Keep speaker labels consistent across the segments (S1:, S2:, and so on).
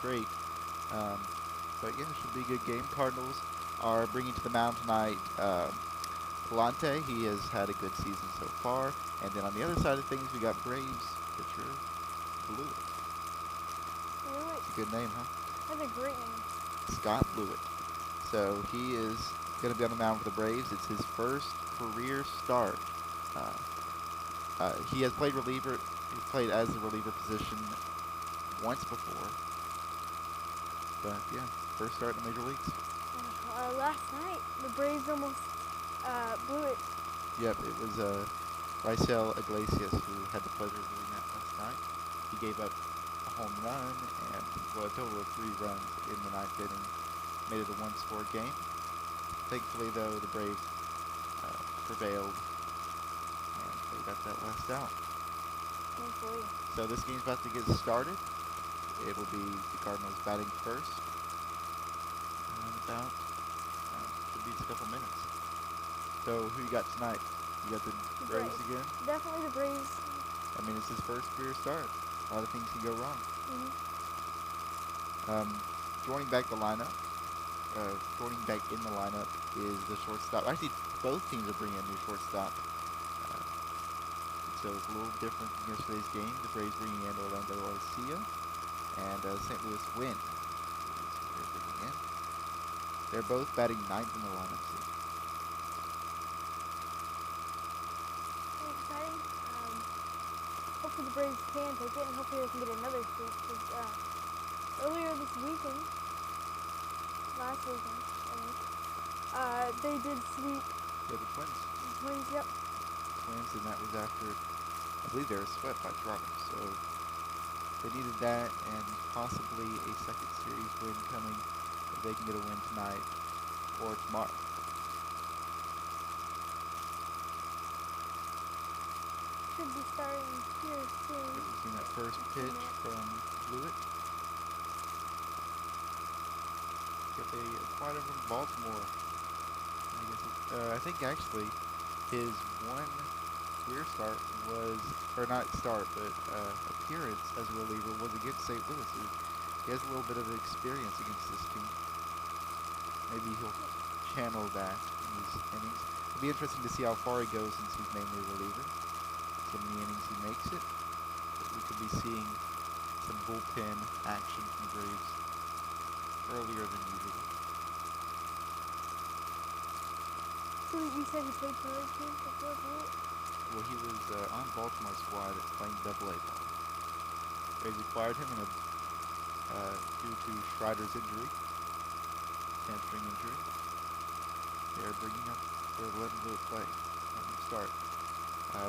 S1: great. Um, but yeah, it should be a good game. Cardinals are bringing to the mound tonight Palante. He has had a good season so far. And then on the other side of things, we got Braves pitcher Blewett.
S2: Blewett.
S1: It's a good name, huh?
S2: That's a great name.
S1: Scott Blewett. So he is going to be on the mound for the Braves. It's his first career start. Uh, he has played reliever. He's played as a reliever position once before, but yeah, first start in the major leagues.
S2: Last night, the Braves almost blew it.
S1: Yep, it was Raisel Iglesias who had the pleasure of doing that last night. He gave up a home run and well, a total of 3 runs in the ninth inning. Made it a one-score game. Thankfully, though, the Braves prevailed and they got that last out.
S2: Thankfully.
S1: So this game's about to get started. It will be the Cardinals batting first. And about should be a couple minutes. So who you got tonight? You got the Braves again?
S2: Definitely the Braves.
S1: I mean, it's his first career start. A lot of things can go wrong.
S2: Mm-hmm.
S1: Joining back the lineup, joining back in the lineup is the shortstop. Actually, both teams are bringing a new shortstop. So it's a little different from yesterday's game. The Braves bringing in Orlando Arcia and St. Louis Wynn is who they're bringing in. They're both batting ninth in the lineup. So
S2: Exciting. Hopefully the Braves can take it, and hopefully they can get another sweep. Because earlier this weekend, last weekend, they did sweep
S1: yeah, the Twins.
S2: the Twins. Yep.
S1: Twins, and that was after I believe they were swept by Toronto. So they needed that and possibly a second series win coming if they can get a win tonight or tomorrow.
S2: Should be starting here soon.
S1: We've seen that first pitch from Blewett. Yep, they acquired him from Baltimore. I think actually his one career start was, or not start, but appearance as a reliever was against St. Louis. He has a little bit of experience against this team. Maybe he'll channel that in his innings. It'll be interesting to see how far he goes since he's mainly a reliever. See how many innings he makes it. But we could be seeing some bullpen action from the Braves earlier than usual.
S2: So you said he played for those teams before Blewett?
S1: Well, he was on Baltimore squad playing Double A ball. Braves acquired him due to Schreider's injury, hamstring injury. They're letting Blewett play, letting him start.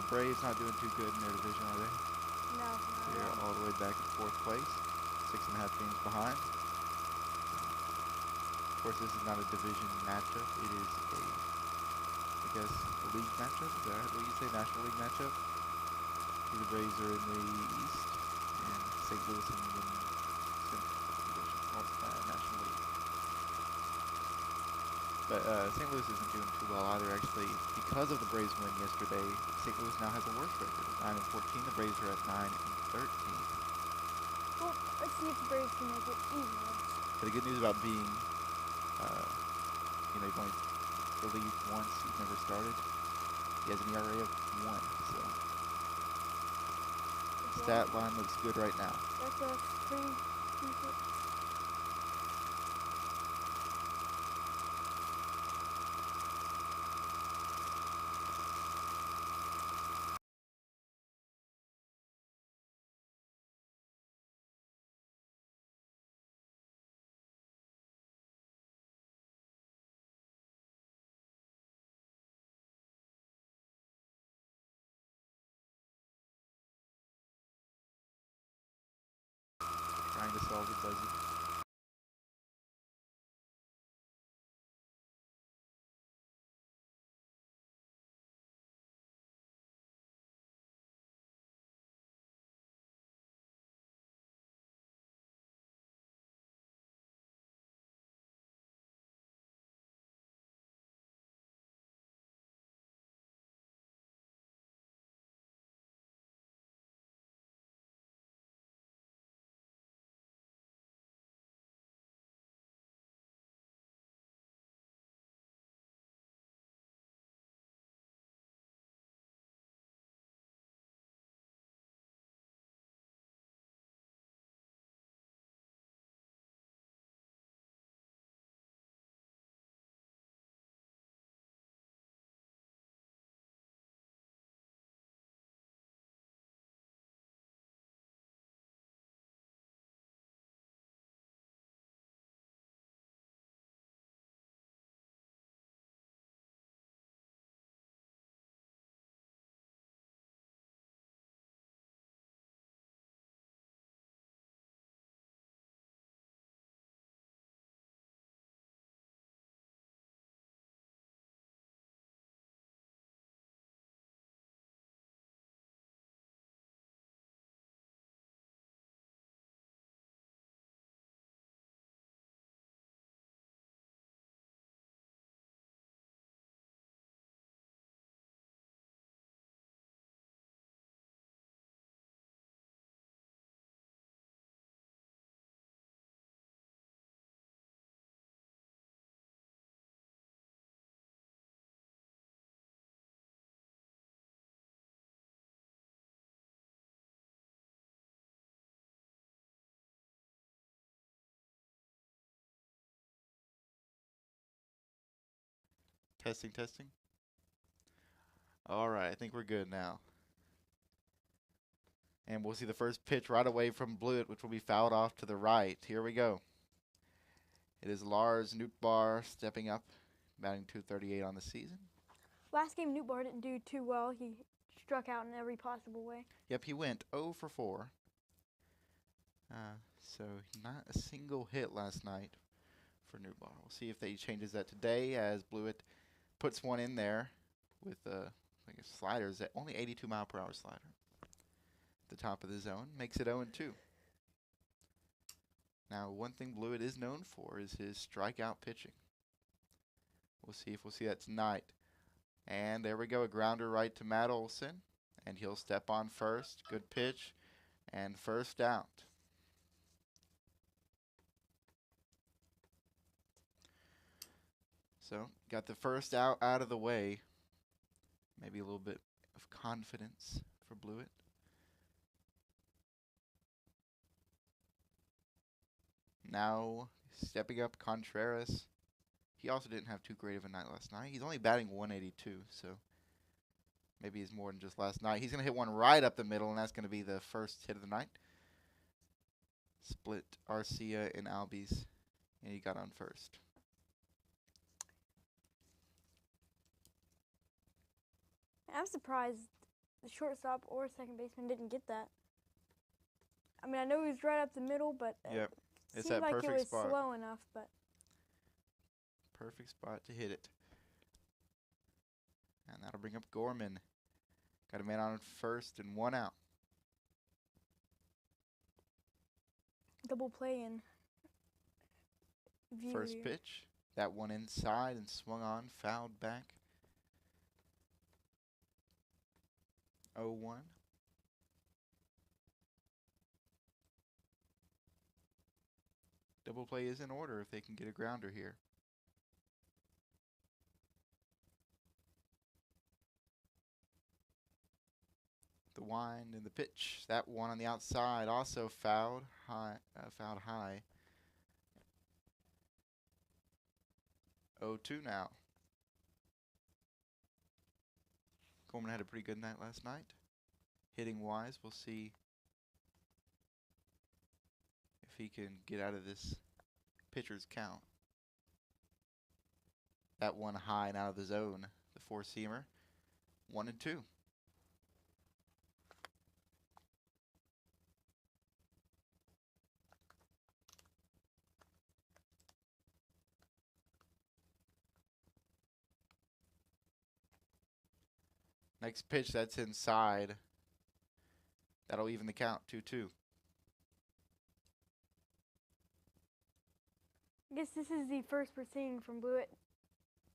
S1: Braves not doing too good in their division, are they?
S2: No, not
S1: They're
S2: at all.
S1: all the way back in fourth place, 6.5 games behind. Of course, this is not a division matchup. It is I guess, a league matchup. Is that what you say? National League matchup. The Braves are in the East, and St. Louis in the Central Division, or National League. But St. Louis isn't doing too well either. Actually, because of the Braves win yesterday, St. Louis now has a worse record of 9-14. The Braves are at 9-13.
S2: Well, let's see if the Braves can make it easier.
S1: But the good news about being, you've only relieved once. He's never started. He has an ERA of 1. So stat line looks good right now.
S2: That's a pretty decent.
S1: Trying to solve the buzzer. Testing, testing. All right, I think we're good now. And we'll see the first pitch right away from Blewett, which will be fouled off to the right. Here we go. It is Lars Nootbaar stepping up, batting .238 on the season.
S2: Last game, Nootbaar didn't do too well. He struck out in every possible way.
S1: Yep, he went 0 for 4. So not a single hit last night for Nootbaar. We'll see if they changes that today as Blewett puts one in there with like a slider. Is that only 82 mile per hour slider? The top of the zone makes it 0-2. Now, one thing Blewett is known for is his strikeout pitching. We'll see if we'll see that tonight. And there we go, a grounder right to Matt Olson, and he'll step on first. Good pitch, and first out. So, got the first out of the way. Maybe a little bit of confidence for Blewett. Now, stepping up Contreras. He also didn't have too great of a night last night. He's only batting 182, so maybe he's more than just last night. He's going to hit one right up the middle, and that's going to be the first hit of the night. Split Arcia and Albies, and he got on first.
S2: I'm surprised the shortstop or second baseman didn't get that. I mean, I know he was right up the middle, but
S1: Yep,
S2: it seemed like it was slow enough. But
S1: perfect spot to hit it. And that'll bring up Gorman. Got a man on first and one out.
S2: Double play in view
S1: First
S2: here.
S1: pitch. That one inside and swung on, fouled back. 0-1. Double play is in order if they can get a grounder here. The wind and the pitch. That one on the outside also fouled high. 0-2 now. Gorman had a pretty good night last night. Hitting wise, we'll see if he can get out of this pitcher's count. That one high and out of the zone. The four-seamer. 1-2. Next pitch, that's inside. That'll even the count, 2-2.
S2: I guess this is the first we're seeing from Blewett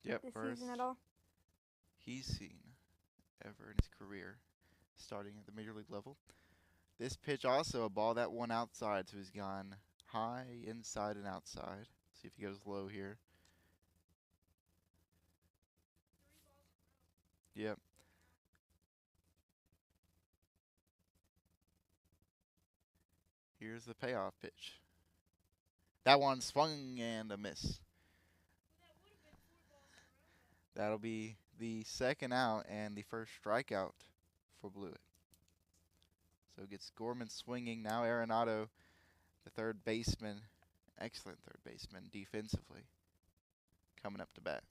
S1: Yep,
S2: this
S1: first
S2: season at all.
S1: he's seen ever in his career, starting at the major league level. This pitch also a ball, that one outside, so he's gone high, inside, and outside. See if he goes low here. Yep. Here's the payoff pitch. That one swung and a miss. That'll be the second out and the first strikeout for Blewett. So it gets Gorman swinging. Now Arenado, the third baseman, excellent third baseman defensively, coming up to bat.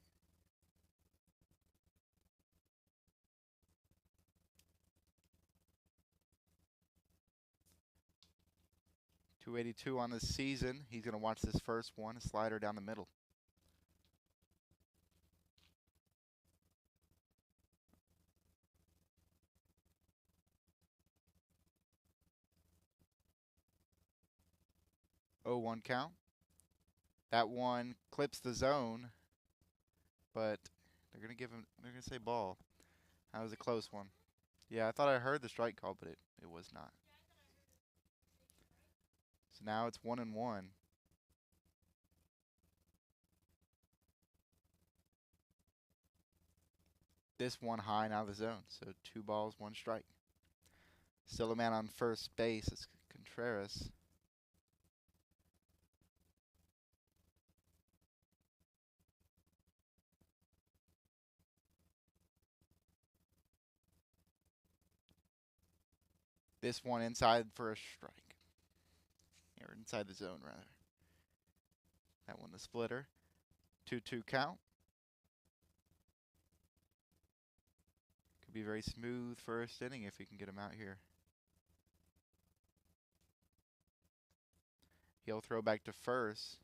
S1: .282 on the season. He's going to watch this first one, a slider down the middle. Oh, 1 count. That one clips the zone, but they're going to give him, they're going to say ball. That was a close one. Yeah, I thought I heard the strike call, but it was not. So now it's 1-1. This one high and out of the zone, so 2 balls, 1 strike. Still a man on first base. It's Contreras. This one inside for a strike. Or inside the zone, rather. That one the splitter. 2-2 count. Could be very smooth first inning if we can get him out here. He'll throw back to first.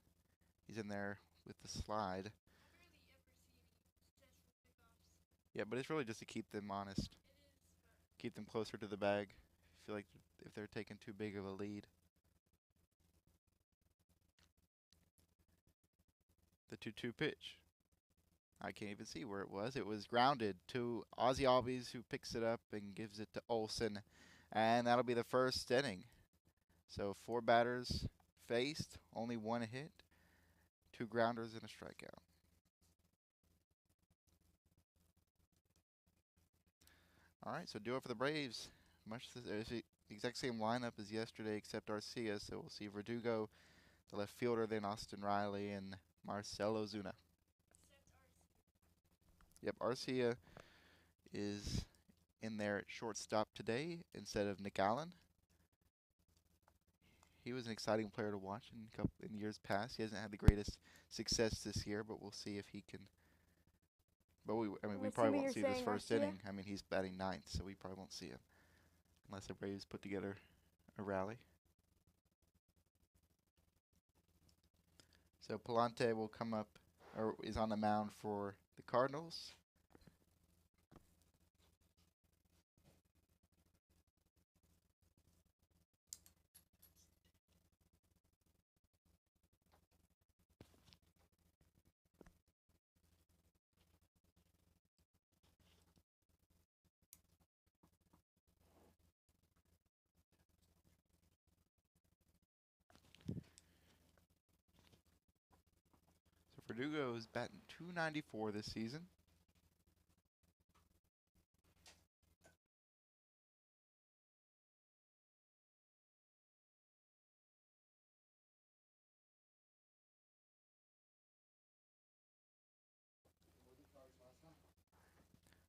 S1: He's in there with the slide. Yeah, but it's really just to keep them honest. Keep them closer to the bag. I feel like if they're taking too big of a lead. The 2-2 pitch. I can't even see where it was. It was grounded to Ozzy Albies, who picks it up and gives it to Olsen. And that'll be the first inning. So 4 batters faced, only 1 hit, 2 grounders and a strikeout. All right, so do it for the Braves. The exact same lineup as yesterday, except Arcia. So we'll see Verdugo, the left fielder, then Austin Riley and Marcelo Zuna. Yep, Arcia is in there at shortstop today instead of Nick Allen. He was an exciting player to watch in years past. He hasn't had the greatest success this year, but we'll see if he can. But we probably won't see this first inning. I mean, he's batting 9th, so we probably won't see him unless the Braves put together a rally. So Palante will come up, or is on the mound for the Cardinals. So Verdugo is batting .294 this season.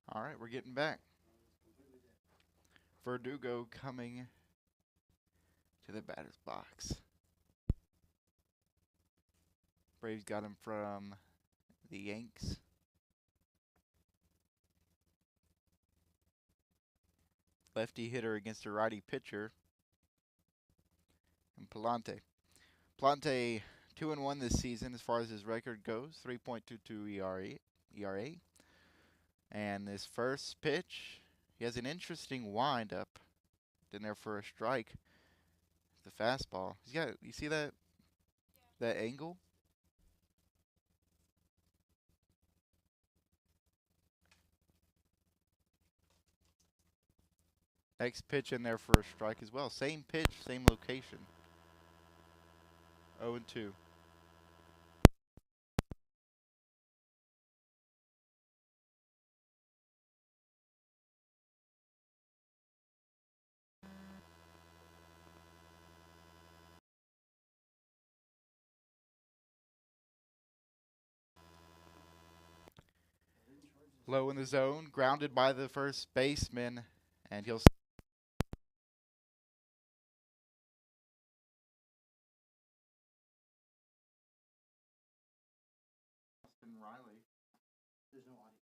S1: All right, we're getting back. Verdugo coming to the batter's box. Braves got him from the Yanks. Lefty hitter against a righty pitcher. And Palante. Palante 2-1 this season as far as his record goes. 3.22 ERA. And this first pitch, he has an interesting windup. In there for a strike. The fastball. You see that? That angle? Next pitch in there for a strike as well. Same pitch, same location. 0-2. Low in the zone, grounded by the first baseman, and he'll Austin Riley. There's no audio.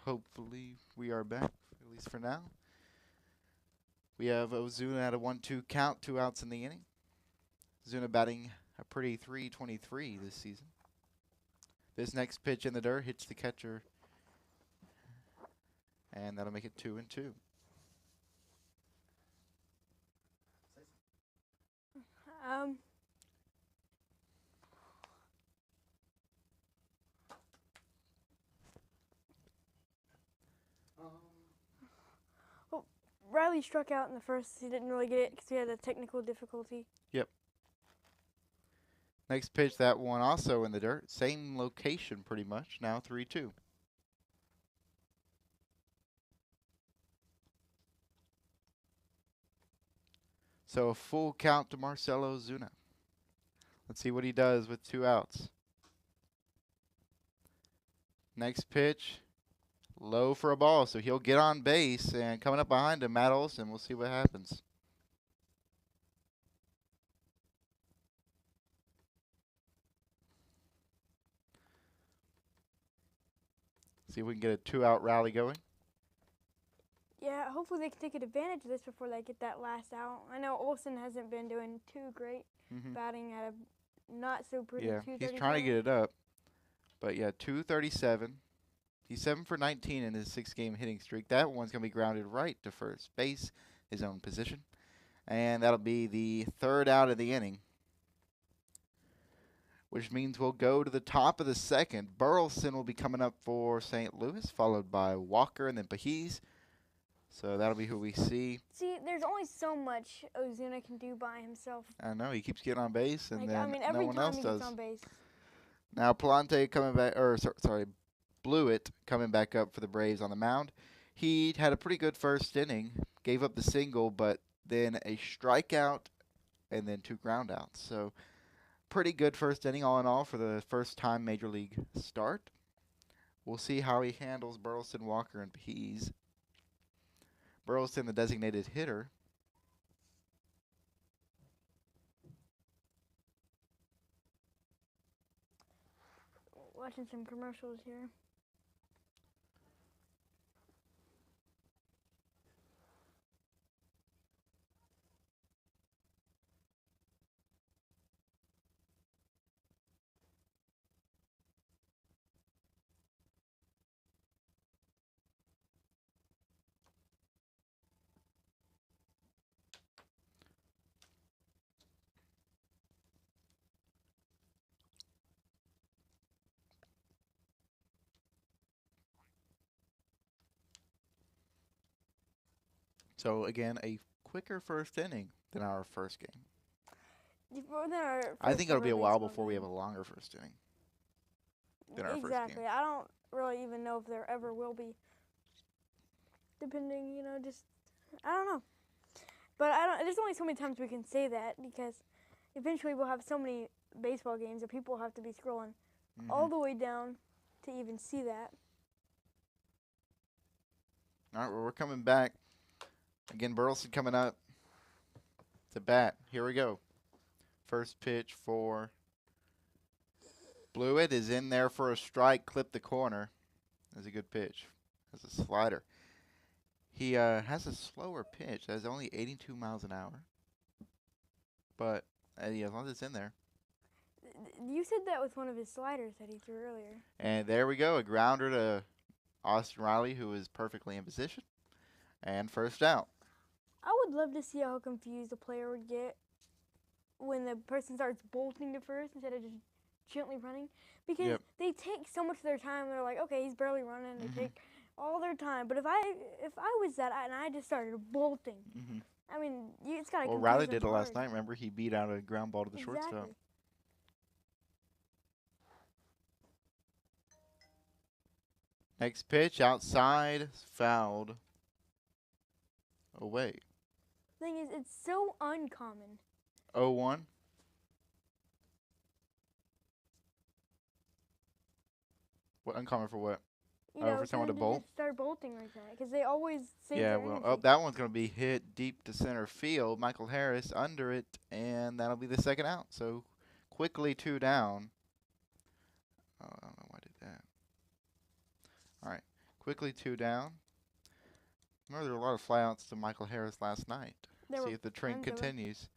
S1: Hopefully we are back, at least for now. We have Ozuna at a 1-2 count, 2 outs in the inning. Ozuna batting a pretty .323 this season. This next pitch in the dirt hits the catcher, and that'll make it 2-2.
S2: Well, Riley struck out in the first. He didn't really get it because he had a technical difficulty.
S1: Yep. Next pitch, that one also in the dirt. Same location pretty much. Now 3-2. So a full count to Marcelo Ozuna. Let's see what he does with 2 outs. Next pitch, low for a ball, so he'll get on base. And coming up behind him, Matt Olson. We'll see what happens. See if we can get a 2-out rally going.
S2: Yeah, hopefully they can take advantage of this before they get that last out. I know Olson hasn't been doing too great, batting at a not so pretty 237.
S1: He's trying to get it up. But yeah, 237. He's 7 for 19 in his 6-game hitting streak. That one's going to be grounded right to first base, his own position. And that'll be the 3rd out of the inning, which means we'll go to the top of the 2nd. Burleson will be coming up for St. Louis, followed by Walker and then Pahiz. So that'll be who we see.
S2: See, there's only so much Ozuna can do by himself.
S1: I know, he keeps getting on base, and
S2: Like,
S1: then
S2: I mean,
S1: no
S2: every
S1: one
S2: time
S1: else
S2: he
S1: does.
S2: gets on base.
S1: Now Palante coming back, or sorry, Blewett coming back up for the Braves on the mound. He had a pretty good first inning, gave up the single, but then a strikeout and then 2 groundouts. So pretty good first inning all in all for the first time Major League start. We'll see how he handles Burleson, Walker, and Pahiz. Burleson, the designated hitter.
S2: Watching some commercials here.
S1: So again, a quicker first inning than our first game. I think it'll be a while before we have a longer first inning than our first game.
S2: Exactly. I don't really even know if there ever will be. Depending, just I don't know. But there's only so many times we can say that because eventually we'll have so many baseball games that people will have to be scrolling all the way down to even see that.
S1: All right, well, we're coming back. Again, Burleson coming up to bat. Here we go. First pitch for Blewett is in there for a strike. Clip the corner. That's a good pitch. That's a slider. He has a slower pitch. That's only 82 miles an hour. But as long as it's in there.
S2: You said that was one of his sliders that he threw earlier.
S1: And there we go. A grounder to Austin Riley, who is perfectly in position. And first out.
S2: I would love to see how confused a player would get when the person starts bolting to first instead of just gently running. Because they take so much of their time. They're like, okay, he's barely running. They take all their time. But if I was that and I just started bolting, I mean, it's got to.
S1: Well, Riley did it last night. Remember, he beat out a ground ball to the shortstop. Next pitch, outside, fouled away.
S2: Thing is, it's so uncommon.
S1: 0-1. What uncommon for what? For someone to bolt?
S2: Start bolting like that because they always say.
S1: Yeah, well, that one's going to be hit deep to center field. Michael Harris under it, and that'll be the second out. So quickly 2 down. Oh, I don't know why I did that. All right. Quickly 2 down. Remember, there were a lot of flyouts to Michael Harris last night.
S2: There
S1: See
S2: were
S1: if the trend
S2: tons of 'em.
S1: continues.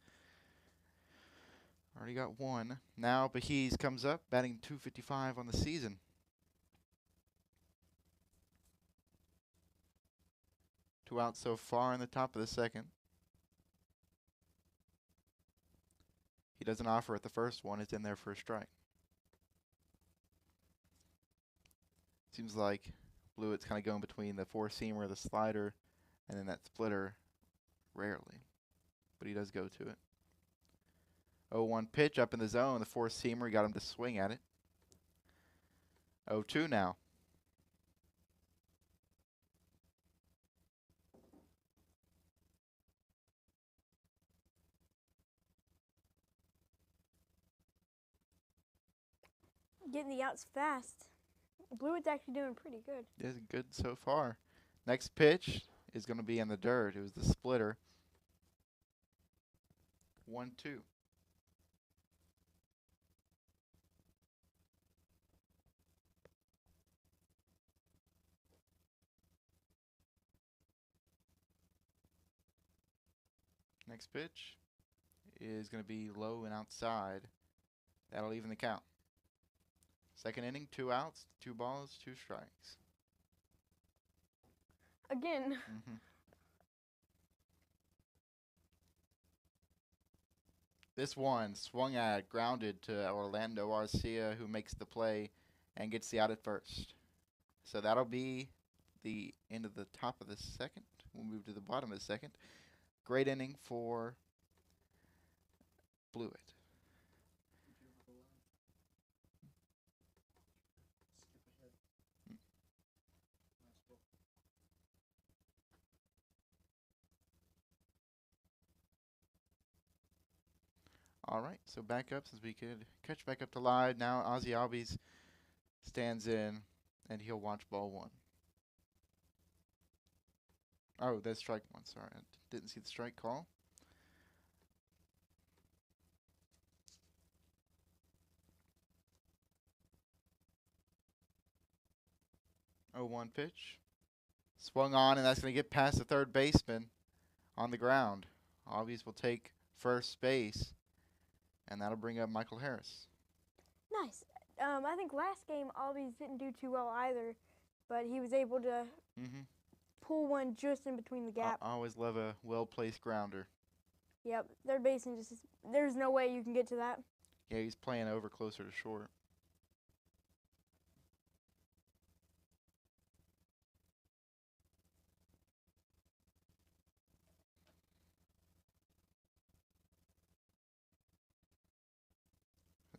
S1: Already got 1. Now Bahiz comes up, batting .255 on the season. Two outs so far in the top of the second. He doesn't offer at the first one. It's in there for a strike. Seems like Blewett's kind of going between the four-seamer, the slider, and then that splitter rarely. But he does go to it. 0-1 pitch up in the zone. The four-seamer got him to swing at it. 0-2 now.
S2: Getting the outs fast. Blewett's actually doing pretty good.
S1: Is good so far. Next pitch is going to be in the dirt. It was the splitter. 1-2. Next pitch is going to be low and outside. That'll even the count. Second inning, 2 outs, 2 balls, 2 strikes.
S2: Again.
S1: This one swung at, grounded to Orlando Arcia, who makes the play and gets the out at first. So that'll be the end of the top of the second. We'll move to the bottom of the second. Great inning for Blewett. All right, so back up since we could catch back up to live. Now Ozzy Albies stands in, and he'll watch ball 1. Oh, that's strike 1. Sorry, I didn't see the strike call. Oh, 1 pitch. Swung on, and that's going to get past the third baseman on the ground. Albies will take first base, and that'll bring up Michael Harris.
S2: Nice. I think last game Albies didn't do too well either, but he was able to pull one just in between the gap.
S1: I always love a well-placed grounder.
S2: Yep, third baseman just, there's no way you can get to that.
S1: Yeah, he's playing over closer to short.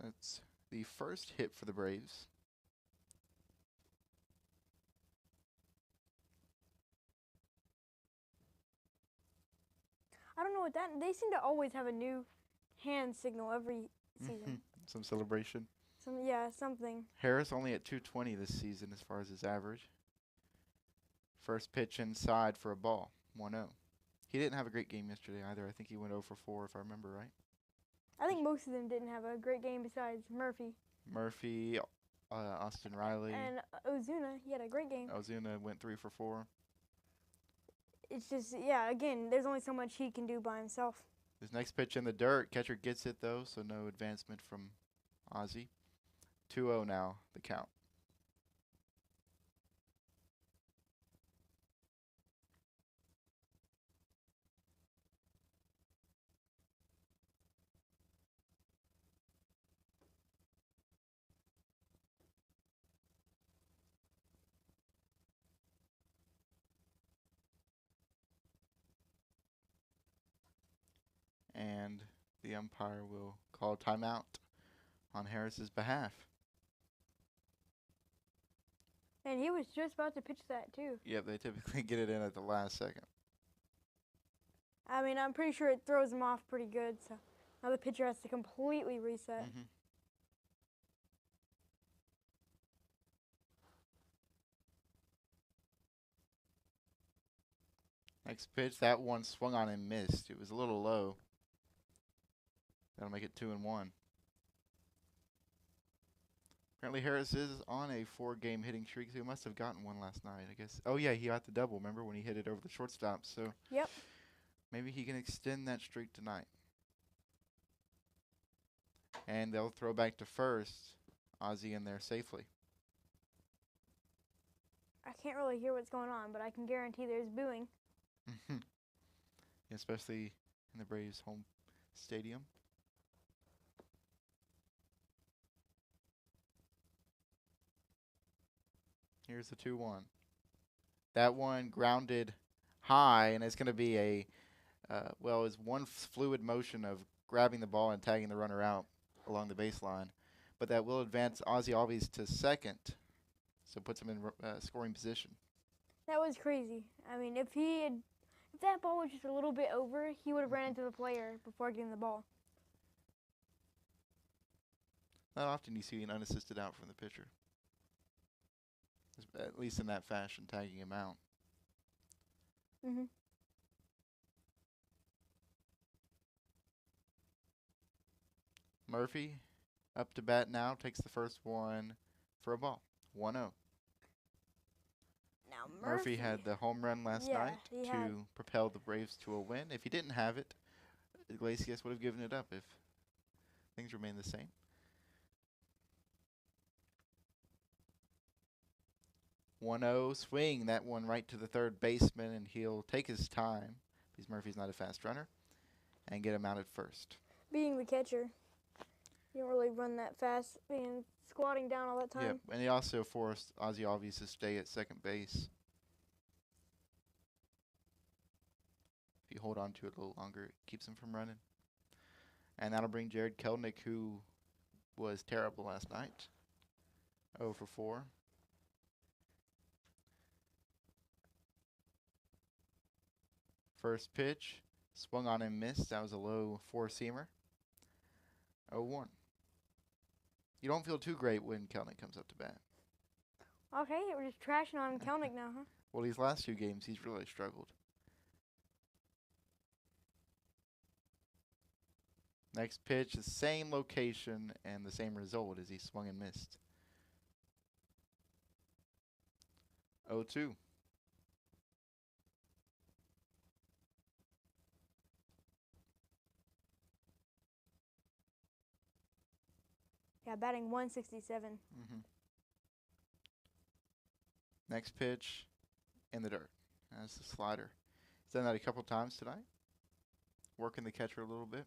S1: That's the first hit for the Braves.
S2: I don't know what that, they seem to always have a new hand signal every season.
S1: Some celebration.
S2: Yeah, something.
S1: Harris only at 220 this season as far as his average. First pitch inside for a ball, 1-0. He didn't have a great game yesterday either. I think he went 0 for 4 if I remember right.
S2: I think most of them didn't have a great game besides Murphy.
S1: Murphy, Austin Riley.
S2: And Ozuna, he had a great game.
S1: Ozuna went 3 for 4.
S2: It's just, yeah, again, there's only so much he can do by himself.
S1: His next pitch in the dirt. Catcher gets it, though, so no advancement from Ozzy. 2-0 now, the count. And the umpire will call timeout on Harris's behalf.
S2: And he was just about to pitch that, too.
S1: Yep, they typically get it in at the last second.
S2: I mean, I'm pretty sure it throws him off pretty good, so now the pitcher has to completely reset.
S1: Next pitch, that one swung on and missed. It was a little low. That'll make it 2-1. Apparently Harris is on a 4-game hitting streak, so he must have gotten one last night, I guess. Oh, yeah, he got the double, remember, when he hit it over the shortstop. So
S2: Yep.
S1: maybe he can extend that streak tonight. And they'll throw back to first. Ozzy in there safely.
S2: I can't really hear what's going on, but I can guarantee there's booing.
S1: Especially in the Braves' home stadium. Here's the 2-1. That one grounded high, and it's going to be a, it's one fluid motion of grabbing the ball and tagging the runner out along the baseline. But that will advance Ozzy Albies to second, so puts him in scoring position.
S2: That was crazy. I mean, if that ball was just a little bit over, he would have ran into the player before getting the ball.
S1: Not often you see an unassisted out from the pitcher. At least in that fashion, tagging him out.
S2: Mm-hmm.
S1: Murphy up to bat now, takes the first one for a ball. 1-0.
S2: Now
S1: Murphy had the home run last night to propel the Braves to a win. If he didn't have it, Iglesias would have given it up if things remain the same. 1-0 swing, that one right to the third baseman, and he'll take his time because Murphy's not a fast runner, and get him out at first.
S2: Being the catcher, you don't really run that fast, being squatting down all that time.
S1: Yep, and he also forced Ozzy Albies to stay at second base. If you hold on to it a little longer, it keeps him from running. And that'll bring Jared Kelnick, who was terrible last night. 0 for 4. First pitch, swung on and missed. That was a low four-seamer. 0-1. You don't feel too great when Kelnick comes up to bat.
S2: Okay, we're just trashing on Kelnick now, huh?
S1: Well, these last 2 games, he's really struggled. Next pitch, the same location and the same result as he swung and missed. 0-2.
S2: Yeah, batting 167.
S1: Mm-hmm. Next pitch, in the dirt. That's the slider. He's done that a couple times tonight. Working the catcher a little bit.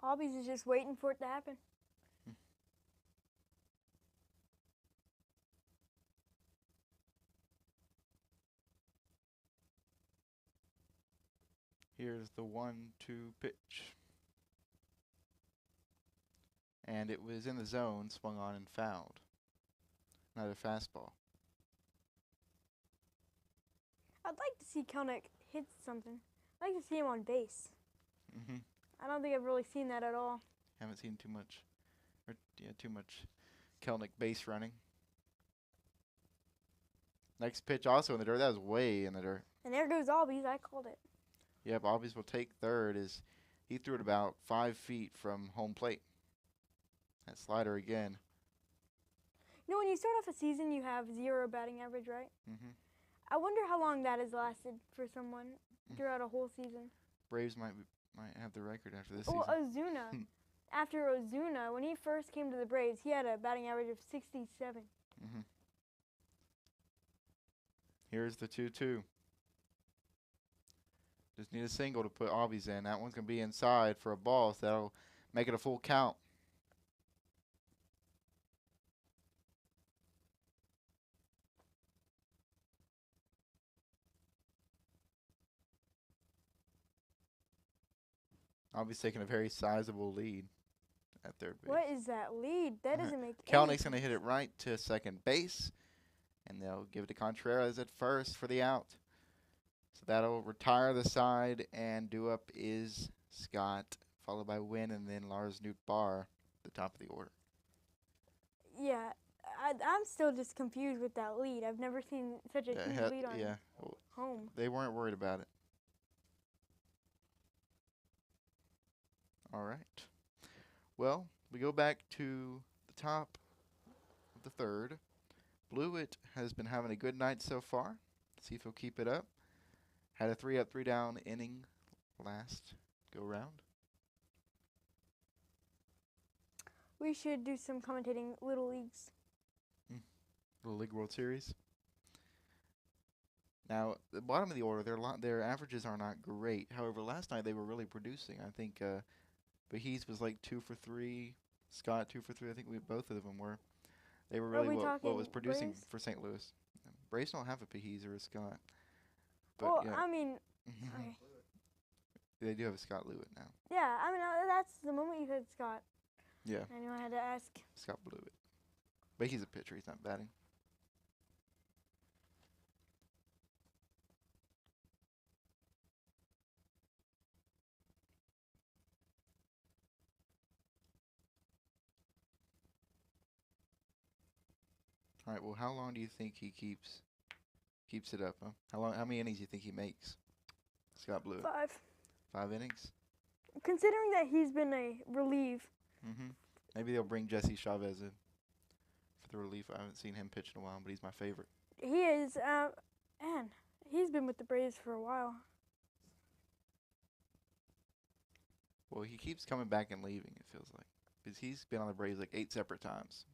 S2: Albies is just waiting for it to happen.
S1: Here's the 1-2 pitch. And it was in the zone, swung on and fouled. Another fastball.
S2: I'd like to see Kelnick hit something. I'd like to see him on base.
S1: Mm-hmm.
S2: I don't think I've really seen that at all.
S1: Haven't seen too much Kelnick base running. Next pitch also in the dirt. That was way in the dirt.
S2: And there goes Albies. I called it.
S1: Yep, Albies will take third as he threw it about 5 feet from home plate. That slider again.
S2: You know, when you start off a season, you have 0 batting average, right?
S1: Mm-hmm.
S2: I wonder how long that has lasted for someone throughout a whole season.
S1: Braves might have the record after this
S2: Well,
S1: season.
S2: Ozuna. After Ozuna, when he first came to the Braves, he had a batting average of 67.
S1: Mm-hmm. Here's the 2-2. Just need a single to put Albies in. That one's going to be inside for a ball, so that'll make it a full count. Albies taking a very sizable lead at third base.
S2: What is that lead? That doesn't make
S1: Kelnick's going to hit it right to second base, and they'll give it to Contreras at first for the out. So that'll retire the side, and due up is Scott, followed by Wynn, and then Lars Noot-Baar, the top of the order.
S2: Yeah, I'm still just confused with that lead. I've never seen such a huge lead on home.
S1: They weren't worried about it. All right. Well, we go back to the top of the third. Blewett has been having a good night so far. See if he'll keep it up. Had a 3 up, 3 down inning last go round.
S2: We should do some commentating Little Leagues.
S1: Little League World Series. Now, the bottom of the order, their averages are not great. However, last night they were really producing. I think Bahiz was like 2 for 3. Scott 2 for 3. I think both of them were. They were
S2: Are
S1: really
S2: we
S1: what was
S2: talking
S1: producing
S2: Braves?
S1: for St. Louis. Braves don't have a Bahiz or a Scott. But
S2: Well,
S1: yeah,
S2: I mean, okay.
S1: they do have a Scott Lewitt now.
S2: Yeah, I mean, that's the moment you said Scott.
S1: Yeah,
S2: I knew I had to ask.
S1: Scott Blewett. But he's a pitcher. He's not batting. All right. Well, how long do you think he keeps it up? Huh? How many innings do you think he makes? Scott Blewett.
S2: 5.
S1: 5 innings.
S2: Considering that he's been a relief.
S1: Maybe they'll bring Jesse Chavez in for the relief. I haven't seen him pitch in a while, but he's my favorite.
S2: He is, man, he's been with the Braves for a while.
S1: Well, he keeps coming back and leaving, it feels like. Because he's been on the Braves like 8 separate times.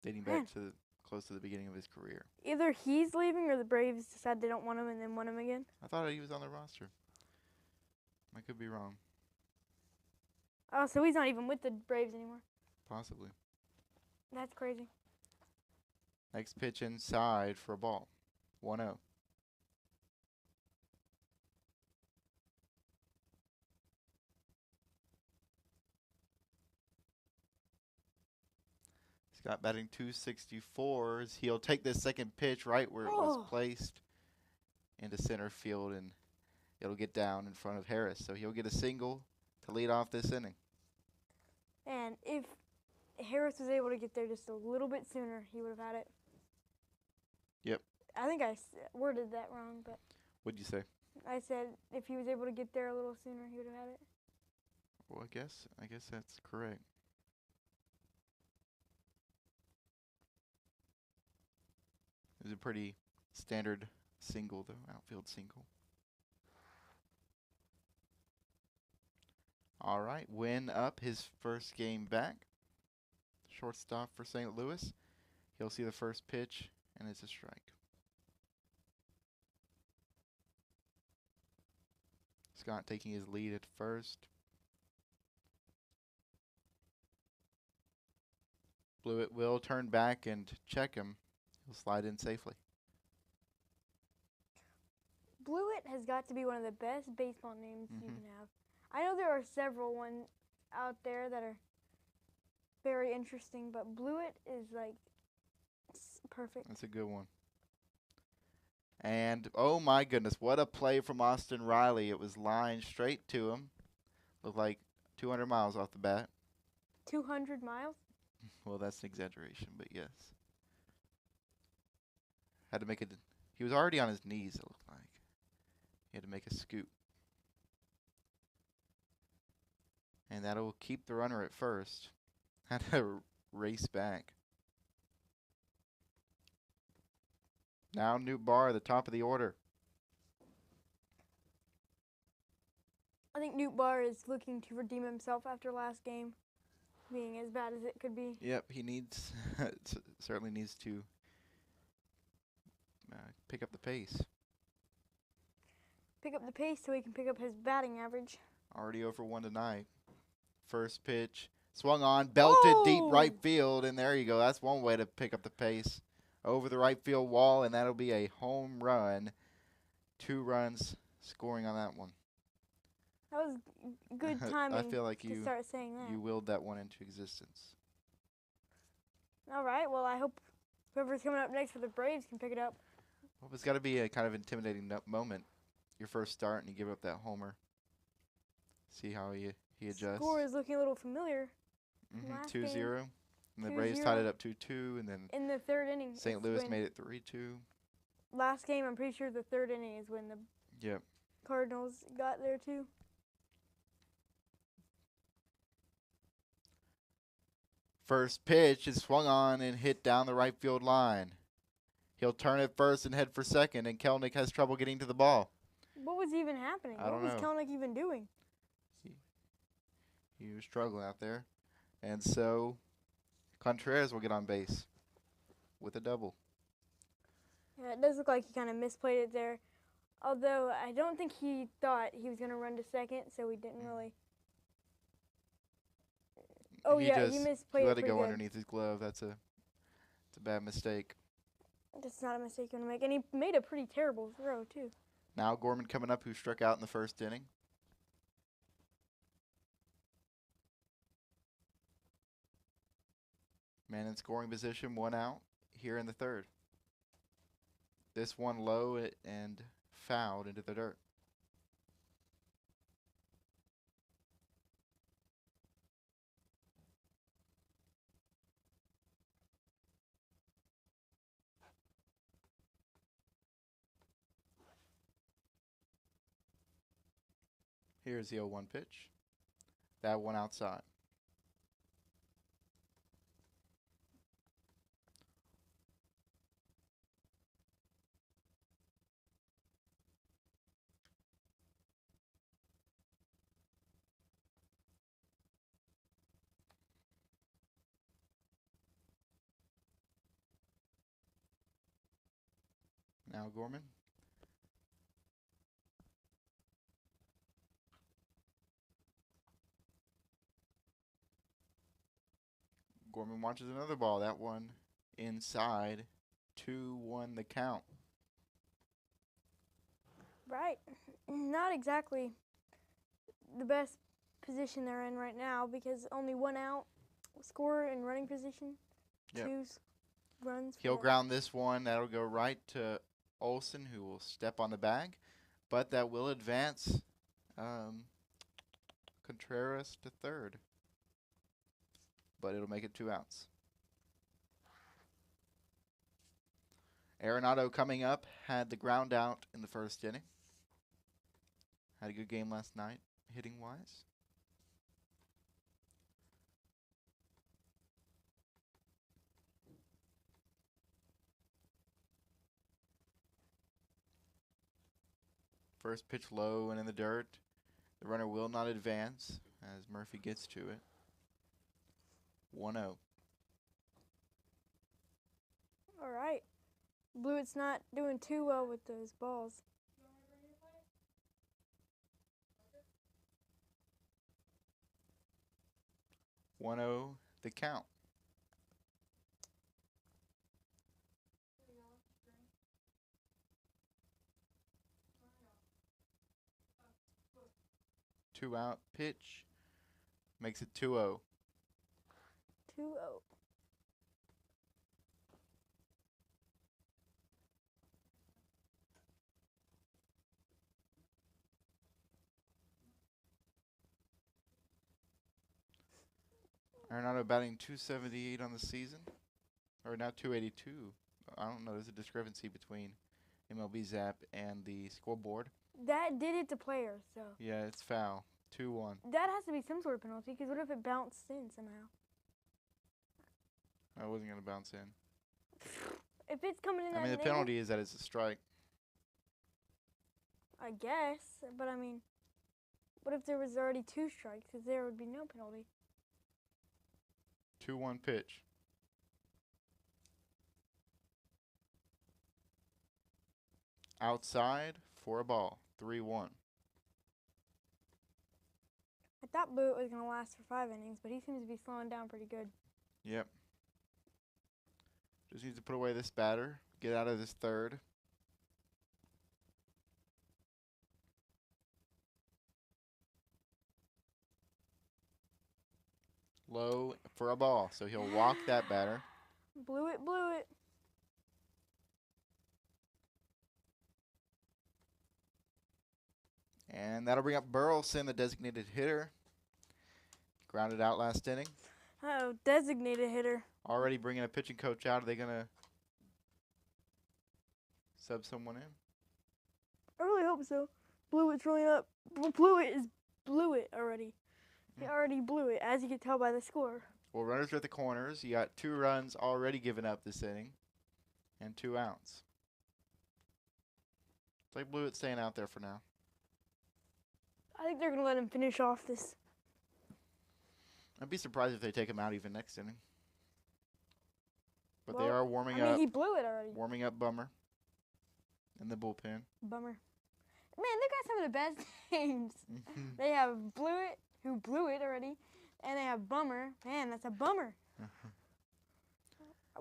S1: Dating back to close to the beginning of his career.
S2: Either he's leaving or the Braves decide they don't want him and then want him again.
S1: I thought he was on the roster. I could be wrong.
S2: Oh, so he's not even with the Braves anymore.
S1: Possibly.
S2: That's crazy.
S1: Next pitch inside for a ball. 1-0. Scott batting 264. He'll take this second pitch right where it was placed into center field, and it'll get down in front of Harris. So he'll get a single to lead off this inning.
S2: And if Harris was able to get there just a little bit sooner, he would have had it.
S1: Yep.
S2: I think I worded that wrong, but
S1: What'd you say?
S2: I said if he was able to get there a little sooner, he would have had it.
S1: Well, I guess that's correct. It was a pretty standard single, though, outfield single. All right, Wynn up his first game back. Shortstop for St. Louis. He'll see the first pitch, and it's a strike. Scott taking his lead at first. Blewett will turn back and check him. He'll slide in safely.
S2: Blewett has got to be one of the best baseball names you can have. I know there are several ones out there that are very interesting, but Blewett is like perfect.
S1: That's a good one. And, oh my goodness, what a play from Austin Riley. It was lined straight to him. Looked like 200 miles off the bat.
S2: 200 miles?
S1: Well, that's an exaggeration, but yes. Had to make it. He was already on his knees, it looked like. He had to make a scoop. And that'll keep the runner at first. Had to race back. Now Newt Barr at the top of the order.
S2: I think Newt Barr is looking to redeem himself after last game being as bad as it could be.
S1: Yep, he needs, certainly needs to pick up the pace.
S2: Pick up the pace so he can pick up his batting average.
S1: Already over 1 tonight. First pitch, swung on, belted deep right field, and there you go. That's one way to pick up the pace. Over the right field wall, and that'll be a home run. 2 runs scoring on that one.
S2: That was good timing.
S1: I feel like
S2: to start saying that.
S1: You willed that one into existence.
S2: All right. Well, I hope whoever's coming up next for the Braves can pick it up.
S1: Well, it's got to be a kind of intimidating moment. Your first start, and you give up that homer. See how he adjusts.
S2: Score is looking a little familiar.
S1: 2-0. And the Braves tied it up 2-2, and then
S2: in the third inning,
S1: St. Louis made it 3-2.
S2: Last game, I'm pretty sure the third inning is when the Cardinals got there too.
S1: First pitch is swung on and hit down the right field line. He'll turn it first and head for second, and Kelnick has trouble getting to the ball.
S2: What was even happening?
S1: I don't
S2: What was
S1: know.
S2: Kelnick even doing?
S1: He was struggling out there. And so Contreras will get on base with a double.
S2: Yeah, it does look like he kind of misplayed it there. Although I don't think he thought he was going to run to second, so he didn't really. Oh,
S1: he
S2: yeah, he misplayed
S1: he
S2: it
S1: let it
S2: pretty
S1: go
S2: good.
S1: underneath his glove. It's a bad mistake.
S2: That's not a mistake you want to make. And he made a pretty terrible throw, too.
S1: Now Gorman coming up, who struck out in the first inning. Man in scoring position, 1 out here in the third. This one low and fouled into the dirt. Here's the 0-1 pitch. That one outside. Now Gorman. Gorman watches another ball. That one inside. 2-1 the count.
S2: Right. Not exactly the best position they're in right now because only 1 out, scorer in running position,
S1: Yep.
S2: 2 runs.
S1: He'll ground this one. That'll go right to Olson, who will step on the bag. But that will advance Contreras to third. But it'll make it 2 outs. Arenado coming up had the ground out in the first inning. Had a good game last night, hitting-wise. First pitch low and in the dirt. The runner will not advance as Murphy gets to it. 1-0.
S2: All right. Blewett's not doing too well with those balls.
S1: 1-0 the count. Two out pitch makes it 2-0.
S2: 2-0.
S1: Arenado batting .278 on the season, or now .282. I don't know. There's a discrepancy between MLB Zap and the scoreboard.
S2: That did it to players, so.
S1: Yeah, it's foul. 2-1.
S2: That has to be some sort of penalty, because what if it bounced in somehow?
S1: I wasn't going to bounce in.
S2: If it's coming in
S1: I mean, the penalty is that it's a strike.
S2: I guess, but I mean, what if there was already 2 strikes, because there would be no penalty?
S1: 2-1 pitch. Outside for a ball. 3-1.
S2: I thought Blewett was going to last for 5 innings, but he seems to be slowing down pretty good.
S1: Yep. Just needs to put away this batter. Get out of this third. Low for a ball, so he'll walk that batter.
S2: Blewett.
S1: And that'll bring up Burleson, the designated hitter. Grounded out last inning.
S2: Oh, designated hitter.
S1: Already bringing a pitching coach out. Are they going to sub someone in?
S2: I really hope so. Blewett's really up. Blewett is Blewett already. He already blew it, as you can tell by the score.
S1: Well, runners are at the corners. You got 2 runs already given up this inning and 2 outs. It's like Blewett staying out there for now.
S2: I think they're going to let him finish off this.
S1: I'd be surprised if they take him out even next inning. But
S2: Well,
S1: they are warming
S2: I mean,
S1: up.
S2: he blew it already.
S1: Warming up Bummer in the bullpen.
S2: Bummer. Man, they got some of the best names. They have Blewett, who blew it already, and they have Bummer. Man, that's a bummer.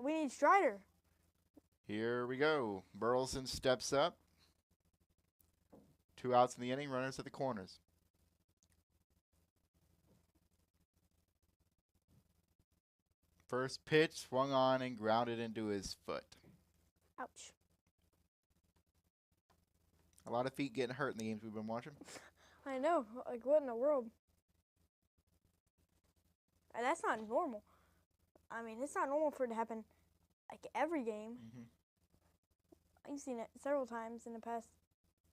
S2: We need Strider.
S1: Here we go. Burleson steps up. 2 outs in the inning. Runners at the corners. First pitch swung on and grounded into his foot.
S2: Ouch.
S1: A lot of feet getting hurt in the games we've been watching.
S2: I know. Like, what in the world? And that's not normal. I mean, it's not normal for it to happen, like, every game. I've seen it several times in the past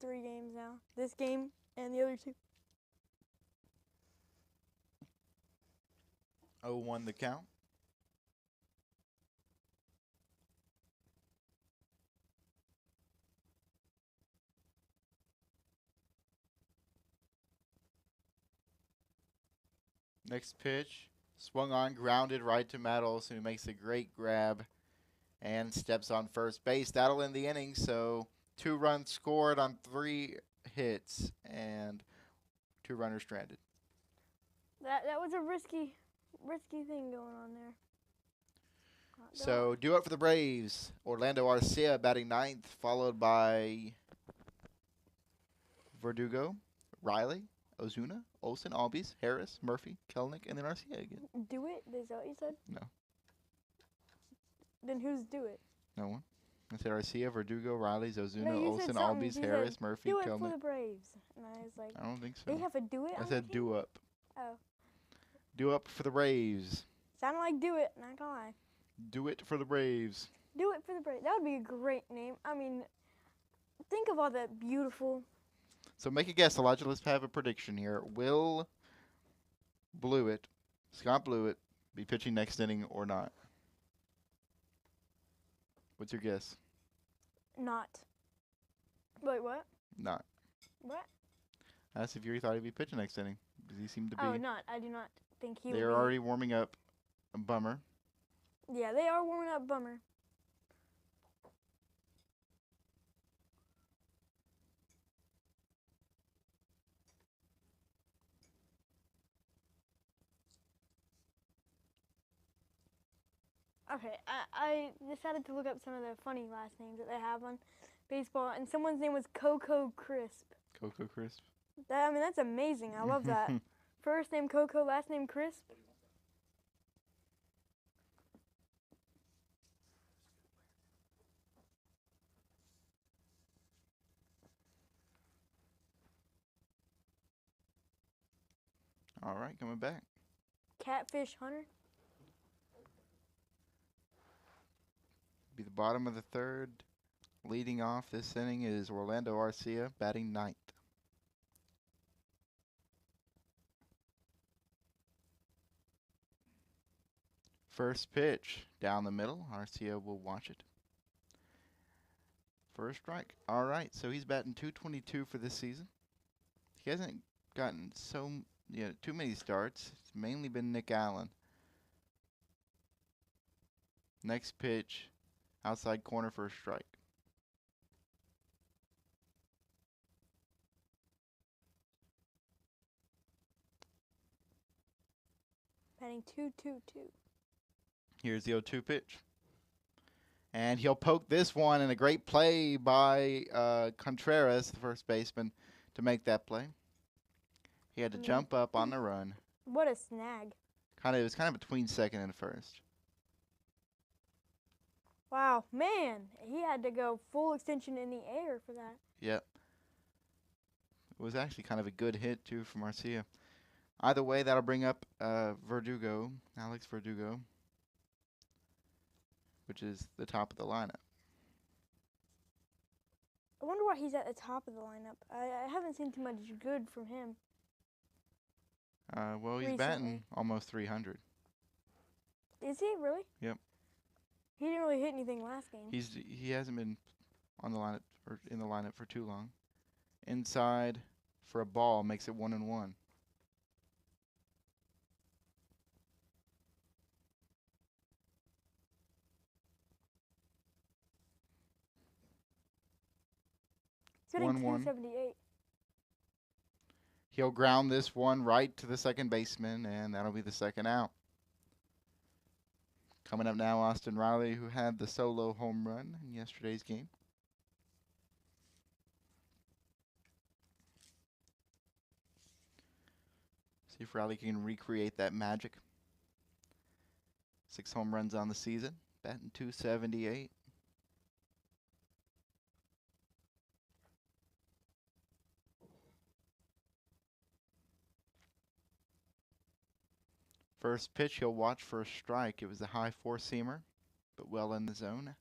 S2: 3 games now. This game and the other 2.
S1: 0-1 the count. Next pitch, swung on, grounded right to Matt Olson, who makes a great grab and steps on first base. That'll end the inning, so 2 runs scored on 3 hits and 2 runners stranded.
S2: That was a risky thing going on there.
S1: So, due up for the Braves, Orlando Arcia batting 9th, followed by Verdugo, Riley, Ozuna, Olsen, Albies, Harris, Murphy, Kelnick, and then Arcia again.
S2: Do it? Is that what you said?
S1: No.
S2: Then who's do it?
S1: No one. I said Arcia, Verdugo, Riley, Ozuna,
S2: No, you
S1: Olsen,
S2: said something.
S1: Albies,
S2: You
S1: Harris,
S2: said,
S1: Murphy,
S2: do it for
S1: Kelnick.
S2: the Braves. And I was like,
S1: I don't think so.
S2: they have a do it?
S1: I said do up.
S2: Oh.
S1: Do up for the Braves.
S2: Sounded like do it, not gonna lie.
S1: Do it for the Braves.
S2: Do it for the Braves. That would be a great name. I mean, think of all that beautiful.
S1: So make a guess, Elijah. Let's have a prediction here. Will Scott Blewett, be pitching next inning or not? What's your guess?
S2: Not. Wait, what?
S1: Not.
S2: What?
S1: I asked if you thought he'd be pitching next inning. Because he seemed to be.
S2: Oh, not. I do not think he would
S1: They're
S2: be.
S1: already warming up. A Bummer.
S2: Yeah, they are warming up Bummer. Okay, I decided to look up some of the funny last names that they have on baseball, and someone's name was Coco Crisp.
S1: Coco Crisp.
S2: I mean, that's amazing. I love that. First name Coco, last name Crisp.
S1: All right, coming back.
S2: Catfish Hunter.
S1: Be the bottom of the 3rd. Leading off this inning is Orlando Arcia, batting 9th. First pitch, down the middle. Arcia will watch it. First strike. All right, so he's batting .222 for this season. He hasn't gotten too many starts. It's mainly been Nick Allen. Next pitch, outside corner for a strike.
S2: Batting .222.
S1: Here's the 0-2 pitch. And he'll poke this one, and a great play by Contreras, the first baseman, to make that play. He had to jump up on the run.
S2: What a snag.
S1: It was kind of between second and first.
S2: Wow, man, he had to go full extension in the air for that.
S1: Yep. It was actually kind of a good hit, too, from Arcia. Either way, that'll bring up Verdugo, Alex Verdugo, which is the top of the lineup.
S2: I wonder why he's at the top of the lineup. I haven't seen too much good from him.
S1: Well, he's
S2: Recently.
S1: batting almost 300.
S2: Is he really?
S1: Yep.
S2: He didn't really hit anything last game.
S1: He hasn't been on the lineup or in the lineup for too long. Inside for a ball makes it 1-1.
S2: He's hitting
S1: 1-1.
S2: 278.
S1: He'll ground this one right to the second baseman, and that'll be the second out. Coming up now, Austin Riley, who had the solo home run in yesterday's game. See if Riley can recreate that magic. 6 home runs on the season, batting .278. First pitch, he'll watch for a strike. It was a high four-seamer, but well in the zone.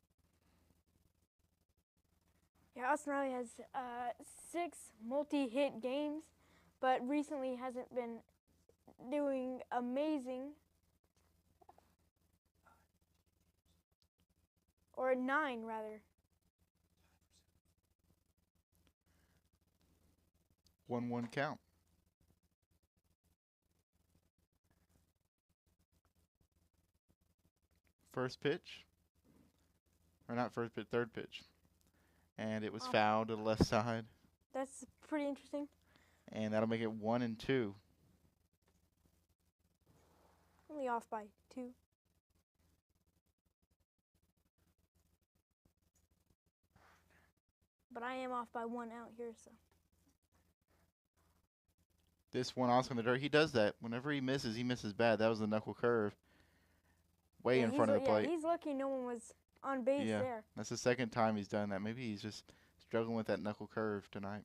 S2: Yeah, Austin Riley has 6 multi-hit games, but recently hasn't been doing amazing. Or 9, rather.
S1: 1-1 count. First pitch. Or not first pitch, third pitch. And it was fouled to the left side.
S2: That's pretty interesting.
S1: And that'll make it 1-2.
S2: Only off by 2. But I am off by 1 out here, so.
S1: This one also in the dirt. He does that. Whenever he misses bad. That was the knuckle curve. Way in front of the plate.
S2: Yeah, he's lucky no one was on base there.
S1: That's the second time he's done that. Maybe he's just struggling with that knuckle curve tonight.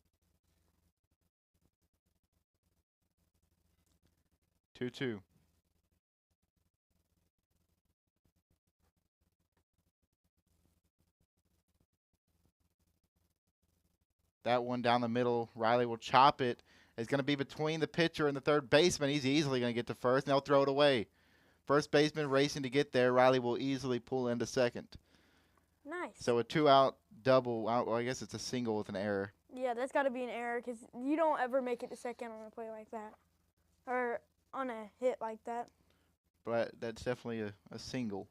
S1: 2-2. That one down the middle. Riley will chop it. It's going to be between the pitcher and the third baseman. He's easily going to get to first, and they'll throw it away. First baseman racing to get there. Riley will easily pull into second.
S2: Nice.
S1: So a 2-out double. Well, I guess it's a single with an error.
S2: Yeah, that's got to be an error because you don't ever make it to second on a play like that. Or on a hit like that.
S1: But that's definitely a single.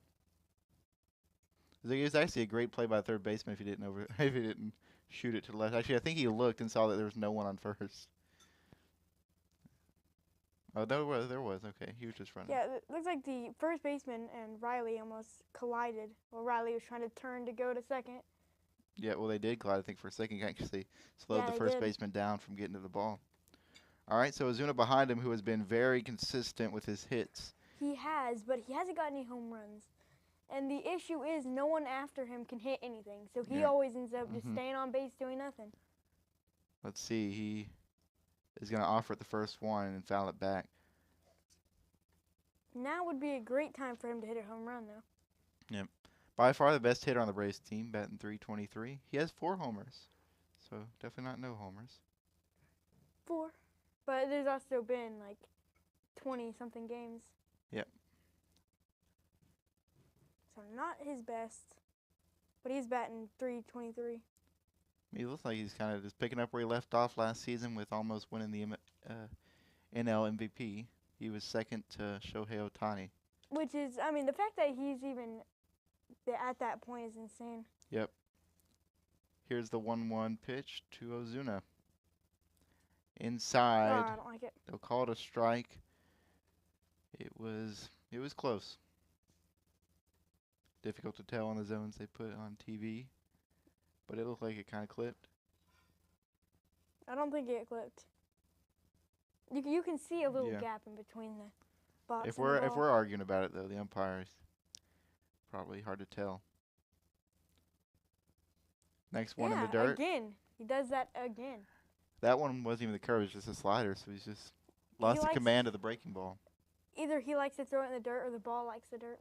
S1: It was actually a great play by the third baseman if he didn't shoot it to the left. Actually, I think he looked and saw that there was no one on first. Oh, there was. Okay, he was just running.
S2: Yeah, it looks like the first baseman and Riley almost collided. Well, Riley was trying to turn to go to second.
S1: Yeah, well, they did collide, I think, for a second. Actually slowed the first baseman down from getting to the ball. All right, so Ozuna behind him, who has been very consistent with his hits.
S2: He has, but he hasn't got any home runs. And the issue is no one after him can hit anything. So he always ends up just staying on base doing nothing.
S1: Let's see. He is going to offer it the first one and foul it back.
S2: Now would be a great time for him to hit a home run, though.
S1: Yep. By far the best hitter on the Braves team, batting .323. He has 4 homers. So definitely not no homers.
S2: 4. But there's also been like 20-something games.
S1: Yep.
S2: So not his best, but he's batting .323.
S1: He looks like he's kind of just picking up where he left off last season with almost winning the NL MVP. He was second to Shohei Ohtani.
S2: Which is, I mean, the fact that he's even at that point is insane.
S1: Yep. Here's the 1-1 pitch to Ozuna. Inside.
S2: Oh, I don't like it.
S1: They'll call it a strike. It was close. Difficult to tell on the zones they put on TV, but it looked like it kind of clipped.
S2: I don't think it clipped. You can see a little gap in between the box and the ball.
S1: If we're arguing about it though, the umpires probably hard to tell. Next one in the dirt.
S2: Again, he does that again.
S1: That one wasn't even the curve; it was just a slider, so he's just lost the command of the breaking ball.
S2: Either he likes to throw it in the dirt, or the ball likes the dirt.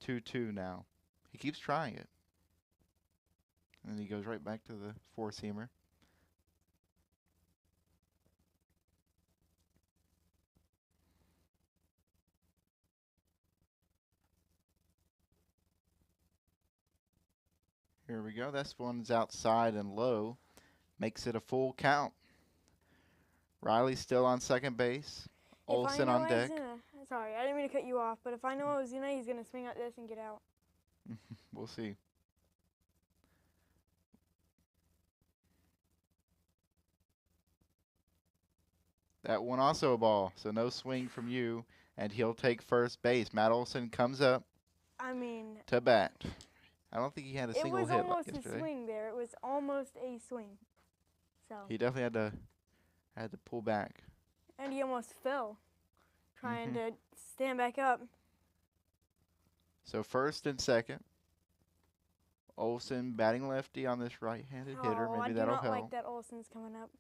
S1: 2-2 now. He keeps trying it. And then he goes right back to the four-seamer. Here we go. This one's outside and low. Makes it a full count. Riley's still on second base.
S2: If I
S1: Olsen
S2: know
S1: on deck.
S2: sorry, I didn't mean to cut you off, but if I know Ozuna, he's gonna swing at this and get out.
S1: We'll see. That one also a ball, so no swing from you, and he'll take first base. Matt Olson comes up
S2: I mean,
S1: to bat. I don't think he had a
S2: it
S1: single
S2: was
S1: hit
S2: almost a
S1: yesterday.
S2: swing there. It was almost a swing. So.
S1: He definitely had to pull back.
S2: And he almost fell, trying to stand back up.
S1: So first and second. Olsen batting lefty on this right-handed hitter. Maybe that'll help.
S2: I do not like that Olsen's coming up.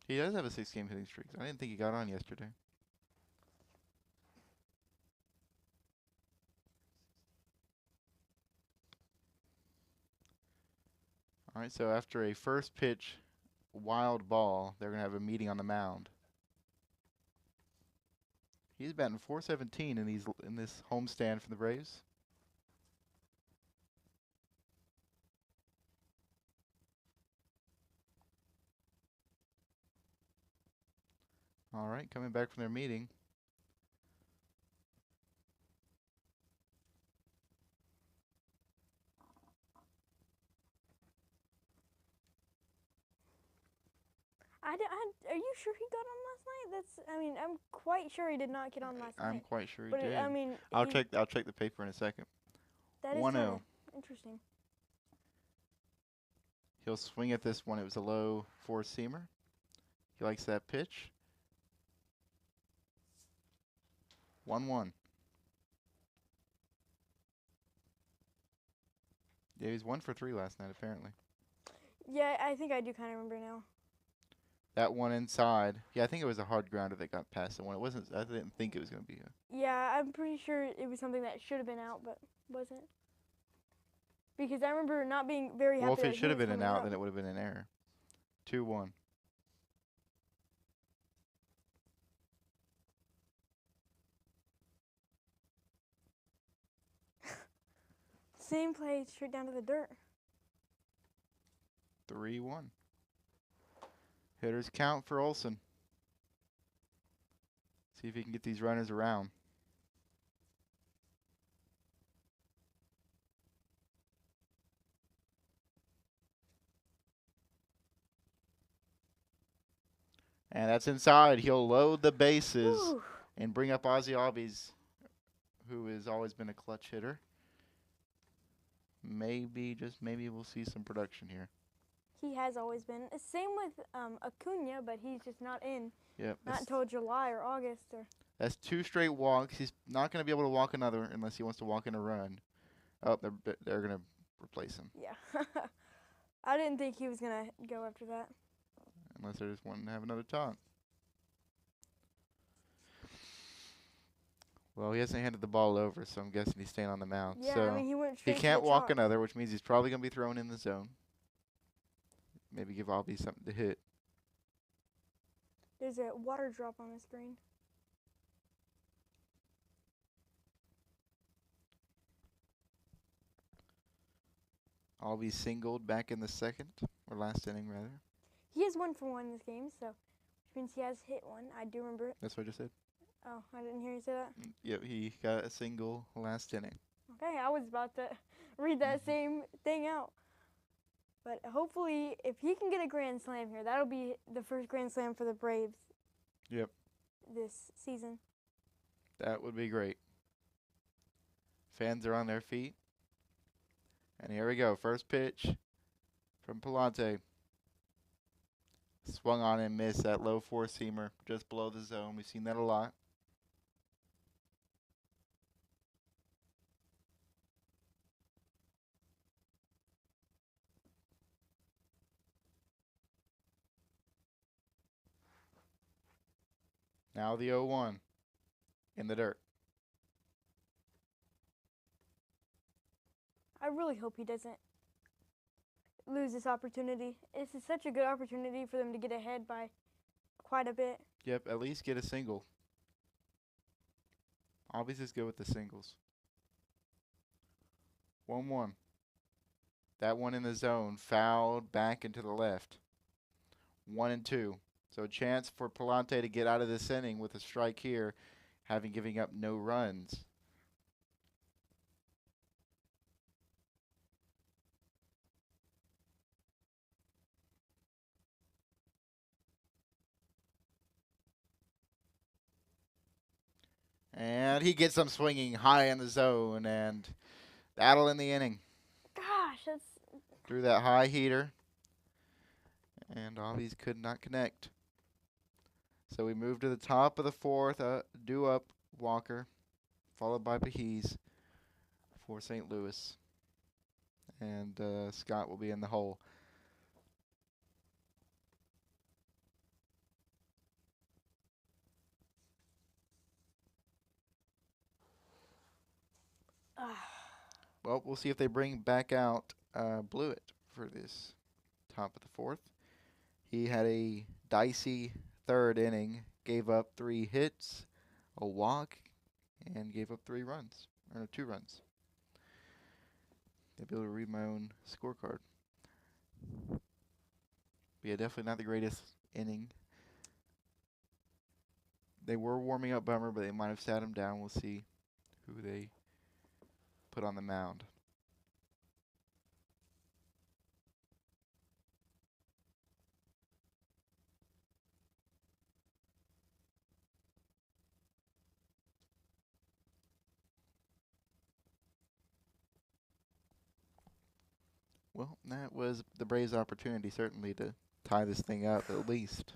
S1: He does have a 6-game hitting streak. I didn't think he got on yesterday. All right, so after a first pitch wild ball, they're going to have a meeting on the mound. He's batting .417 in this homestand for the Braves. All right, coming back from their meeting.
S2: Are you sure he got on last night? I'm quite sure he did not get on last night.
S1: I'm quite sure he
S2: But
S1: did.
S2: I'll
S1: check the paper in a second.
S2: That is
S1: 1-0.
S2: Interesting.
S1: He'll swing at this one. It was a low four-seamer. He likes that pitch. 1-1. Yeah, he was 1 for 3 last night, apparently.
S2: Yeah, I think I do kind of remember now.
S1: That one inside. Yeah, I think it was a hard grounder that got past the one. It wasn't. I didn't think it was going to be a.
S2: Yeah, I'm pretty sure it was something that should have been out, but wasn't. Because I remember not being very happy.
S1: Well, if it should have been an out, then it would have been an error. 2-1.
S2: Same play straight down to the dirt.
S1: 3-1. Hitters count for Olsen. See if he can get these runners around. And that's inside. He'll load the bases and bring up Ozzy Albies, who has always been a clutch hitter. Maybe, just maybe, we'll see some production here.
S2: He has always been. Same with Acuna, but he's just not in.
S1: Yep.
S2: Not until July or August.
S1: That's 2 straight walks. He's not going to be able to walk another unless he wants to walk in a run. Oh, they're going to replace him.
S2: Yeah. I didn't think he was going to go after that.
S1: Unless they just want to have another talk. Well, he hasn't handed the ball over, so I'm guessing he's staying on the mound.
S2: Yeah,
S1: so
S2: he went straight
S1: he can't
S2: to the
S1: walk
S2: chalk.
S1: another, which means he's probably going to be thrown in the zone. Maybe give Albie something to hit.
S2: There's a water drop on the screen.
S1: Albie singled back in the second, or last inning, rather.
S2: He has 1 for 1 this game, so which means he has hit one. I do remember it.
S1: That's what I just said.
S2: Oh, I didn't hear you say that?
S1: Yep, he got a single last inning.
S2: Okay, I was about to read that same thing out. But hopefully, if he can get a grand slam here, that'll be the first grand slam for the Braves.
S1: Yep.
S2: This season.
S1: That would be great. Fans are on their feet. And here we go. First pitch from Palante. Swung on and missed that low four-seamer just below the zone. We've seen that a lot. Now the 0-1 in the dirt.
S2: I really hope he doesn't lose this opportunity. This is such a good opportunity for them to get ahead by quite a bit.
S1: Yep, at least get a single. Albies is good with the singles. 1-1. That one in the zone fouled back into the left. 1-2. So a chance for Palante to get out of this inning with a strike here, having giving up no runs. And he gets them swinging high in the zone, and that'll end the inning.
S2: Gosh, that's
S1: Threw that high heater, and Obvies could not connect. So we move to the top of the fourth, due up Walker, followed by Pahees for St. Louis. And Scott will be in the hole. Well, we'll see if they bring back out Blewett for this top of the fourth. He had a dicey third inning, gave up 3 hits, a walk, and gave up 3 runs, or no, 2 runs. I'll be able to read my own scorecard. Yeah, definitely not the greatest inning. They were warming up Bummer, but they might have sat him down. We'll see who they put on the mound. Well, that was the Braves' opportunity, certainly, to tie this thing up at least.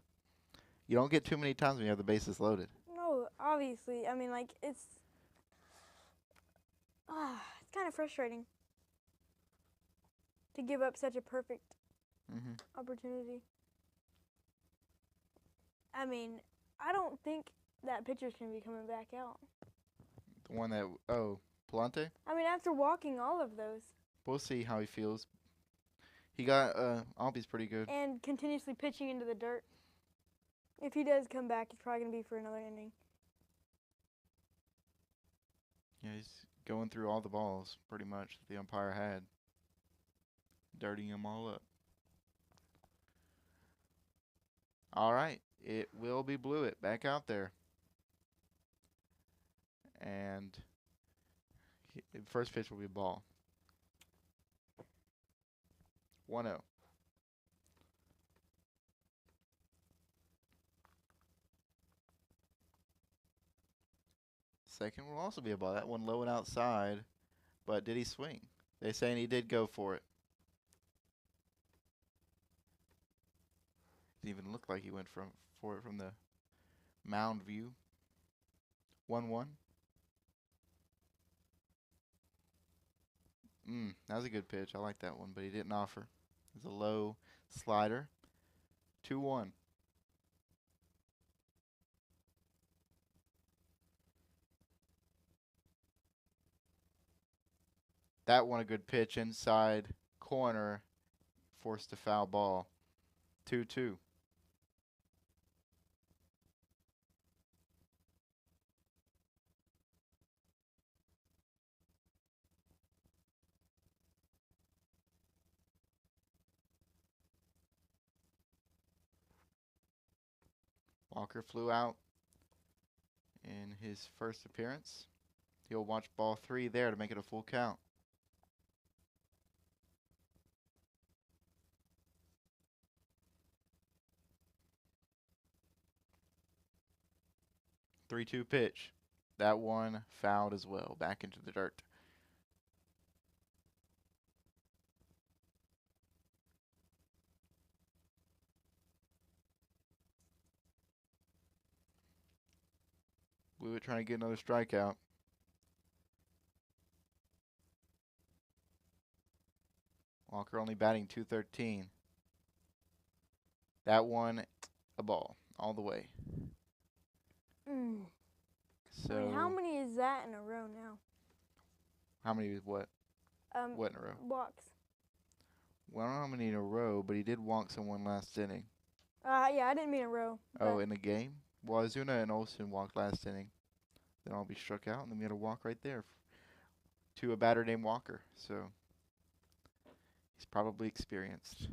S1: You don't get too many times when you have the bases loaded.
S2: no, obviously. I mean, like it's kind of frustrating to give up such a perfect opportunity. I mean, I don't think that pitcher's gonna be coming back out.
S1: The one that, Palante?
S2: I mean, after walking all of those
S1: We'll see how he feels. He got, Albie's pretty good.
S2: and continuously pitching into the dirt, if he does come back, it's probably gonna be for another inning.
S1: Yeah, he's going through all the balls, pretty much, that the umpire had. Dirtying them all up. All right, it will be Blewett back out there. And first pitch will be ball. 1-0. Second will also be a ball. That one low and outside. But did he swing? They're saying he did go for it. Didn't even look like he went for it from the mound view. 1-1. That was a good pitch. I like that one, but he didn't offer. It was a low slider. 2-1. That one a good pitch inside corner, forced a foul ball. 2-2. Walker flew out in his first appearance. He'll watch ball 3 there to make it a full count. Three-two pitch. That one fouled as well, back into the dirt. Blewett trying to get another strikeout. Walker only batting .213. That one, a ball, all the way. So,
S2: I mean, how many is that in a row now?
S1: How many? What? What in a row?
S2: Walks.
S1: Well, I don't know how many in a row, but he did walk someone last inning.
S2: Yeah, I didn't mean a row.
S1: Oh, in the game? Well, Azuna and Olsen walked last inning. Then I'll be struck out, and then we had a walk right there to a batter named Walker. So He's probably experienced.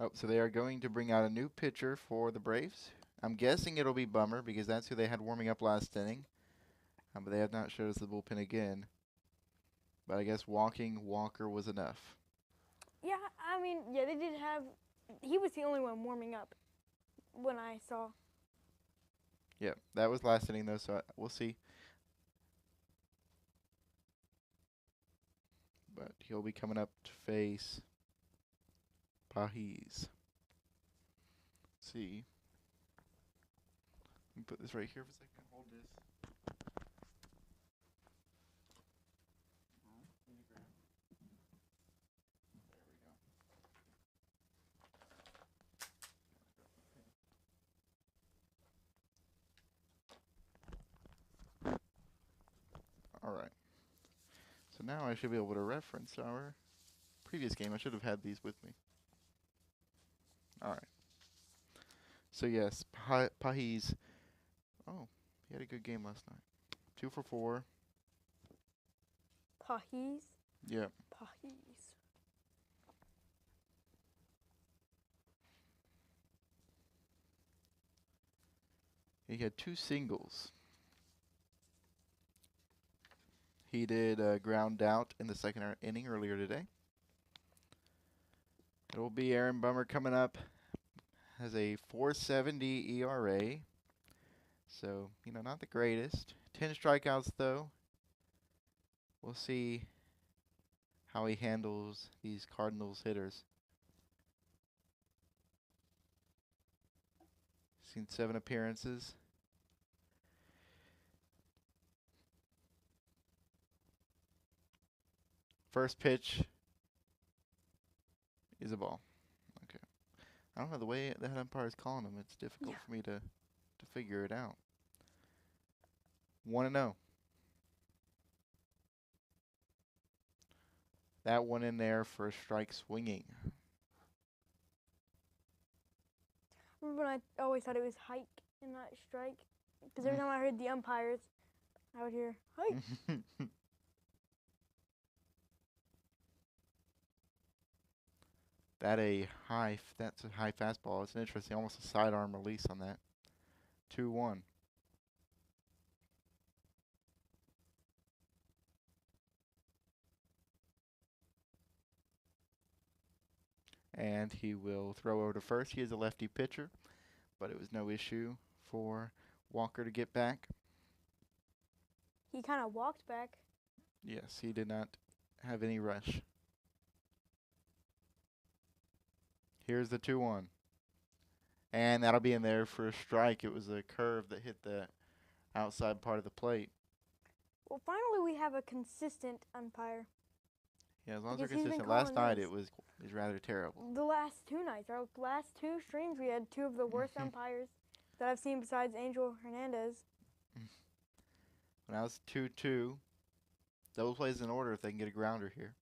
S1: Oh, so they are going to bring out a new pitcher for the Braves. I'm guessing it'll be Bummer because that's who they had warming up last inning. But they have not showed us the bullpen again. But I guess walking Walker was enough.
S2: Yeah, I mean, yeah, they did have. He was the only one warming up when I saw.
S1: Yeah, that was last inning though, so we'll see. But he'll be coming up to face Pahis. See. Let me put this right here for a second. Hold this. All right. So now I should be able to reference our previous game. I should have had these with me. All right. So yes, Pahis. Oh, he had a good game last night. 2 for 4.
S2: Pahis.
S1: Yeah.
S2: Pahis.
S1: He had 2 singles. He did ground out in the second inning earlier today. It will be Aaron Bummer coming up. Has a 4.70 ERA. So, not the greatest. 10 strikeouts, though. We'll see how he handles these Cardinals hitters. Seen 7 appearances. First pitch is a ball. Okay. I don't know the way that umpire is calling him. It's difficult for me to figure it out. 1-0. That one in there for a strike swinging.
S2: Remember when I always thought it was hike and not strike? Because every time I heard the umpires, I would hear hike.
S1: That's a high fastball. It's an interesting, almost a sidearm release on that. 2-1. And he will throw over to first. He is a lefty pitcher, but it was no issue for Walker to get back.
S2: He kind of walked back.
S1: Yes, he did not have any rush. Here's the 2-1. And that'll be in there for a strike. It was a curve that hit the outside part of the plate.
S2: Well, finally we have a consistent umpire.
S1: Yeah, as long as they're
S2: Because he's been
S1: consistent. Last
S2: calling
S1: night
S2: this.
S1: it was rather terrible.
S2: The last 2 nights, our last 2 streams, we had 2 of the worst umpires that I've seen besides Angel Hernandez.
S1: Now it's 2-2. Double plays in order if they can get a grounder here.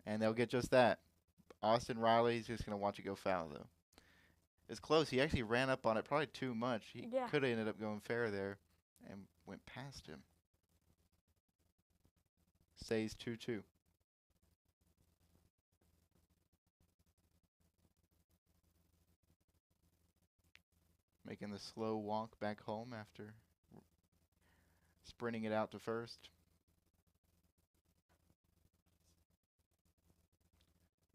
S1: And they'll get just that. Austin Riley's just going to watch it go foul, though. It's close. He actually ran up on it probably too much. He could have ended up going fair there and went past him. Stays 2-2. Making the slow walk back home after sprinting it out to first.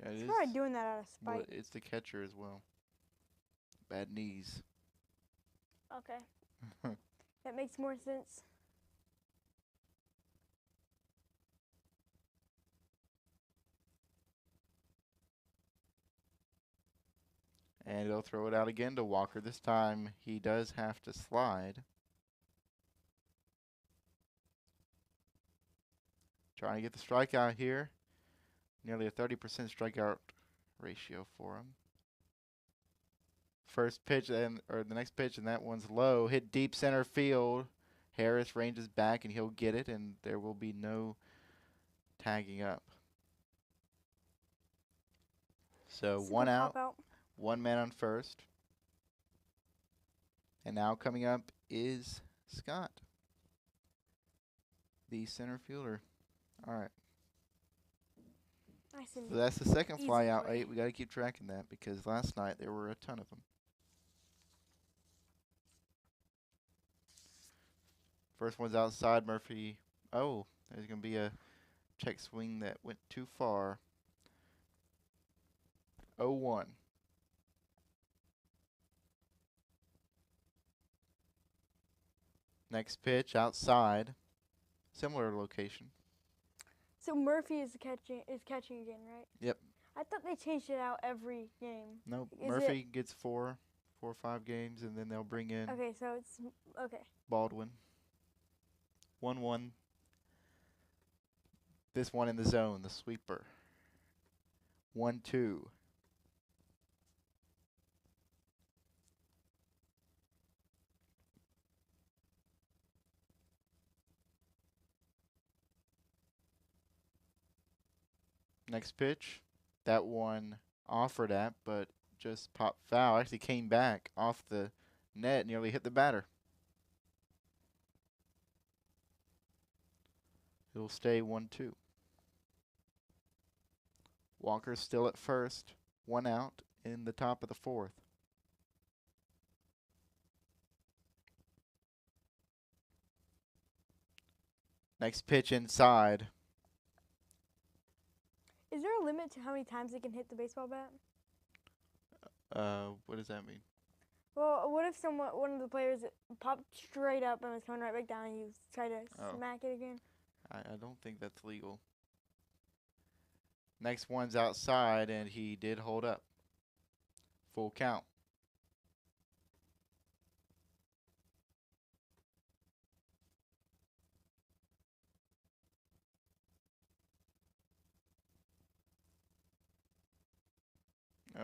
S1: Yeah,
S2: He's probably doing that out of spite.
S1: Well, it's the catcher as well. Bad knees.
S2: Okay. That makes more sense.
S1: And he'll throw it out again to Walker. This time he does have to slide. Trying to get the strikeout here. Nearly a 30% strikeout ratio for him. First pitch or the next pitch, and that one's low. Hit deep center field. Harris ranges back and he'll get it, and there will be no tagging up. So one out, 1 man on first. And now coming up is Scott, the center fielder. All right.
S2: Nice and
S1: So that's the second
S2: easy
S1: fly out
S2: play.
S1: late. We got to keep tracking that because last night there were a ton of them. First one's outside. Murphy. Oh, there's going to be a check swing that went too far. 0-1. Next pitch outside. Similar location.
S2: So Murphy is catching again, right?
S1: Yep.
S2: I thought they changed it out every game.
S1: Nope.
S2: Is
S1: Murphy gets four or 5 games, and then they'll bring in
S2: Okay, so it's okay.
S1: Baldwin. 1-1. This one in the zone, the sweeper. 1-2. Next pitch. That one offered at, but just popped foul. Actually came back off the net, nearly hit the batter. It'll stay 1-2. Walker's still at first. 1 out in the top of the 4th. Next pitch inside.
S2: Is there a limit to how many times they can hit the baseball bat?
S1: What does that mean?
S2: Well, what if one of the players popped straight up and was coming right back down and you try to smack it again?
S1: I don't think that's legal. Next one's outside, and he did hold up. Full count.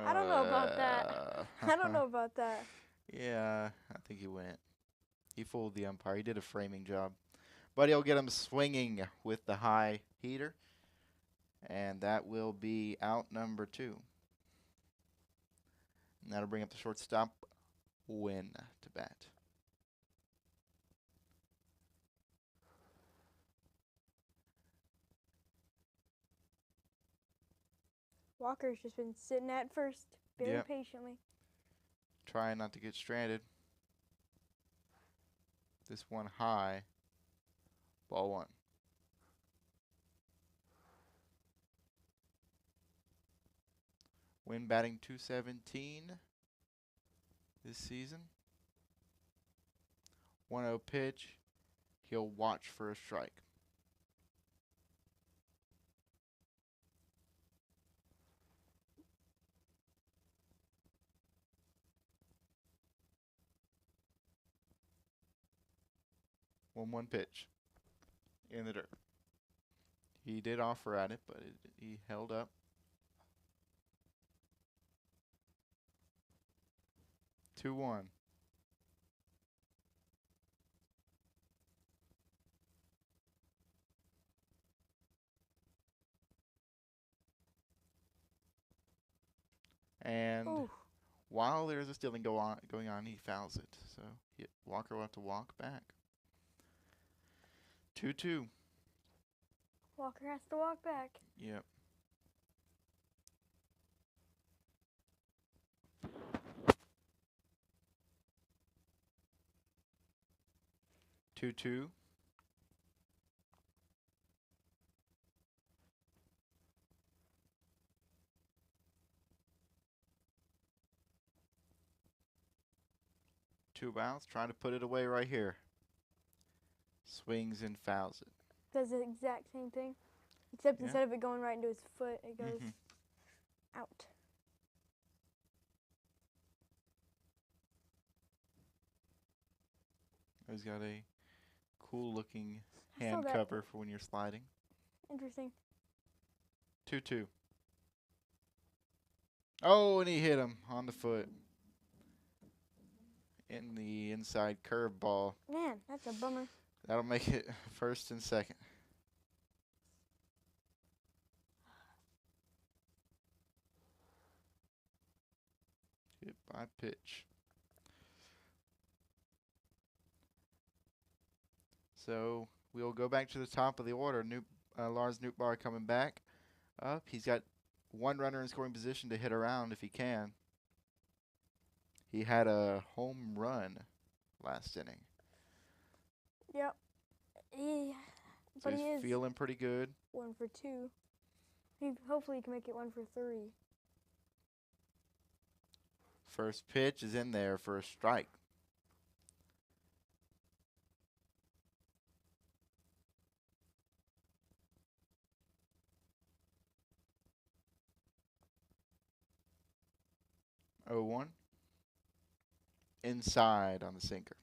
S2: I don't know about that. I don't know about that.
S1: Yeah, I think he went. He fooled the umpire. He did a framing job. But he'll get him swinging with the high heater. And that will be out number 2. And that'll bring up the shortstop, Win, to bat.
S2: Walker's just been sitting at first very patiently.
S1: Trying not to get stranded. This one high. Ball 1. Win batting .217 this season. 1-0 pitch. He'll watch for a strike. One pitch in the dirt. He did offer at it, but he held up. 2-1. And while there's a stealing going on, he fouls it. So Walker will have to walk back. 2-2.
S2: Walker has to walk back.
S1: Yep. Two. Two outs, trying to put it away right here. Swings and fouls it.
S2: Does the exact same thing, except instead of it going right into his foot, it goes out.
S1: He's got a cool-looking hand cover for when you're sliding.
S2: Interesting.
S1: 2-2. Oh, and he hit him on the foot. In the inside curveball.
S2: Man, that's a bummer.
S1: That'll make it first and second. Hit by pitch. So we'll go back to the top of the order. Lars Nootbaar coming back up. He's got one runner in scoring position to hit around if he can. He had a home run last inning.
S2: Yep.
S1: So
S2: But he
S1: he's
S2: is
S1: feeling pretty good.
S2: 1 for 2. Hopefully he can make it 1 for 3.
S1: First pitch is in there for a strike. Oh one. Inside on the sinker.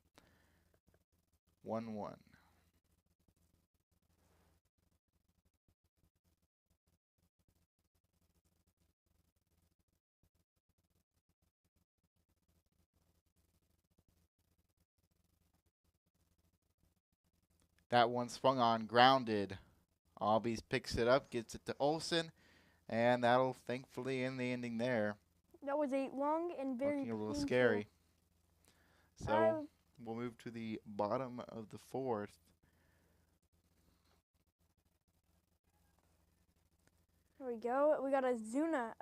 S1: 1-1. That one swung on, grounded. Albies picks it up, gets it to Olsen, and that'll thankfully end the inning there.
S2: That was a long and very
S1: Looking a little
S2: painful.
S1: scary. So we'll move to the bottom of the fourth.
S2: There we go. We got a Ozuna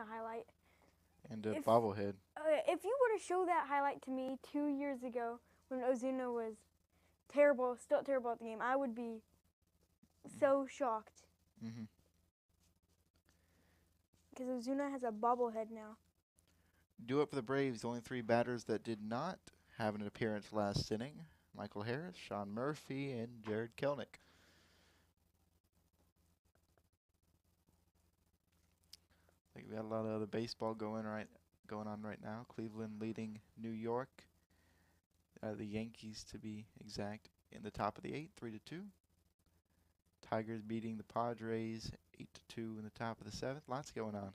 S2: highlight.
S1: And a bobblehead.
S2: If you were to show that highlight to me 2 years ago when Ozuna was terrible, still terrible at the game, I would be so shocked. Because Ozuna has a bobblehead now.
S1: Do it for the Braves. The only three batters that did not have an appearance last inning: Michael Harris, Sean Murphy, and Jared Kelnick. I think we got a lot of other baseball going on right now. Cleveland leading New York. The Yankees, to be exact, in the top of the 8th, 3-2. Tigers beating the Padres 8-2 in the top of the 7th. Lots going on.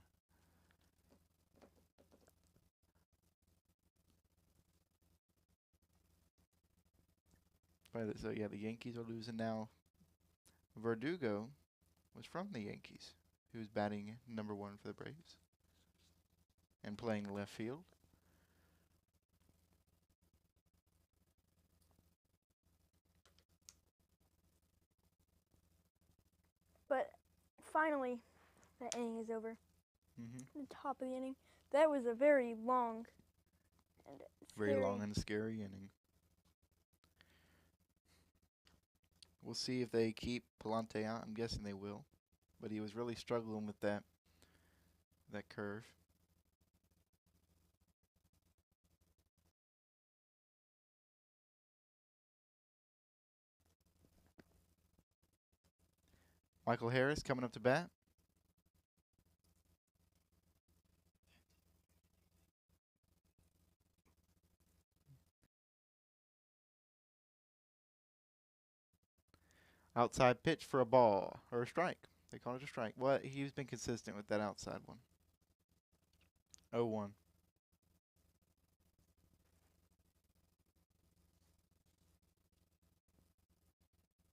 S1: So yeah, the Yankees are losing now. Verdugo was from the Yankees, who's batting number 1 for the Braves and playing left field.
S2: But finally, that inning is over.
S1: Mm-hmm.
S2: The top of the inning. That was a very long and
S1: Very long and scary inning. We'll see if they keep Palante out. I'm guessing they will. But he was really struggling with that curve. Michael Harris coming up to bat. Outside pitch for a ball or a strike. They call it a strike. Well, he's been consistent with that outside one. 0-1.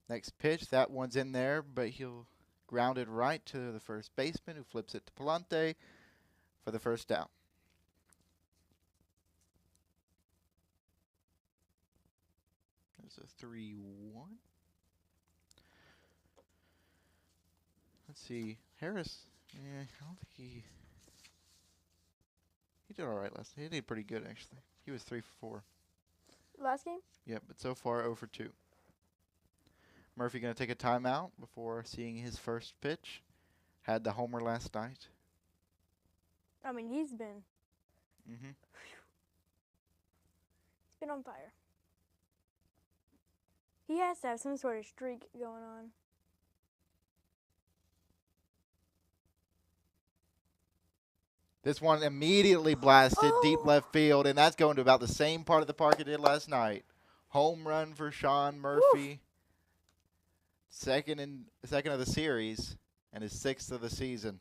S1: Next pitch, that one's in there, but he'll ground it right to the first baseman, who flips it to Palante for the first down. There's a 3-1. Let's see. Harris, I don't think he did all right last night. He did pretty good, actually. He was 3 for 4.
S2: Last game?
S1: Yep, but so far 0 for 2. Murphy going to take a timeout before seeing his first pitch. Had the homer last night.
S2: I mean, he's been
S1: Mm-hmm.
S2: He's been on fire. He has to have some sort of streak going on.
S1: This one immediately blasted deep left field, and that's going to about the same part of the park it did last night. Home run for Sean Murphy. Woof. Second of the series, and his 6th of the season.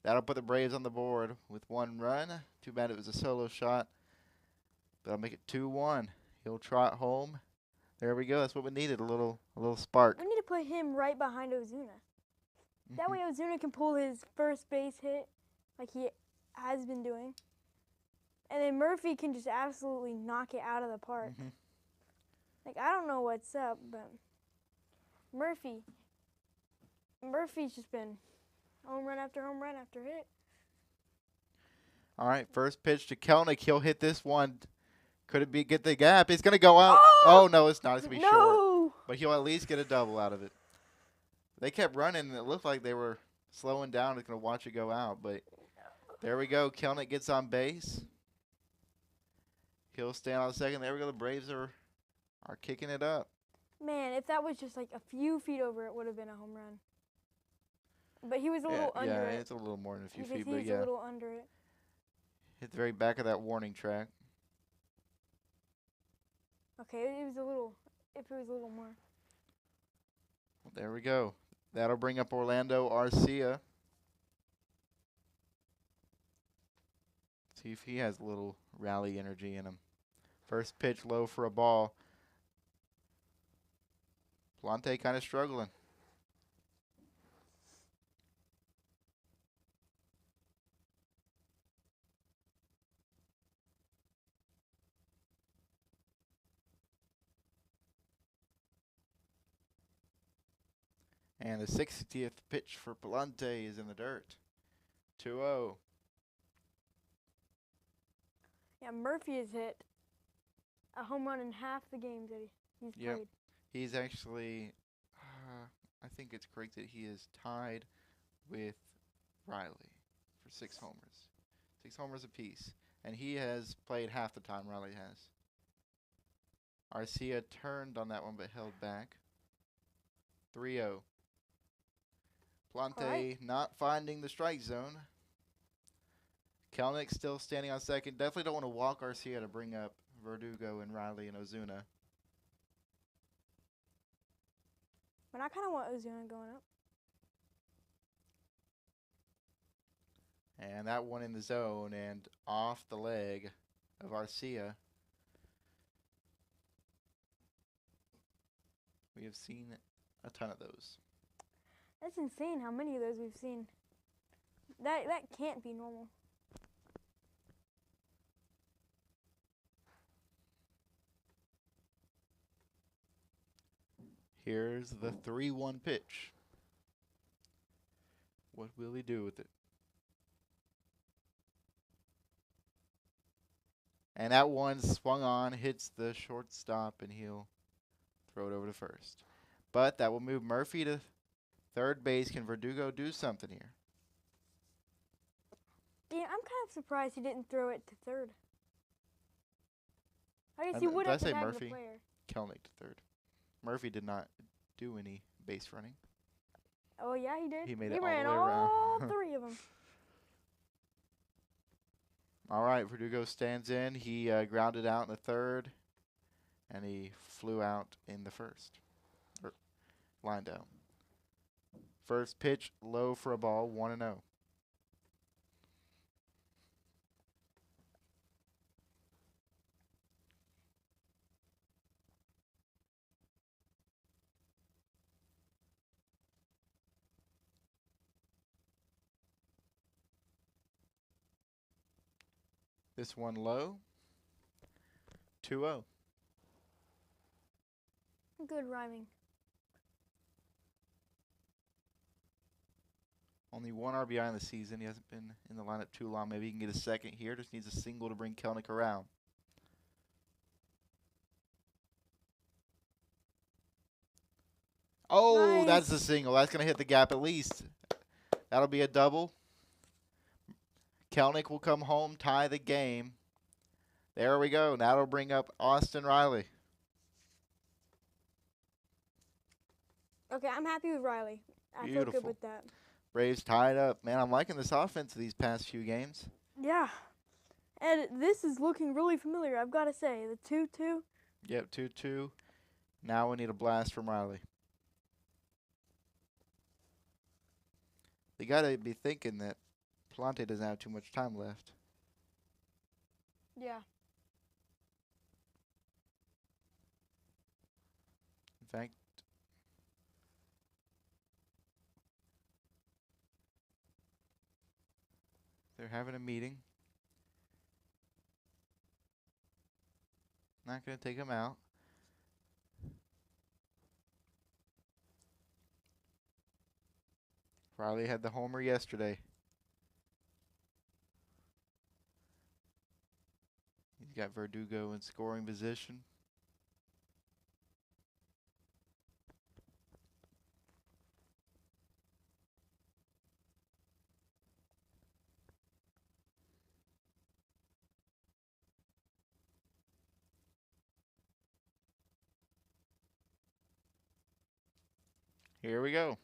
S1: That'll put the Braves on the board with 1 run. Too bad it was a solo shot, but I'll make it 2-1. He'll trot home. There we go. That's what we needed, a little spark.
S2: We need to put him right behind Ozuna. That way Ozuna can pull his first base hit like he has been doing. And then Murphy can just absolutely knock it out of the park. Like, I don't know what's up, but Murphy's just been home run after hit.
S1: All right, first pitch to Kelnick. He'll hit this one. Could it be get the gap? It's going to go out. Oh, no, it's not. It's going to be short.
S2: No!
S1: But he'll at least get a double out of it. They kept running, and it looked like they were slowing down. It's going to watch it go out. But there we go. Kelnick gets on base. He'll stand on second. There we go. The Braves are kicking it up.
S2: Man, if that was just like a few feet over, it would have been a home run. But he was a little under it.
S1: Yeah, it's a little more than a few feet,
S2: He's
S1: but yeah.
S2: a little under it.
S1: Hit the very back of that warning track.
S2: Okay, if it was a little more.
S1: Well, there we go. That'll bring up Orlando Arcia. See if he has a little rally energy in him. First pitch low for a ball. Plante kind of struggling. And the 60th pitch for Plante is in the dirt. 2-0.
S2: Yeah, Murphy has hit a home run in half the games that he's played.
S1: He's actually, I think it's correct that he is tied with Riley for 6 homers. 6 homers apiece. And he has played half the time Riley has. Arcia turned on that one but held back. 3-0. Plante not finding the strike zone. Kelnick still standing on second. Definitely don't want to walk Arcia to bring up Verdugo and Riley and Ozuna.
S2: But I kind of want Ozuna going up.
S1: And that one in the zone and off the leg of Arcia. We have seen a ton of those.
S2: That's insane how many of those we've seen. That can't be normal.
S1: Here's the 3-1 pitch. What will he do with it? And that one swung on, hits the shortstop, and he'll throw it over to first. But that will move Murphy to third base. Can Verdugo do something here?
S2: Yeah, I'm kind of surprised he didn't throw it to third. I guess he would
S1: Did I
S2: have
S1: say
S2: to have
S1: Murphy?
S2: the player.
S1: Kelnick to third. Murphy did not do any base running.
S2: Oh, yeah, he did.
S1: He made
S2: he
S1: it
S2: ran
S1: all the way
S2: all
S1: around.
S2: 3 of them.
S1: All right, Verdugo stands in. He grounded out in the third, and he flew out in the first. Or lined out. First pitch, low for a ball, 1-0. This one low, 2-0.
S2: Good rhyming.
S1: Only 1 RBI in the season. He hasn't been in the lineup too long. Maybe he can get a second here. Just needs a single to bring Kelnick around. Oh,
S2: Nice.
S1: That's the single. That's going to hit the gap at least. That'll be a double. Kelnick will come home, tie the game. There we go. That'll bring up Austin Riley.
S2: Okay, I'm happy with Riley. I feel
S1: Beautiful.
S2: good with that.
S1: Braves tied up. Man, I'm liking this offense these past few games.
S2: Yeah. And this is looking really familiar, I've got to say. The 2-2.
S1: Yep, 2-2. Now we need a blast from Riley. They got to be thinking that Plante doesn't have too much time left.
S2: Yeah.
S1: In fact, they're having a meeting. Not going to take him out. Riley had the homer yesterday. He's got Verdugo in scoring position. Here we go.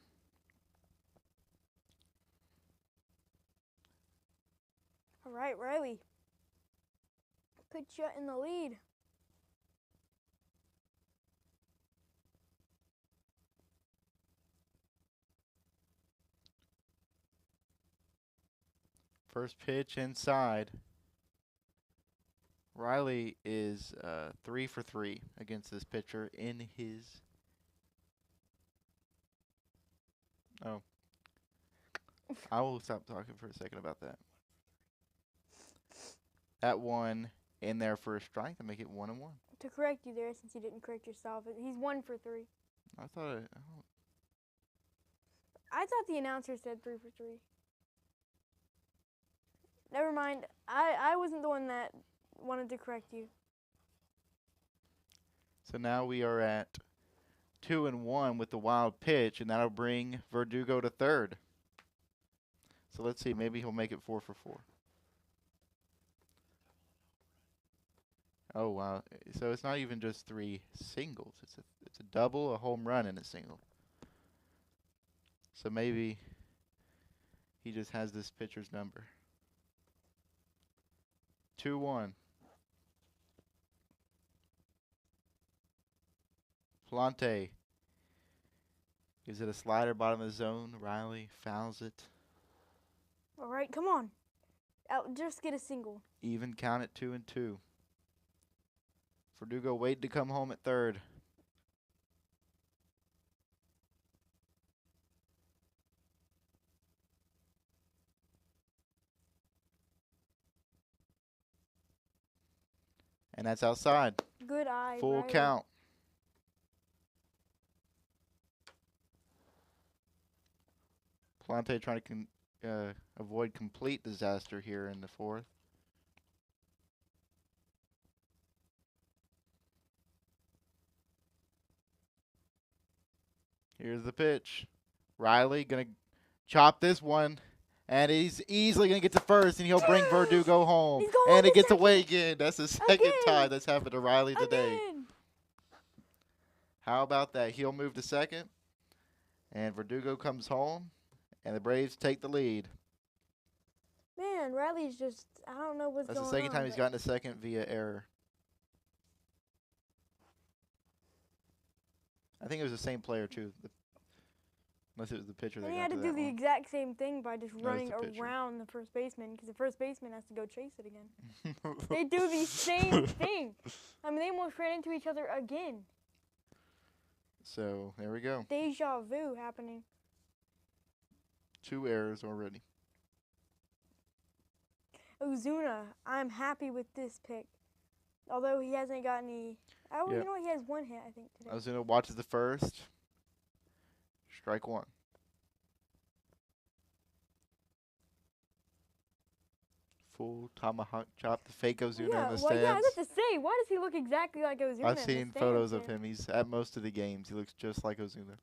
S2: All right, Riley. Put you in the lead.
S1: First pitch inside. Riley is 3 for 3 against this pitcher in his. Oh. I will stop talking for a second about that. That one in there for a strike to make it 1-1.
S2: To correct you there, since you didn't correct yourself, he's 1 for 3.
S1: I thought
S2: I thought the announcer said 3 for 3. Never mind. I wasn't the one that wanted to correct you.
S1: so now we are at 2-1 with the wild pitch, and that'll bring Verdugo to third. So let's see, maybe he'll make it 4 for 4. Oh wow! So it's not even just 3 singles. It's a double, a home run, and a single. So maybe he just has this pitcher's number. 2-1. Plante gives it a slider bottom of the zone. Riley fouls it.
S2: All right, come on. Just get a single.
S1: Even count at 2-2. Verdugo waiting to come home at third. And that's outside.
S2: Good eye.
S1: Full
S2: Riley.
S1: count. Plante trying to avoid complete disaster here in the fourth. Here's the pitch. Riley going to chop this one. And he's easily going to get to first, and he'll bring Verdugo home. And it gets away again. That's the second time that's happened to Riley today.
S2: Again.
S1: How about that? He'll move to second, and Verdugo comes home, and the Braves take the lead.
S2: Man, Riley's just, I don't know what's going on.
S1: That's the second time he's gotten to second via error. I think it was the same player, too. Unless it was the pitcher that
S2: And he
S1: got
S2: had to
S1: to
S2: do
S1: that
S2: the
S1: one.
S2: exact same thing by just running
S1: the pitcher.
S2: around the first baseman, because the first baseman has to go chase it again. They do the same thing. I mean, they almost ran into each other again.
S1: So, there we go.
S2: Deja vu happening.
S1: 2 errors already.
S2: Ozuna, I'm happy with this pick. Although he hasn't got any. Oh,
S1: Yep.
S2: you know what? He has 1 hit, I think, today.
S1: Ozuna watches the first. Strike 1. Full tomahawk chop, the fake Ozuna in the stands.
S2: Well, yeah, I was about to say, why does he look exactly like Ozuna?
S1: I've seen photos of him. He's at most of the games. He looks just like Ozuna.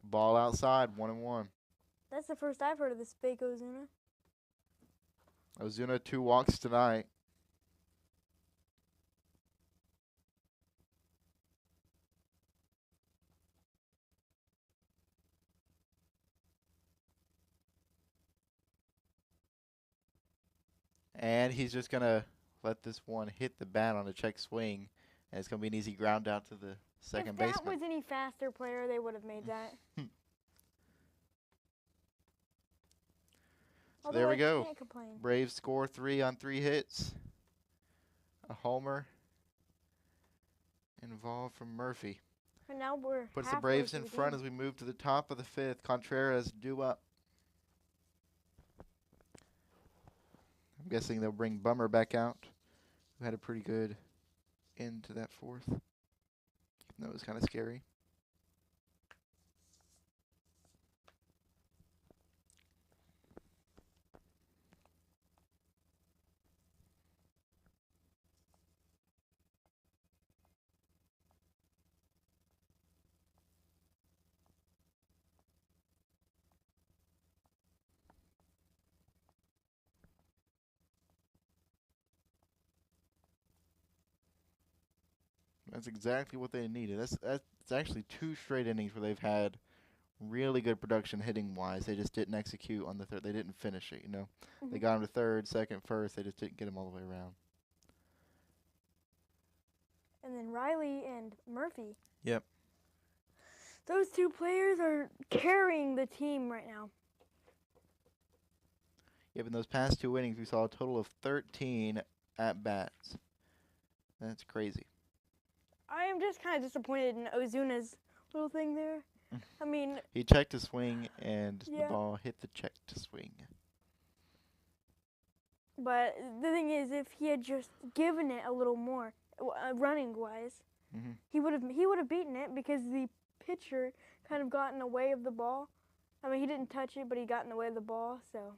S1: Ball outside, 1-1.
S2: That's the first I've heard of this fake Ozuna.
S1: Ozuna 2 walks tonight. And he's just going to let this one hit the bat on a check swing. And it's going to be an easy ground out to the second baseman.
S2: If that was any faster player, they would have made that.
S1: So there we go.
S2: Can't complain.
S1: Braves score 3 on 3 hits. A homer involved from Murphy.
S2: And now we're
S1: Puts the
S2: halfway
S1: Braves
S2: through
S1: in
S2: the
S1: front
S2: game.
S1: as we move to the top of the 5th. Contreras due up. I'm guessing they'll bring Bummer back out, who had a pretty good end to that 4th. Even though it was kind of scary. That's exactly what they needed. That's actually 2 straight innings where they've had really good production hitting wise. They just didn't execute on the third. They didn't finish it. They
S2: Mhm.
S1: got him to third, second, first. They just didn't get him all the way around.
S2: And then Riley and Murphy.
S1: Yep.
S2: Those two players are carrying the team right now.
S1: Yep. In those past 2 innings, we saw a total of 13 at bats. That's crazy.
S2: I am just kind of disappointed in Ozuna's little thing there. I mean,
S1: He checked to swing, and the
S2: yeah.
S1: ball hit the check to swing.
S2: But the thing is, if he had just given it a little more, running wise,
S1: Mhm.
S2: he would have beaten it because the pitcher kind of got in the way of the ball. I mean, he didn't touch it, but he got in the way of the ball, so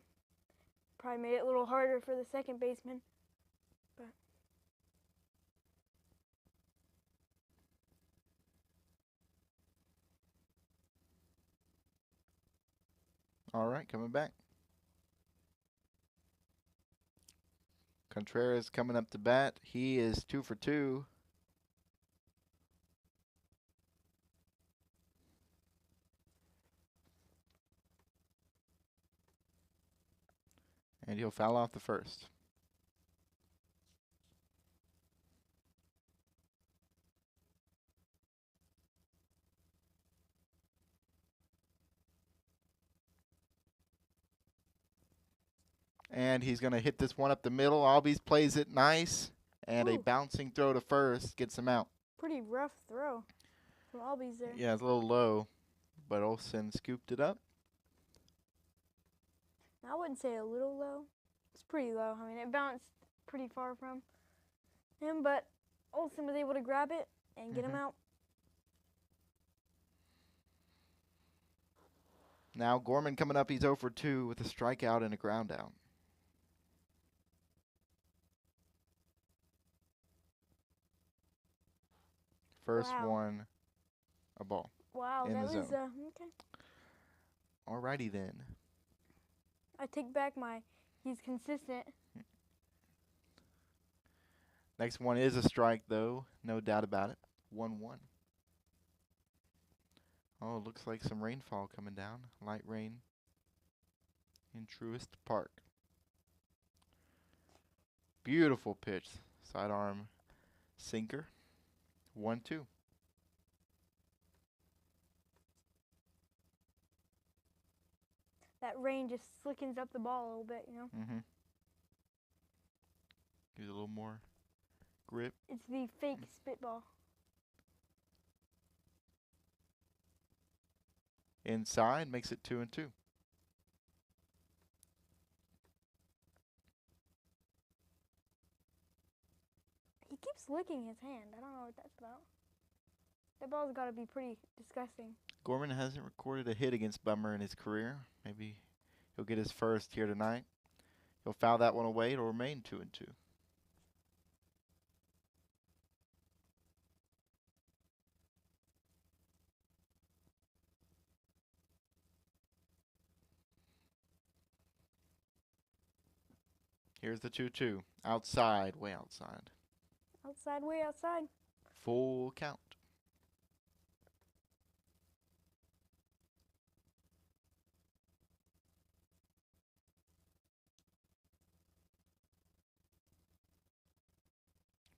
S2: probably made it a little harder for the second baseman. But
S1: All right, coming back. Contreras coming up to bat. He is 2 for 2. And he'll foul off the first. And he's going to hit this one up the middle. Albies plays it nice. And a
S2: Ooh.
S1: bouncing throw to first gets him out.
S2: pretty rough throw from Albies there.
S1: Yeah, it's a little low, but Olsen scooped it up.
S2: I wouldn't say a little low. It's pretty low. I mean, it bounced pretty far from him, but Olsen was able to grab it and get him out.
S1: Now Gorman coming up. He's 0 for 2 with a strikeout and a ground out. First
S2: Wow.
S1: one, a ball.
S2: Wow,
S1: In
S2: that
S1: the
S2: was
S1: zone.
S2: okay.
S1: Alrighty then.
S2: I take back he's consistent.
S1: Next one is a strike, though. No doubt about it. 1-1. Oh, it looks like some rainfall coming down. Light rain in Truist Park. Beautiful pitch. Sidearm sinker. 1-2.
S2: That rain just slickens up the ball a little bit, you know.
S1: Gives it a little more grip.
S2: It's the fake spitball.
S1: Inside makes it 2-2.
S2: He keeps licking his hand. I don't know what that's about. That ball's got to be pretty disgusting.
S1: Gorman hasn't recorded a hit against Bummer in his career. Maybe he'll get his first here tonight. He'll foul that one away. It'll remain 2-2. Here's the 2-2. Outside, way outside.
S2: Outside, way outside.
S1: Full count.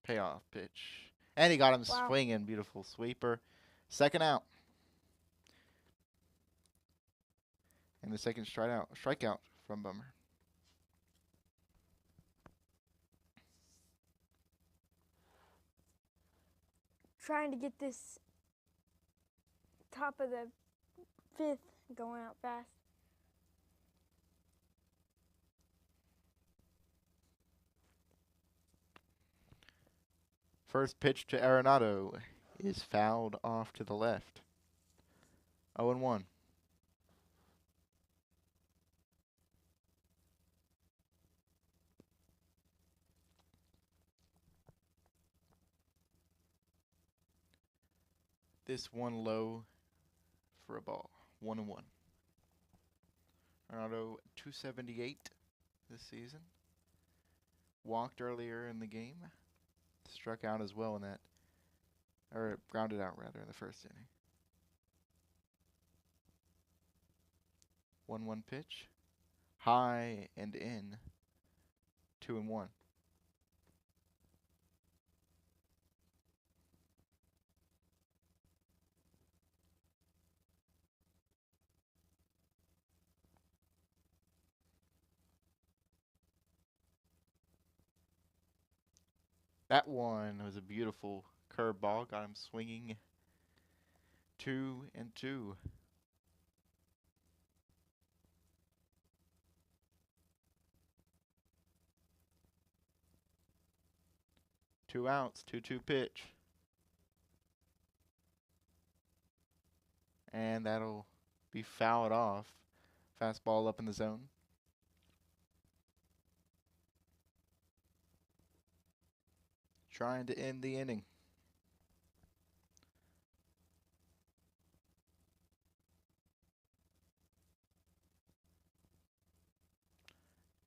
S1: Payoff pitch. And he got him swinging. Beautiful sweeper. Second out. And the second strikeout from Bummer.
S2: Trying to get this top of the fifth going out fast.
S1: First pitch to Arenado is fouled off to the left. 0-1. This one low for a ball. 1-1. Arenado 278 this season. Walked earlier in the game. Struck out as well in that or grounded out rather in the first inning. 1-1 pitch, high and in. 2-1. That one was a beautiful curveball. Got him swinging. 2-2. 2 outs. 2-2 pitch. And that'll be fouled off. Fastball up in the zone. Trying to end the inning.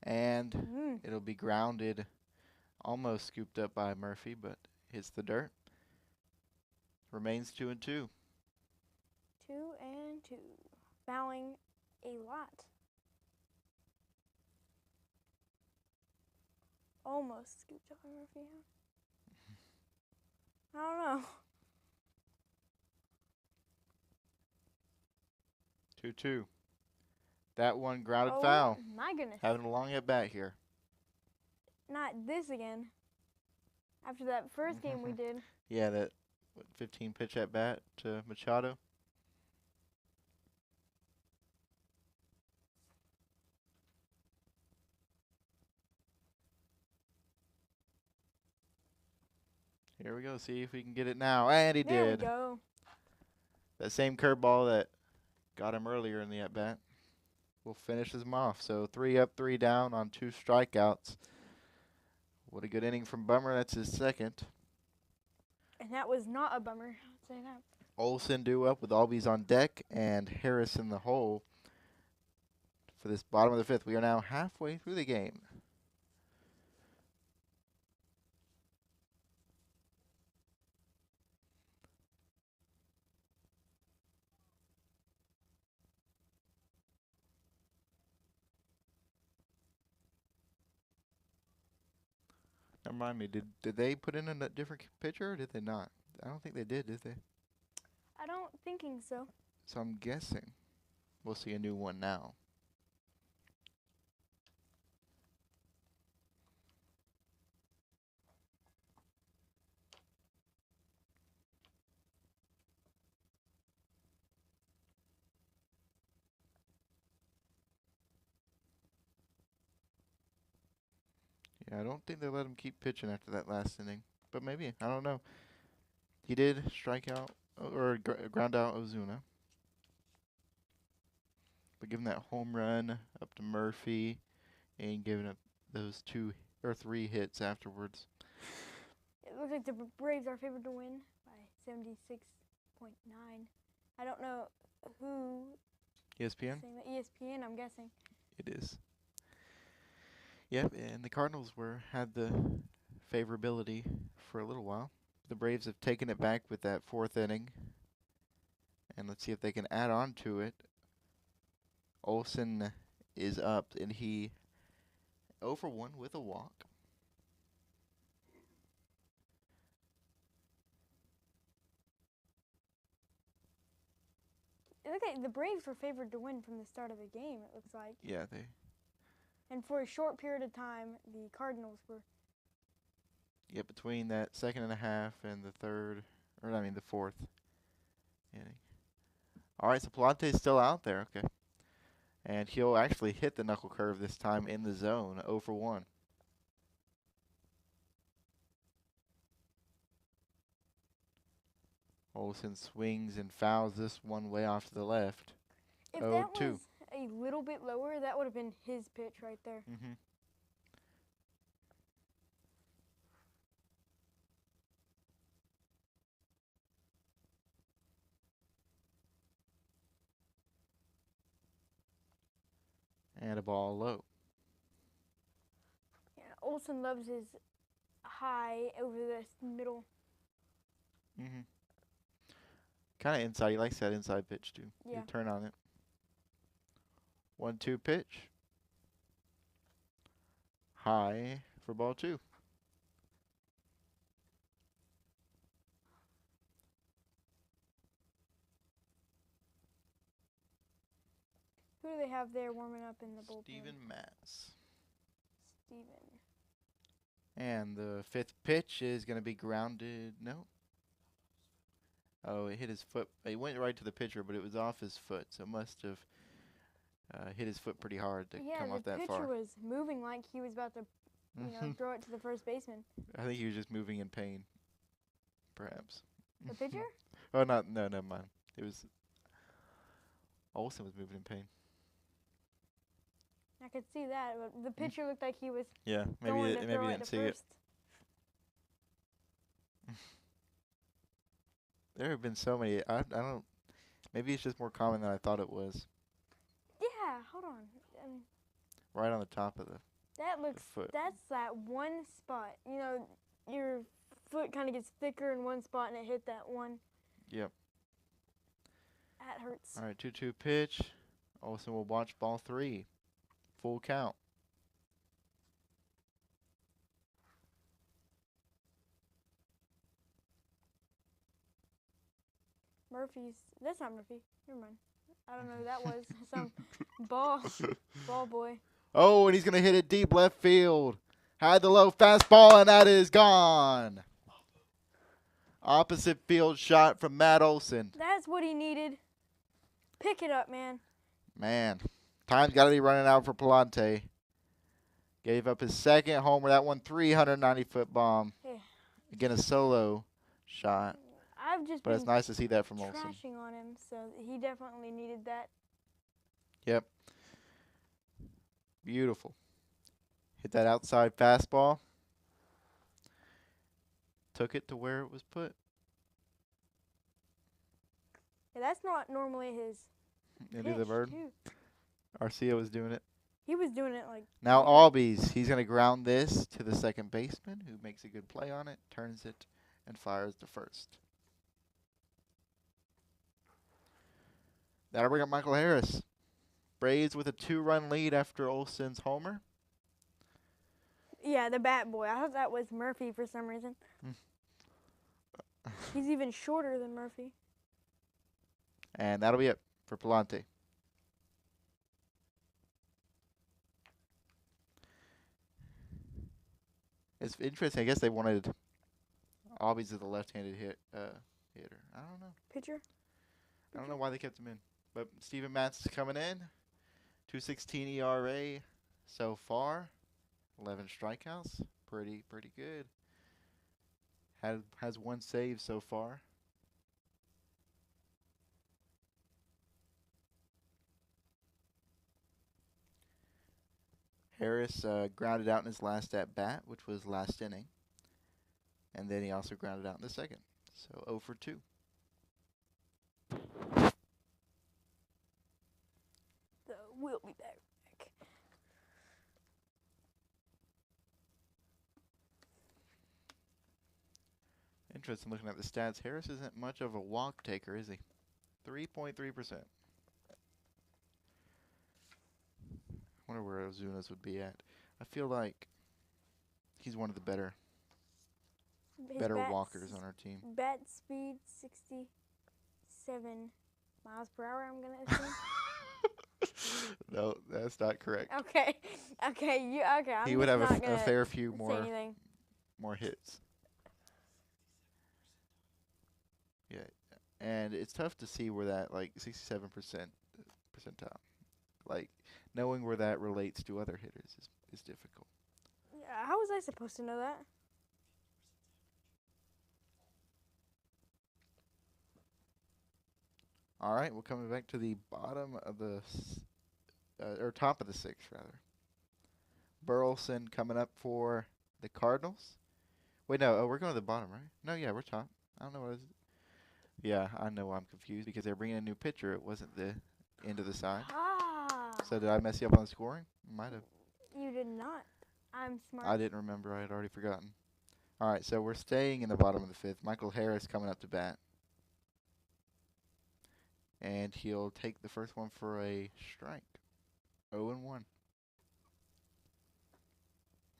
S1: And it'll be grounded, almost scooped up by Murphy, but hits the dirt. Remains 2-2.
S2: 2-2. Fouling a lot. Almost scooped up by Murphy. I don't know.
S1: 2-2. That one grounded
S2: Oh,
S1: foul.
S2: my goodness.
S1: Having a long at bat here.
S2: Not this again. After that first game we did.
S1: Yeah, that 15 pitch at bat to Machado. Here we go. See if we can get it now. And he
S2: There
S1: did.
S2: we go.
S1: That same curveball that got him earlier in the at bat will finish him off. So 3 up, 3 down on 2 strikeouts. What a good inning from Bummer. That's his second.
S2: And that was not a bummer. I'd say that.
S1: Olsen due up with Albies on deck and Harris in the hole for this bottom of the 5th. We are now halfway through the game. Now remind me, did they put in a different pitcher or did they not? I don't think they did they?
S2: I don't thinking so.
S1: So I'm guessing we'll see a new one now. Yeah, I don't think they let him keep pitching after that last inning. But maybe, I don't know. He did strike out or ground out Ozuna. But giving that home run up to Murphy and giving up those 2 or 3 hits afterwards.
S2: It looks like the Braves are favored to win by 76.9. I don't know who.
S1: ESPN?
S2: ESPN, I'm guessing.
S1: It is. Yep, and the Cardinals had the favorability for a little while. The Braves have taken it back with that 4th inning. And let's see if they can add on to it. Olsen is up, and he 0 for 1 with a walk.
S2: It looks like the Braves were favored to win from the start of the game, it looks like.
S1: Yeah, they.
S2: And for a short period of time, the Cardinals were.
S1: Yeah, between that 2nd and a half and the 4th inning. All right, so Palante's still out there. Okay. And he'll actually hit the knuckle curve this time in the zone, 0 for 1. Olsen swings and fouls this one way off to the left.
S2: If
S1: 0-2.
S2: that was a little bit lower, that would have been his pitch right there.
S1: Mm-hmm. And a ball low.
S2: Yeah, Olsen loves his high over the middle.
S1: Mm-hmm. Kind of inside. He likes that inside pitch too.
S2: Yeah.
S1: You turn on it. 1-2 pitch. High for ball 2.
S2: Who do they have there warming up in the bullpen?
S1: Steven Matz.
S2: Steven.
S1: And the 5th pitch is going to be grounded. No. Oh, it hit his foot. It went right to the pitcher, but it was off his foot, so it must have hit his foot pretty hard to come off that
S2: the
S1: far.
S2: pitcher was moving like he was about to, throw it to the first baseman.
S1: I think he was just moving in pain, perhaps.
S2: The pitcher?
S1: Oh, no, never mind. It was Olsen was moving in pain.
S2: I could see that, but the pitcher looked like he was
S1: Yeah,
S2: going to
S1: maybe
S2: throw it
S1: didn't
S2: to
S1: see it.
S2: first.
S1: There have been so many. I don't. Maybe it's just more common than I thought it was.
S2: Yeah, hold on.
S1: Right on the top of the foot.
S2: That's that one spot. You know, your foot kind of gets thicker in one spot, and it hit that one.
S1: Yep.
S2: That hurts.
S1: All right, 2-2 pitch. Olsen will watch ball 3. Full count.
S2: That's not Murphy. Never mind. I don't know who that was. Some ball boy.
S1: Oh, and he's going to hit it deep left field. Had the low fastball, and that is gone. Opposite field shot from Matt Olsen.
S2: That's what he needed. Pick it up, man.
S1: Man, time's got to be running out for Palante. Gave up his second homer. That one 390-foot bomb.
S2: Yeah.
S1: Again, a solo shot.
S2: I've just
S1: But
S2: been
S1: it's nice to see that from Olsen.
S2: trashing on him, so he definitely needed that.
S1: Yep. Beautiful. Hit that outside fastball. Took it to where it was put.
S2: Yeah, that's not normally his
S1: Into the
S2: pitch,
S1: bird.
S2: too.
S1: Arcia was doing it.
S2: He was doing it like...
S1: Now Albies, he's going to ground this to the second baseman, who makes a good play on it, turns it, and fires to first. That'll bring up Michael Harris. Braves with a 2-run lead after Olsen's homer.
S2: Yeah, the bat boy. I thought that was Murphy for some reason. He's even shorter than Murphy.
S1: And that'll be it for Palante. It's interesting. I guess they wanted Albies as the left-handed hitter. I don't know.
S2: Pitcher?
S1: I don't know why they kept him in. But Steven Matz is coming in. 2.16 ERA so far. 11 strikeouts. Pretty good. Has 1 save so far. Harris grounded out in his last at bat, which was last inning. And then he also grounded out in the second. So 0 for 2.
S2: We'll be back.
S1: Interesting looking at the stats. Harris isn't much of a walk taker, is he? 3.3%. Wonder where Ozuna's would be at. I feel like he's one of the better walkers on our team.
S2: Bat speed 67 miles per hour, I'm going to assume.
S1: No, that's not correct.
S2: Okay. I'm
S1: He would have
S2: not
S1: a fair few
S2: say
S1: more hits. Yeah, and it's tough to see where that, like, 67% percentile, like, knowing where that relates to other hitters is difficult.
S2: Yeah, how was I supposed to know that?
S1: All right, we're coming back to the bottom of the, or top of the 6th, rather. Burleson coming up for the Cardinals. Wait, no, we're going to the bottom, right? No, yeah, we're top. I don't know what it is. Yeah, I know I'm confused because they're bringing a new pitcher. It wasn't the end of the side.
S2: Ah.
S1: So did I mess you up on the scoring? Might have.
S2: You did not. I'm smart.
S1: I didn't remember. I had already forgotten. All right, so we're staying in the bottom of the fifth. Michael Harris coming up to bat. And he'll take the first one for a strike. 0-1.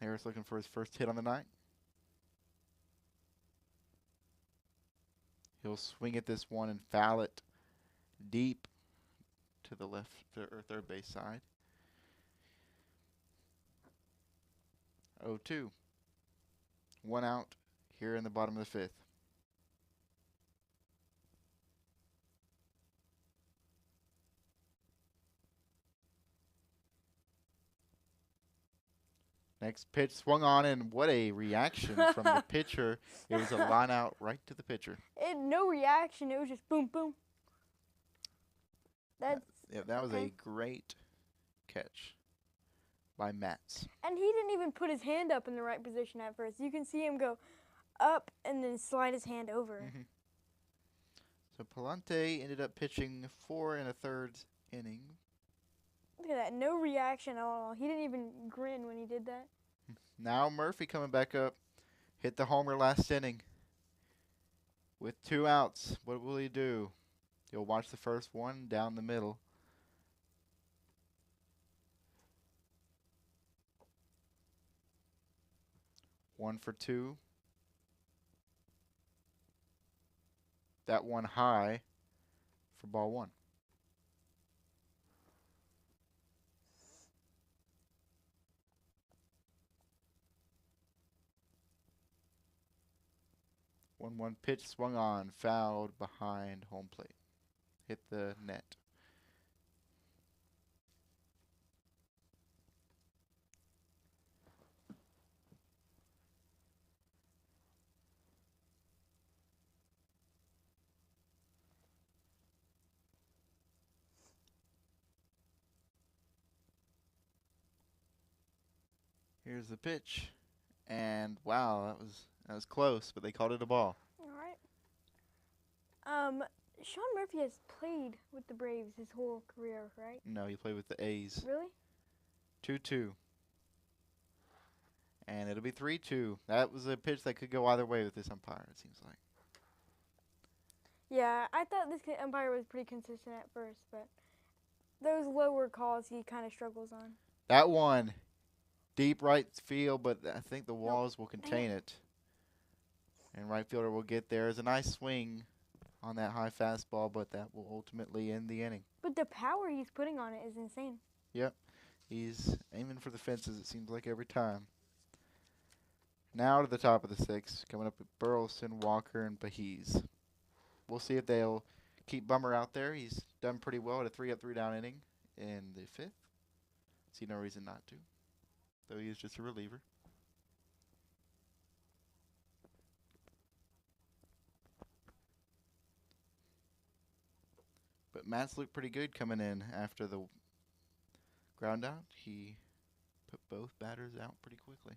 S1: Harris looking for his first hit on the night. He'll swing at this one and foul it deep to the left or third base side. 0-2. 1 out here in the bottom of the fifth. Next pitch swung on, and what a reaction from the pitcher. It was a line out right to the pitcher.
S2: No reaction. It was just boom, boom. That's
S1: that was a great catch by Matz.
S2: And he didn't even put his hand up in the right position at first. You can see him go up and then slide his hand over.
S1: Mm-hmm. So Palante ended up pitching 4 1/3 innings.
S2: Look at that. No reaction at all. He didn't even grin when he did that.
S1: Now Murphy coming back up. Hit the homer last inning. With 2 outs, what will he do? He'll watch the first one down the middle. One for 2. That one high for ball 1. One pitch swung on, fouled behind home plate. Hit the net. Here's the pitch. And wow, that was close, but they called it a ball.
S2: All right. Sean Murphy has played with the Braves his whole career, right?
S1: No, he played with the A's.
S2: Really?
S1: 2-2. And it'll be 3-2. That was a pitch that could go either way with this umpire, it seems like.
S2: Yeah, I thought this umpire was pretty consistent at first, but those lower calls he kind of struggles on.
S1: That one, deep right field, but I think the walls will contain it. And right fielder will get there. It's a nice swing on that high fastball, but that will ultimately end the inning.
S2: But the power he's putting on it is insane.
S1: Yep. He's aiming for the fences, it seems like, every time. Now to the top of the 6th, coming up with Burleson, Walker, and Bahiz. We'll see if they'll keep Bummer out there. He's done pretty well at a 3-up, 3-down inning in the 5th. See no reason not to, though he is just a reliever. But Matt's looked pretty good coming in after the ground out. He put both batters out pretty quickly.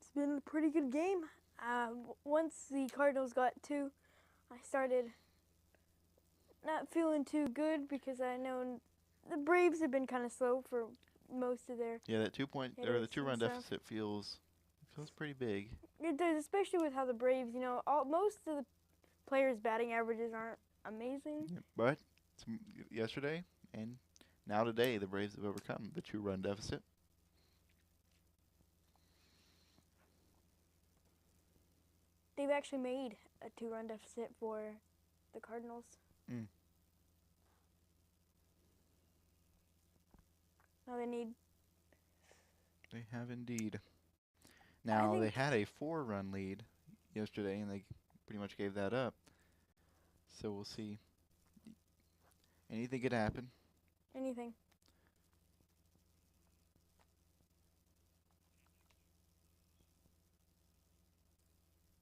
S2: It's been a pretty good game. Once the Cardinals got 2, I started not feeling too good because I know the Braves have been kind of slow for most of their.
S1: Yeah, that 2-run deficit feels pretty big.
S2: It does, especially with how the Braves, most of the players' batting averages aren't amazing.
S1: Yeah, but yesterday and now today, the Braves have overcome the 2-run deficit.
S2: They've actually made a 2-run deficit for the Cardinals.
S1: Mm.
S2: Now
S1: They have indeed. Now, they had a 4-run lead yesterday, and they pretty much gave that up. So we'll see. Anything could happen.
S2: Anything.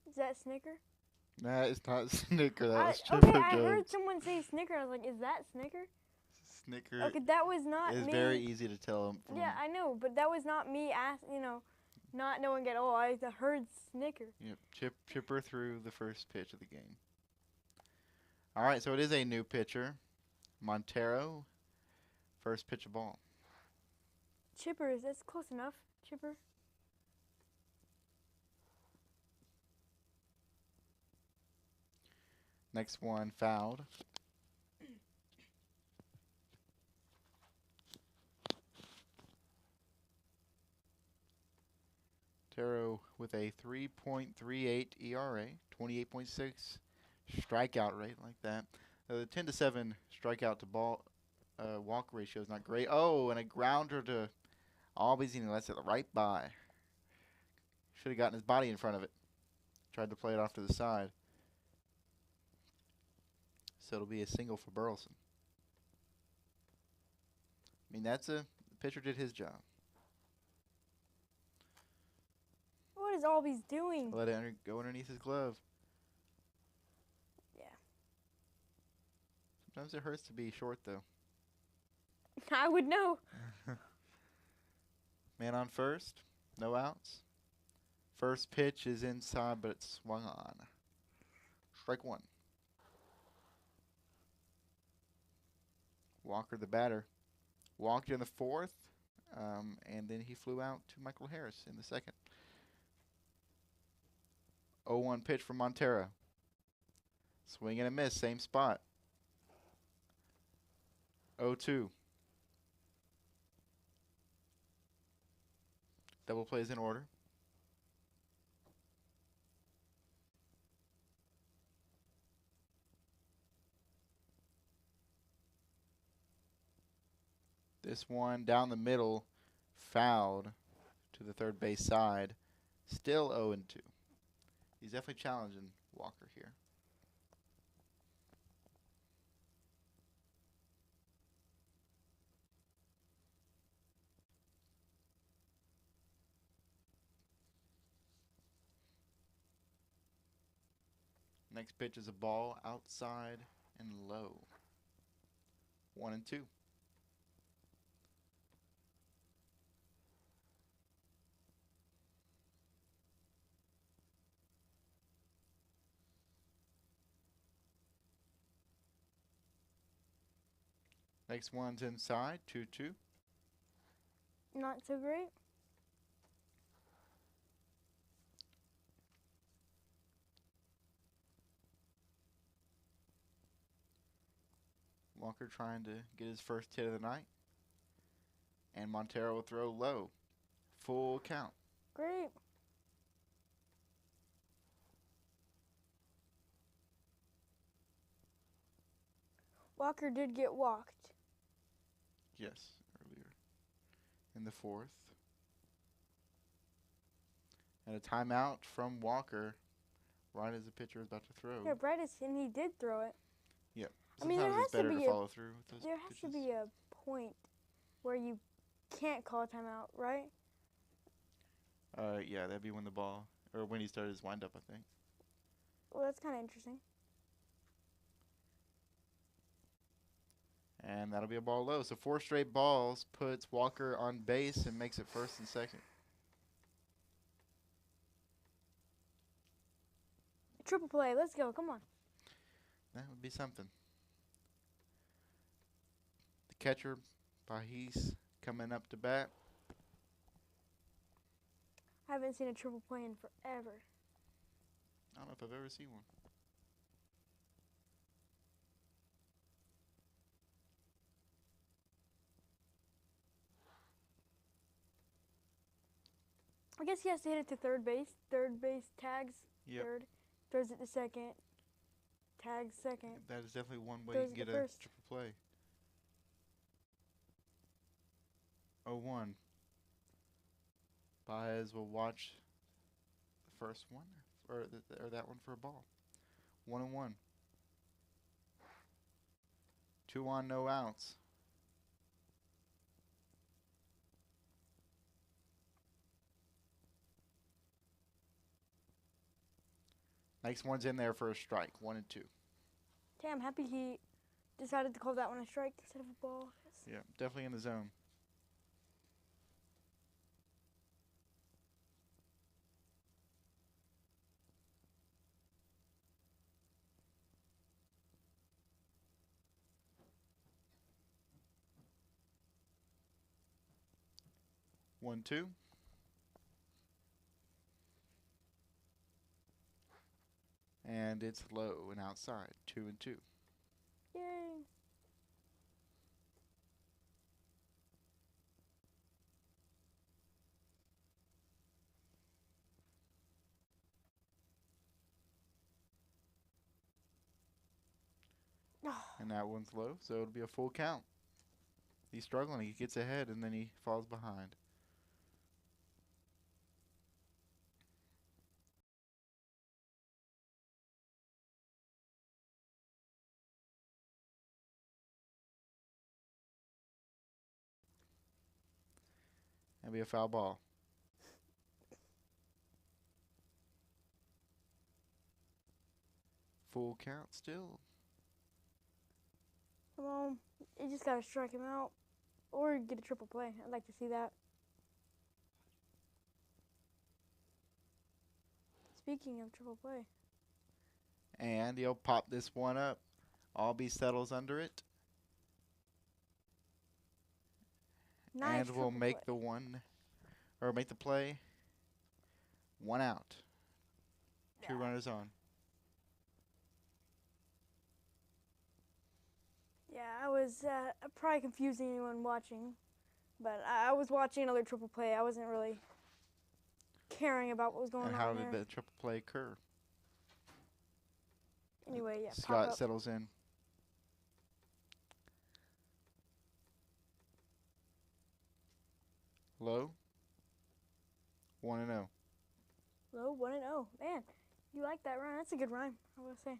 S2: Is that Snicker?
S1: Nah, it's not Snicker. That was
S2: Okay,
S1: Chipper
S2: I heard
S1: Jones.
S2: someone say Snicker. I was like, is that Snicker?
S1: Snicker
S2: Okay, that was not
S1: is
S2: me.
S1: very easy to tell him.
S2: Yeah, I know, but that was not me not knowing at all. I heard snicker.
S1: Yep, Chipper threw the first pitch of the game. All right, so it is a new pitcher. Montero, first pitch of ball.
S2: Chippers, that's close enough. Chipper.
S1: Next one fouled. Montero with a 3.38 ERA, 28.6 strikeout rate, like that. The 10-7 strikeout to ball walk ratio is not great. Oh, and a grounder to Albies, and he lets it right by. Should have gotten his body in front of it. Tried to play it off to the side. So it'll be a single for Burleson. I mean, the pitcher did his job.
S2: What is Albies doing?
S1: Let it go underneath his glove.
S2: Yeah.
S1: Sometimes it hurts to be short, though.
S2: I would know.
S1: Man on first, no outs. First pitch is inside, but it's swung on. Strike one. Walker, the batter, walked in the fourth, and then he flew out to Michael Harris in the second. 0-1 pitch from Montero. Swing and a miss, same spot. 0-2. Double plays in order. This one down the middle, fouled to the third base side. Still 0-2. He's definitely challenging Walker here. Next pitch is a ball outside and low. 1-2. Next one's inside, 2-2.
S2: Not so great.
S1: Walker trying to get his first hit of the night. And Montero will throw low. Full count.
S2: Great. Walker did get walked.
S1: Yes, earlier in the fourth. And a timeout from Walker right as the pitcher is about to throw.
S2: Yeah, Brytis, and he did throw it.
S1: Yep.
S2: I mean, there
S1: Sometimes
S2: has
S1: it's better
S2: to be
S1: to follow through with those
S2: There has
S1: pitches.
S2: to be a point where you can't call a timeout, right?
S1: Yeah, that'd be when the ball, or when he started his windup, I think.
S2: Well, that's kind of interesting.
S1: And that'll be a ball low. So 4 straight balls puts Walker on base and makes it first and second.
S2: Triple play. Let's go. Come on.
S1: That would be something. The catcher, Bahis, coming up to bat.
S2: I haven't seen a triple play in forever.
S1: I don't know if I've ever seen one.
S2: I guess he has to hit it to third base. Third base tags.
S1: Yep.
S2: Third. Throws it to second. Tags second.
S1: That is definitely one way
S2: Throws
S1: you can
S2: it
S1: get
S2: to
S1: a
S2: first.
S1: triple play. 0-1. Baez will watch the first one, or that one for a ball. 1-1. 2 on, no outs. Next one's in there for a strike. 1-2.
S2: Okay, I'm happy he decided to call that one a strike instead of a ball.
S1: Yeah, definitely in the zone. 1-2. And it's low and outside. 2-2.
S2: Yay.
S1: And that one's low, so it'll be a full count. He's struggling. He gets ahead, and then he falls behind. That'll be a foul ball. Full count still.
S2: Come on. You just got to strike him out or get a triple play. I'd like to see that. Speaking of triple play.
S1: And he'll pop this one up. Albie settles under it.
S2: Nice
S1: And we'll make
S2: play.
S1: make the play. 1 out. 2 runners on.
S2: Yeah, I was probably confusing anyone watching, but I was watching another triple play. I wasn't really caring about what was going
S1: And
S2: on
S1: how
S2: there.
S1: did the triple play occur?
S2: Anyway, yeah,
S1: Scott
S2: pop up.
S1: settles in. Low. 1-0.
S2: Low 1-0. Man, you like that rhyme? That's a good rhyme, I will say.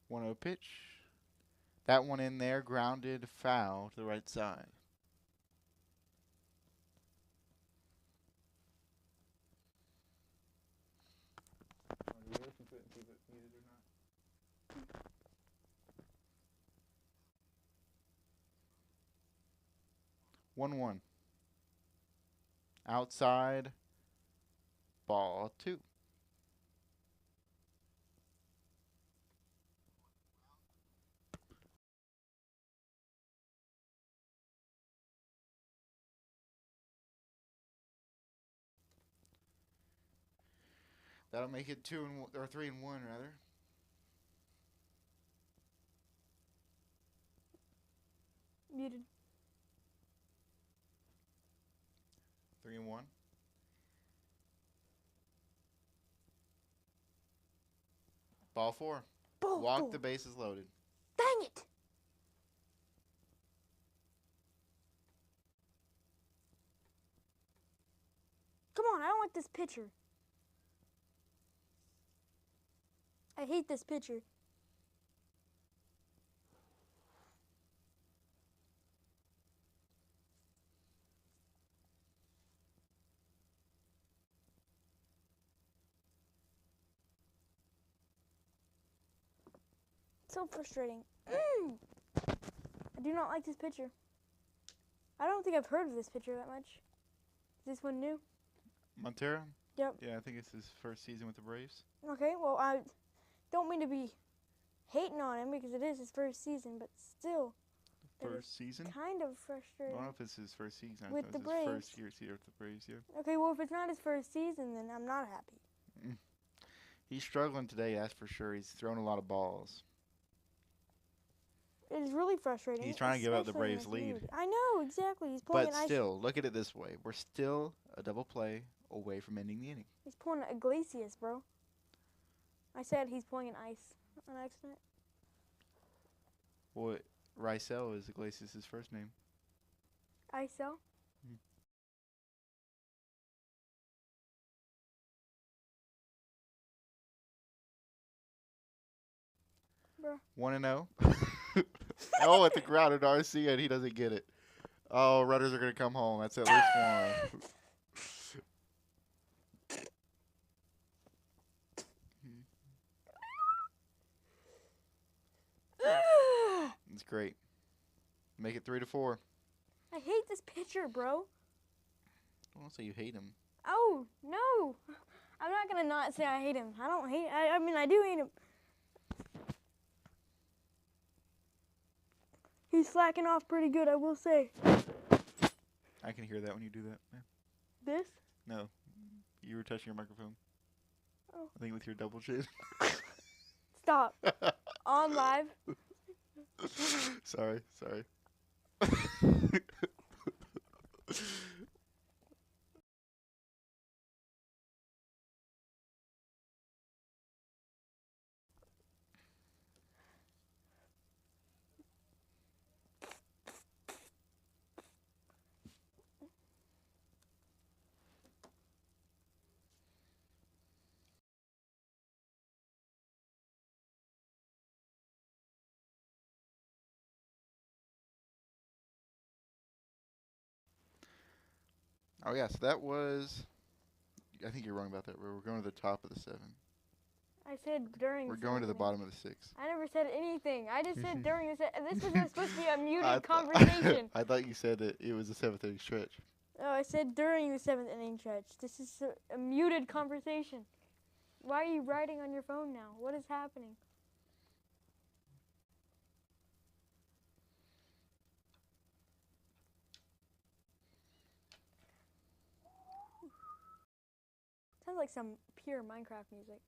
S1: One 0 pitch. That one in there, grounded, foul to the right side. See if it muted or not. 1-1. Outside. Ball 2. That'll make it 3-1 rather.
S2: Muted.
S1: 3-1. Ball 4.
S2: Ball
S1: Walk
S2: 4.
S1: the bases loaded.
S2: Dang it! Come on, I don't like this pitcher. I hate this pitcher. So frustrating. I do not like this pitcher. I don't think I've heard of this pitcher that much. Is this one new?
S1: Montero?
S2: Yep.
S1: Yeah, I think it's his first season with the Braves.
S2: Okay, well, I don't mean to be hating on him because it is his first season, but still.
S1: First season?
S2: Kind of
S1: I
S2: frustrating.
S1: don't know if it's his first season. I
S2: With
S1: thought
S2: the
S1: it was his
S2: Braves.
S1: first year here with the Braves, yeah.
S2: Okay, well, if it's not his first season, then I'm not happy.
S1: He's struggling today, that's for sure. He's thrown a lot of balls.
S2: It is really frustrating.
S1: He's trying to give up the
S2: especially in
S1: Braves'
S2: this
S1: lead.
S2: mood. I know, exactly. He's pulling
S1: But
S2: an ice.
S1: still, look at it this way. We're still a double play away from ending the inning.
S2: He's pulling an Iglesias, bro. I said he's pulling an ice on accident.
S1: Well, Rysel is Iglesias' first name.
S2: ISO? Bro.
S1: 1-0. Oh, at the grounded RC, and he doesn't get it. Oh, runners are going to come home. That's at least one. It's great. Make it 3-4.
S2: I hate this pitcher, bro.
S1: I don't say you hate him.
S2: Oh, no. I'm not gonna not say I hate him. I don't hate. I mean, I do hate him. He's slacking off pretty good, I will say.
S1: I can hear that when you do that. Yeah.
S2: This?
S1: No, you were touching your microphone.
S2: Oh.
S1: I think with your double chin.
S2: Stop. On live.
S1: Sorry. Oh yeah, so that was. I think you're wrong about that. We're going to the top of the 7.
S2: I said during.
S1: We're going to the bottom of the 6.
S2: I never said anything. I just said during the. This was supposed to be a muted
S1: I
S2: conversation.
S1: I thought you said that it was a 7th inning stretch.
S2: No, I said during the 7th inning stretch. This is a muted conversation. Why are you writing on your phone now? What is happening? Sounds like some pure Minecraft music.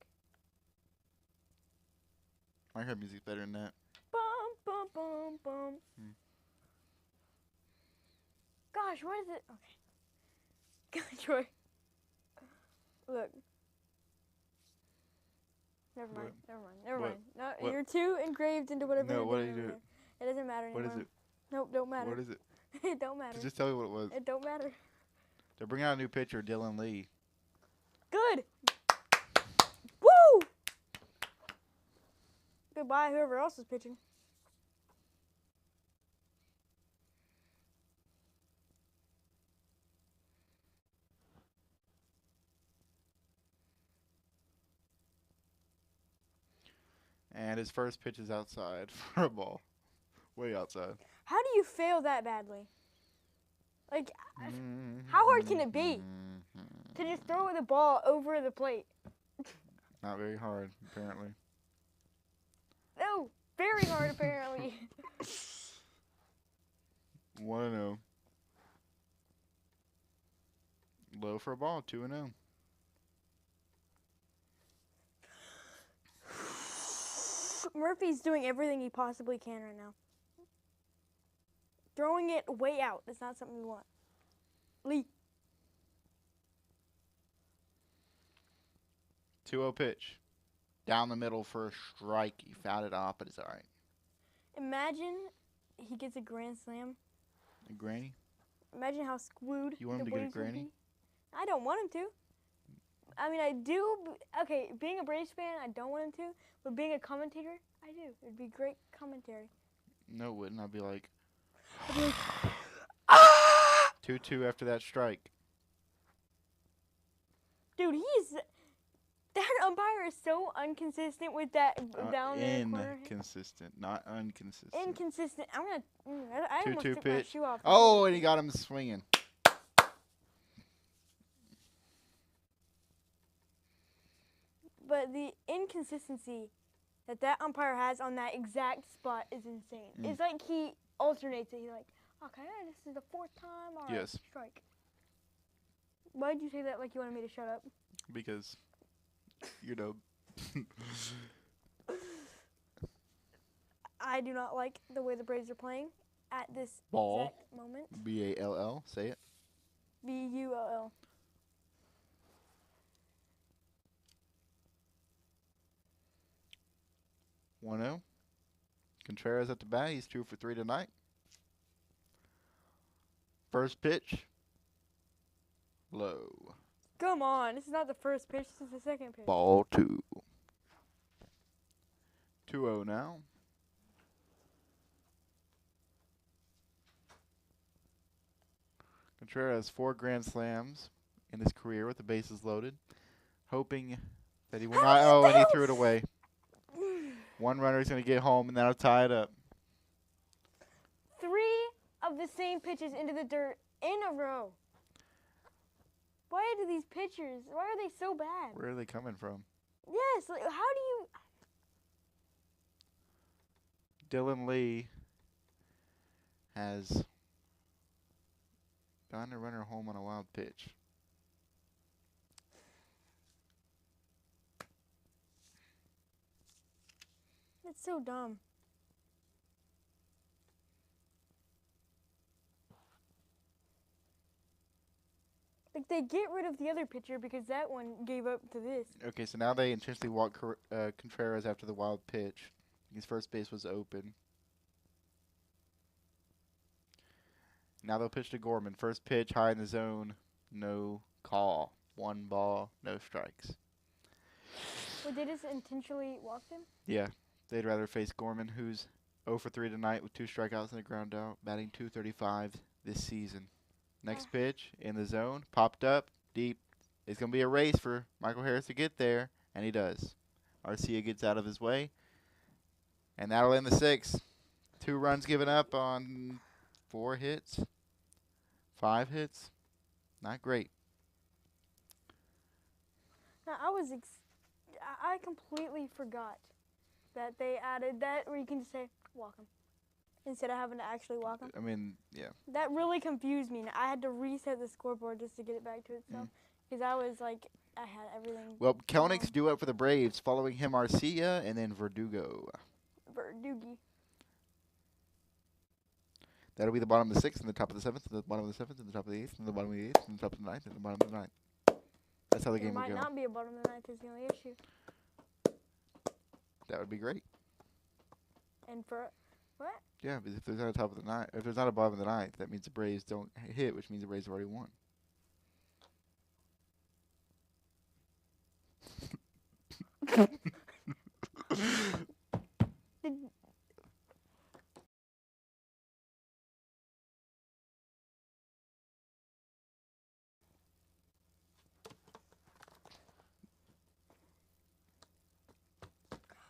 S1: Minecraft music's better than that.
S2: Bum, bum, bum, bum. Gosh, what is it? Okay. Troy. Look. Never mind.
S1: What?
S2: No,
S1: What?
S2: you're too engraved into whatever
S1: No,
S2: you're
S1: what
S2: doing
S1: do you
S2: over
S1: do?
S2: there. It doesn't matter anymore.
S1: What is it?
S2: Nope, don't matter.
S1: What is it?
S2: It don't matter.
S1: Just tell me what it was.
S2: It don't matter.
S1: They're bringing out a new pitcher, Dylan Lee.
S2: Good. Woo! Goodbye, whoever else is pitching.
S1: And his first pitch is outside for a ball. Way outside.
S2: How do you fail that badly? Like, how hard can it be to just throw the ball over the plate?
S1: Not very hard, apparently.
S2: No, very hard apparently.
S1: 1-0. Low for a ball, 2-0.
S2: Murphy's doing everything he possibly can right now. Throwing it way out is not something we want. Lee.
S1: 2-0 pitch. Down the middle for a strike. He fouled it off, but it's all right.
S2: Imagine he gets a grand slam.
S1: A granny?
S2: Imagine how screwed
S1: You want him
S2: the
S1: to get a
S2: Braves would
S1: granny?
S2: be. I don't want him to. I mean, I do. Okay, being a Braves fan, I don't want him to. But being a commentator, I do. It would be great commentary.
S1: No, it wouldn't. I'd be like,
S2: I'd be like,
S1: 2-2 after that strike.
S2: dude, that umpire is so inconsistent with that down there corner.
S1: Inconsistent, not inconsistent.
S2: Inconsistent. I'm gonna. I almost
S1: 2-2
S2: took my
S1: pitch.
S2: shoe off.
S1: Oh, and he got him swinging.
S2: But the inconsistency that umpire has on that exact spot is insane. It's like he alternates it. He's like, okay, this is the 4th time. All right,
S1: Yes.
S2: strike. Why did you say that like you wanted me to shut up?
S1: Because, you know.
S2: I do not like the way the Braves are playing at this
S1: Ball.
S2: exact moment.
S1: B-A-L-L. Say it.
S2: B-U-L-L.
S1: One-zero. Contreras at the bat. He's 2 for 3 tonight. First pitch. Low.
S2: Come on. This is not the first pitch. This is the second pitch.
S1: Ball 2. 2-0 now. Contreras has 4 grand slams in his career with the bases loaded, hoping that he will not. Oh, and he threw it away. One runner is going to get home, and that'll tie it up.
S2: 3 of the same pitches into the dirt in a row. Why do these pitchers? Why are they so bad?
S1: Where are they coming from?
S2: Yes. Like, how do you?
S1: Dylan Lee has gotten a runner home on a wild pitch.
S2: That's so dumb. Like they get rid of the other pitcher because that one gave up to this.
S1: Okay, so now they intentionally walk Contreras after the wild pitch. His first base was open. Now they'll pitch to Gorman. First pitch, high in the zone, no call. 1 ball, no strikes.
S2: Would they just intentionally walk him?
S1: Yeah, they'd rather face Gorman, who's 0 for 3 tonight with 2 strikeouts and a ground out, batting .235 this season. Next pitch, in the zone, popped up, deep. It's going to be a race for Michael Harris to get there, and he does. Arcia gets out of his way, and that'll end the 6th. 2 runs given up on 4 hits, 5 hits. Not great.
S2: Now, I completely forgot that they added that where you can just say, walk him, instead of having to actually walk him.
S1: I mean, yeah.
S2: That really confused me. I had to reset the scoreboard just to get it back to itself. Because I was like, I had everything.
S1: Well, Kelnick's due up for the Braves. Following him, Arcia, and then Verdugo.
S2: Verdugi.
S1: That'll be the bottom of the 6th and the top of the 7th, and the bottom of the 7th, and the top of the 8th, and the bottom of the 8th, and the top of the 9th, and the bottom of the 9th. That's how the game will go.
S2: It might not be a bottom of the 9th is the only issue.
S1: That would be great.
S2: And for what?
S1: Yeah, because if there's not a top of the 9th, if there's not a bottom of the 9th, that means the Braves don't hit, which means the Braves have already won.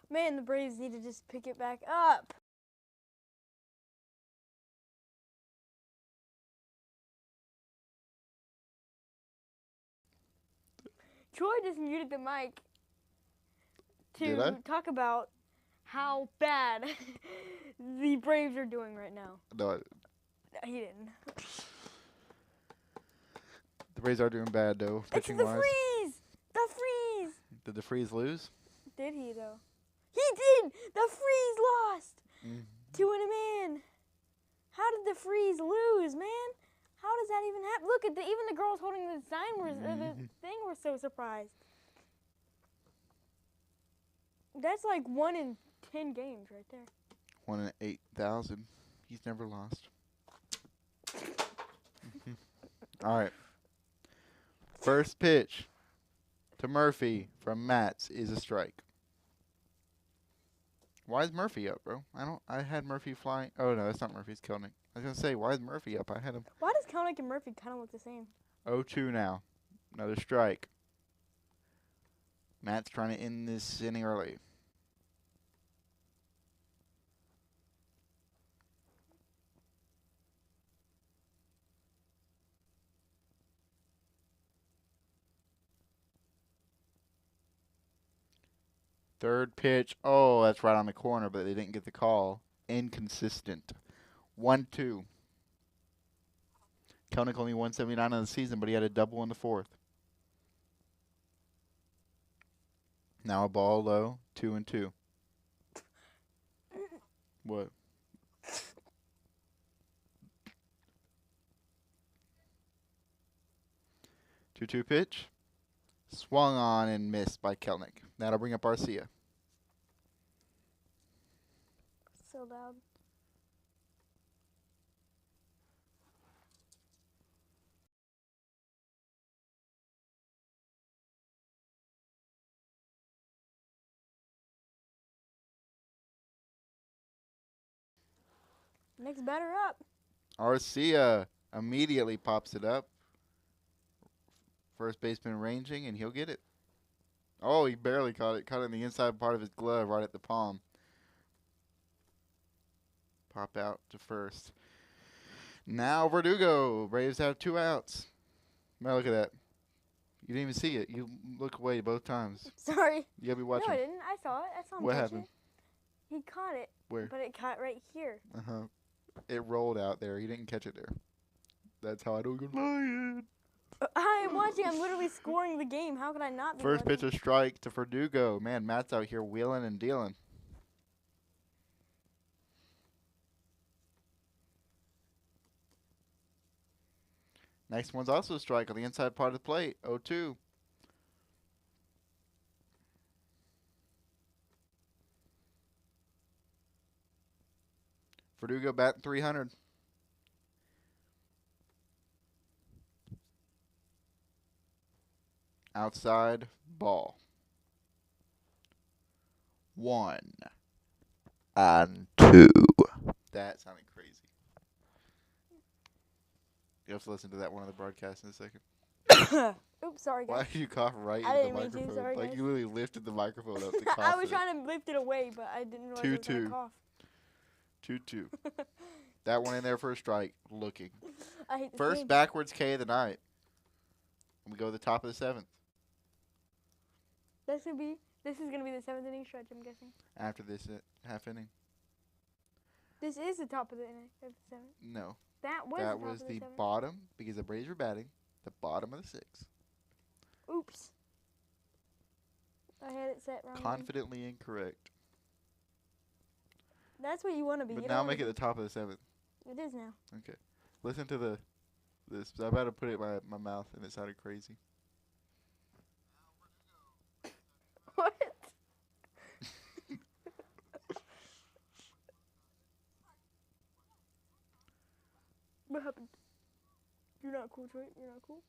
S2: Man, the Braves need to just pick it back up. Troy just muted the mic to talk about how bad the Braves are doing right now.
S1: No,
S2: He didn't.
S1: the Braves are doing bad, though, pitching-wise.
S2: It's the freeze! The freeze!
S1: Did the Freeze lose?
S2: Did he, though? He did! The freeze lost! 2 and a man. How did the freeze lose, man? How does that even happen? Look at even the girls holding the sign the thing were so surprised. That's like 1 in 10 games right there.
S1: 1 in 8,000. He's never lost. All right. First pitch to Murphy from Mats is a strike. Why is Murphy up, bro? I had Murphy flying. Oh, no, that's not Murphy. It's Kelnick. I was going to say, why is Murphy up? I had him.
S2: Why does Kelnick and Murphy kind of look the same?
S1: 0-2 now. Another strike. Matt's trying to end this inning early. Third pitch. Oh, that's right on the corner, but they didn't get the call. Inconsistent. 1-2. Kelnick only 179 on the season, but he had a double in the 4th. Now a ball low. 2-2. What? 2-2 pitch. Swung on and missed by Kelnick. That'll bring up Arcia.
S2: So loud. Next batter up.
S1: Arcia immediately pops it up. First baseman ranging, and he'll get it. Oh, he barely caught it. Caught it in the inside part of his glove, right at the palm. Pop out to first. Now Verdugo. Braves have 2 outs. Now look at that. You didn't even see it. You look away both times.
S2: Sorry.
S1: You gotta be
S2: No,
S1: watching.
S2: I didn't. I saw it. I saw him
S1: What
S2: catch
S1: happened?
S2: it. He caught it.
S1: Where?
S2: But it caught right here.
S1: It rolled out there. He didn't catch it there. That's how I don't go flying.
S2: I'm watching. I'm literally scoring the game. How could I not be
S1: First
S2: watching?
S1: pitch of strike to Verdugo. Man, Matt's out here wheeling and dealing. Next one's also a strike on the inside part of the plate. 0-2. Verdugo batting 300. Outside ball. 1 and 2. That sounded crazy. You have to listen to that one on the broadcast in a second.
S2: Oops, sorry guys.
S1: Why did you cough right
S2: I
S1: into the
S2: didn't mean to,
S1: microphone?
S2: sorry,
S1: Like
S2: guys.
S1: you literally lifted the microphone up to cough.
S2: I was trying to lift it away, but I didn't realize I was going
S1: 2-2.
S2: to cough.
S1: 2-2. That one in there for a strike. Looking.
S2: I hate this
S1: First
S2: game.
S1: backwards K of the night. We go to the top of the 7th.
S2: This is gonna be the 7th inning stretch, I'm guessing.
S1: After this half inning.
S2: This is the top of the inning of the 7th.
S1: No.
S2: That was
S1: That
S2: the top
S1: was
S2: of
S1: the
S2: the 7th.
S1: bottom, because the Braves were batting, the bottom of the 6th.
S2: Oops. I had it set wrong.
S1: Confidently incorrect.
S2: That's what you want to be.
S1: But
S2: You
S1: now
S2: don't
S1: make it
S2: wanna
S1: the top of the 7th.
S2: It is now.
S1: Okay. Listen to this. I'm about to put it in my mouth, and it sounded crazy.
S2: What? What happened? You're not cool, Troy. You're not cool.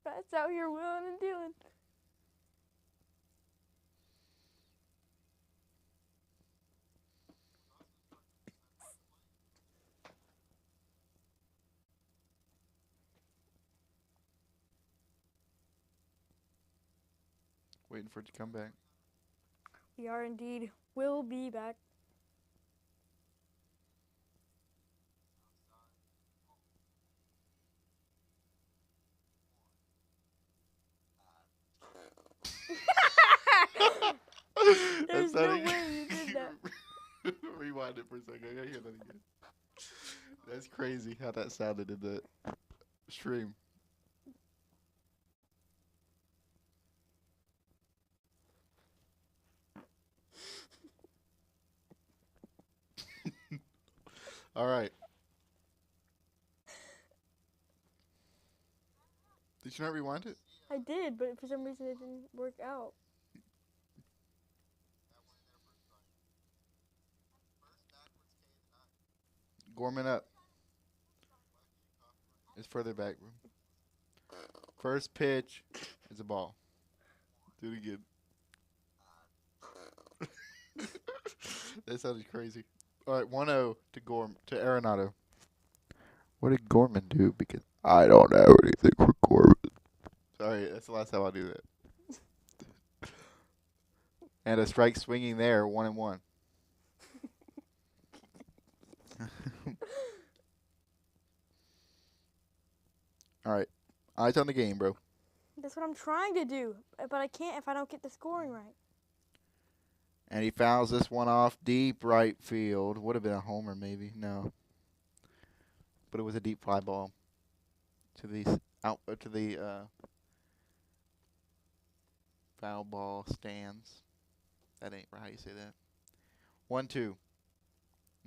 S2: That's out here willing and dealing.
S1: Waiting for it to come back.
S2: We are indeed. Will be back. There's no way you did that.
S1: Rewind it for a second. I gotta hear that again. That's crazy how that sounded in the stream. All right. Did you not rewind it?
S2: I did, but for some reason it didn't work out.
S1: Gorman up. It's further back. First pitch is a ball. Do it again. That sounded crazy. All right, 1-0 to Arenado. What did Gorman do? Because I don't have anything for Gorman. Sorry, that's the last time I'll do that. And a strike swinging there, 1-1. All right, eyes on the game, bro.
S2: That's what I'm trying to do, but I can't if I don't get the scoring right.
S1: And he fouls this one off deep right field. Would have been a homer, maybe. No. But it was a deep fly ball to the foul ball stands. That ain't right how you say that. 1-2.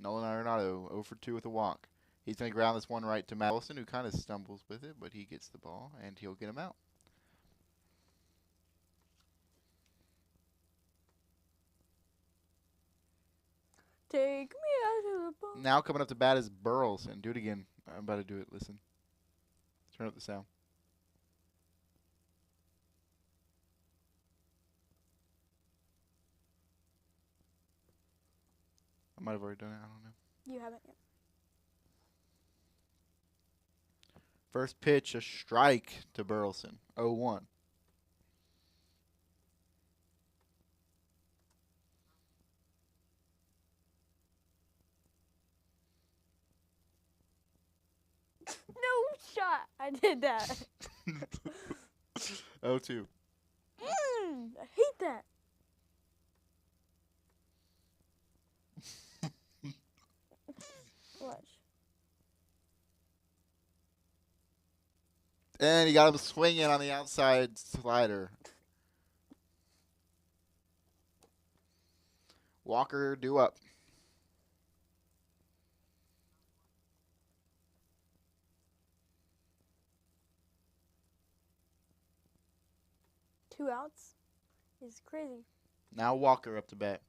S1: Nolan Arenado 0 for 2 with a walk. He's going to ground this one right to Matt Wilson, who kind of stumbles with it, but he gets the ball, and he'll get him out.
S2: Take me out to the ball.
S1: Now coming up to bat is Burleson. Do it again. I'm about to do it. Listen. Turn up the sound. I might have already done it. I don't know.
S2: You haven't yet.
S1: First pitch, a strike to Burleson. 0-1.
S2: shot. I did that.
S1: 0-2.
S2: I hate that. Watch.
S1: And he got him swinging on the outside slider. Walker due up.
S2: Two outs is crazy.
S1: Now Walker up to bat.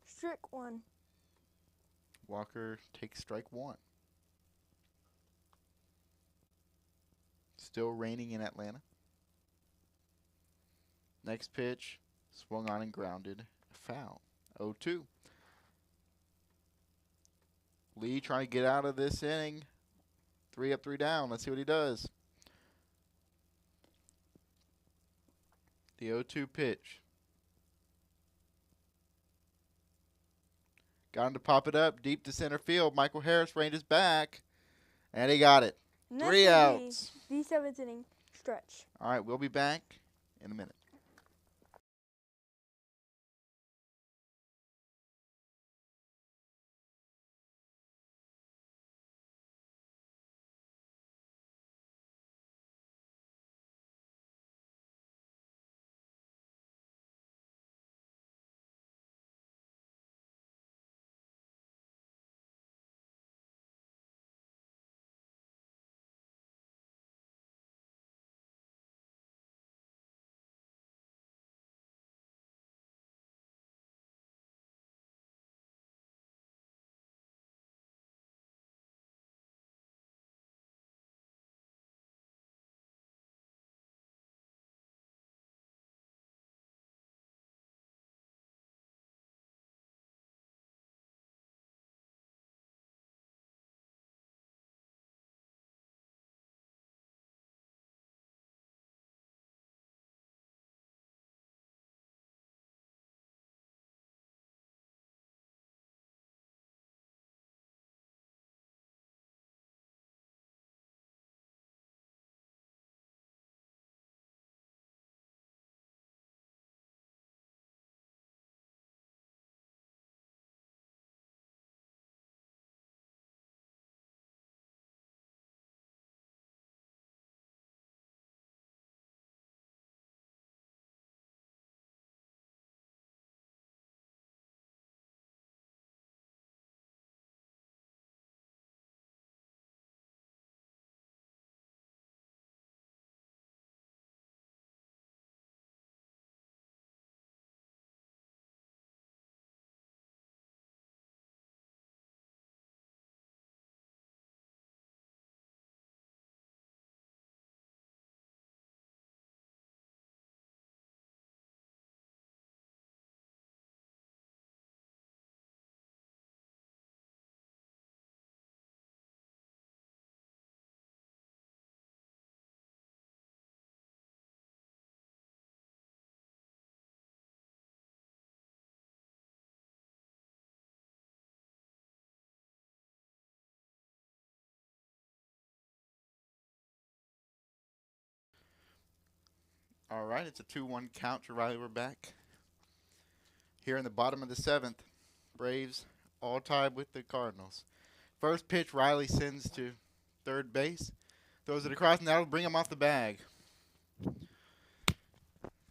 S2: Strick one.
S1: Walker takes strike one. Still raining in Atlanta. Next pitch, swung on and grounded. Foul. 0-2. Lee trying to get out of this inning. 3 up, 3 down. Let's see what he does. The 0-2 pitch. Got him to pop it up deep to center field. Michael Harris ranges back, and he got it.
S2: And
S1: 3 outs.
S2: The 7th inning stretch.
S1: All right, we'll be back in a minute. All right, it's a 2-1 count to Riley. We're back. Here in the bottom of the 7th, Braves all tied with the Cardinals. First pitch, Riley sends to third base. Throws it across, and that'll bring him off the bag.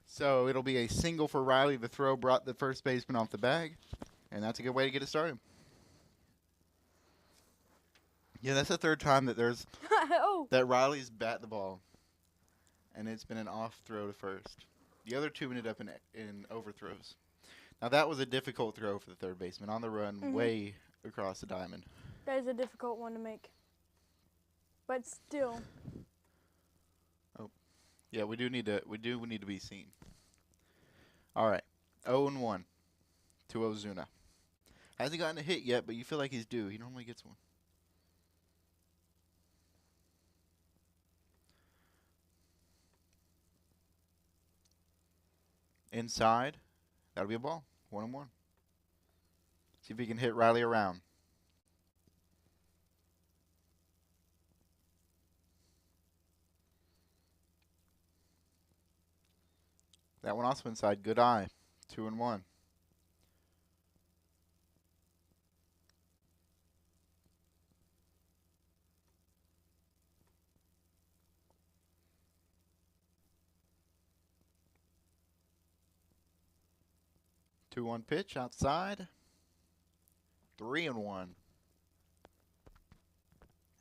S1: So it'll be a single for Riley. The throw brought the first baseman off the bag, and that's a good way to get it started. Yeah, that's the third time that there's that Riley's bat the ball, and it's been an off throw to first. The other two ended up in overthrows. Now that was a difficult throw for the third baseman on the run, way across the diamond.
S2: That is a difficult one to make. But still.
S1: Oh, yeah, we do need to be seen. All right, 0-1 to Ozuna. Hasn't gotten a hit yet, but you feel like he's due. He normally gets one. Inside, that'll be a ball. 1-1. See if he can hit Riley around. That one also inside. Good eye. 2-1. Two-one pitch outside. 3-1.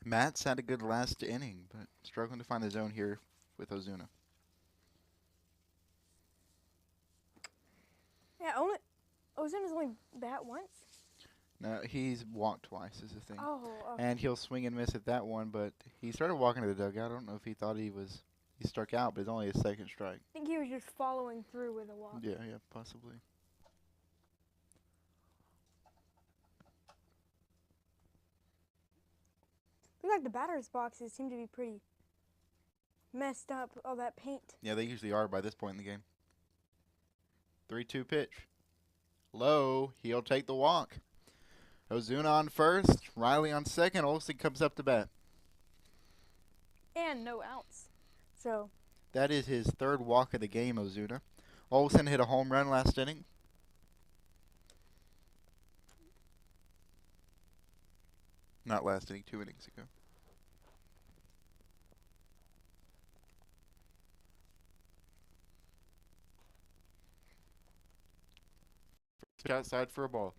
S1: Matt's had a good last inning, but struggling to find the zone here with Ozuna.
S2: Yeah, Ozuna's only bat once.
S1: No, he's walked twice is the thing.
S2: Oh, okay.
S1: And he'll swing and miss at that one, but he started walking to the dugout. I don't know if he thought he struck out, but it's only his second strike.
S2: I think he was just following through with a walk.
S1: Yeah, possibly.
S2: Looks like the batter's boxes seem to be pretty messed up, all that paint.
S1: Yeah, they usually are by this point in the game. 3-2 pitch. Low. He'll take the walk. Ozuna on first. Riley on second. Olsen comes up to bat.
S2: And no outs. So
S1: that is his third walk of the game, Ozuna. Olsen hit a home run last inning. Not last inning, 2 innings ago. Outside for a ball.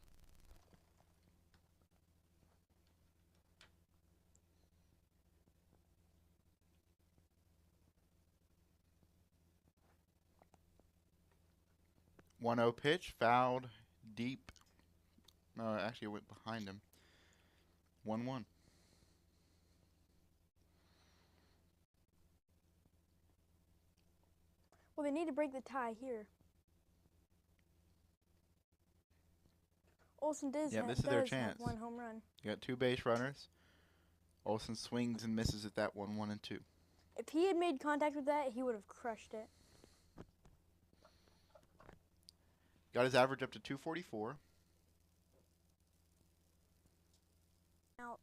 S1: One-zero pitch, fouled deep. No, actually it went behind him. 1-1.
S2: well, they need to break the tie here. Olsen
S1: This is their chance.
S2: Have one home run.
S1: You got 2 base runners. Olsen swings and misses at that 1-1 and 2.
S2: If he had made contact with that, he would have crushed it.
S1: Got his average up to 244.
S2: Out.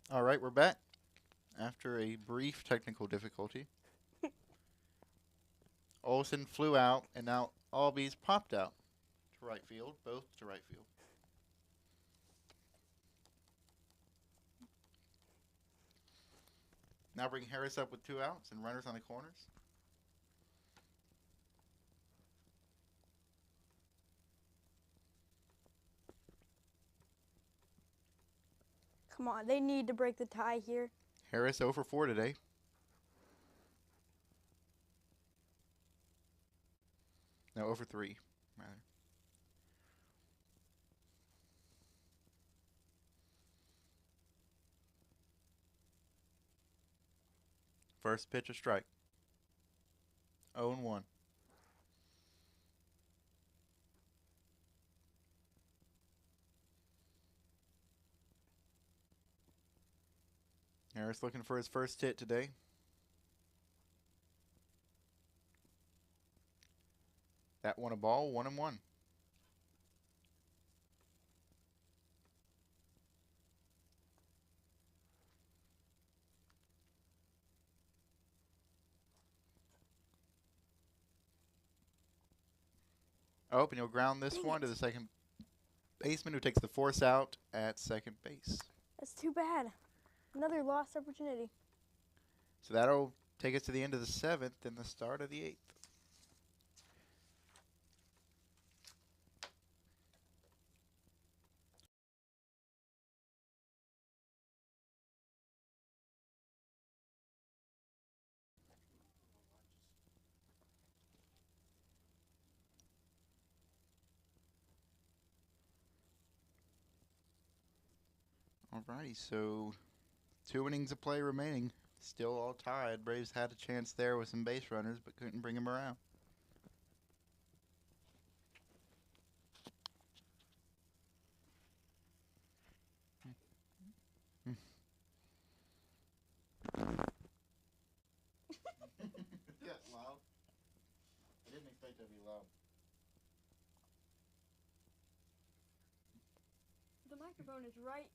S1: All right, we're back after a brief technical difficulty. Olsen flew out, and now Albies popped out to right field, both to right field. Now bring Harris up with 2 outs and runners on the corners.
S2: Come on, they need to break the tie here.
S1: Harris 0 for 4 today. No, 0 for 3, rather. First pitch, a strike. 0-1. Harris looking for his first hit today. That one a ball, 1-1. Oh, and he'll ground this one to the second baseman who takes the force out at second base.
S2: That's too bad. Another lost opportunity.
S1: So that'll take us to the end of the 7th and the start of the 8th. Alrighty, so 2 innings of play remaining. Still all tied. Braves had a chance there with some base runners, but couldn't bring them around. expect it to be low.
S2: The microphone is right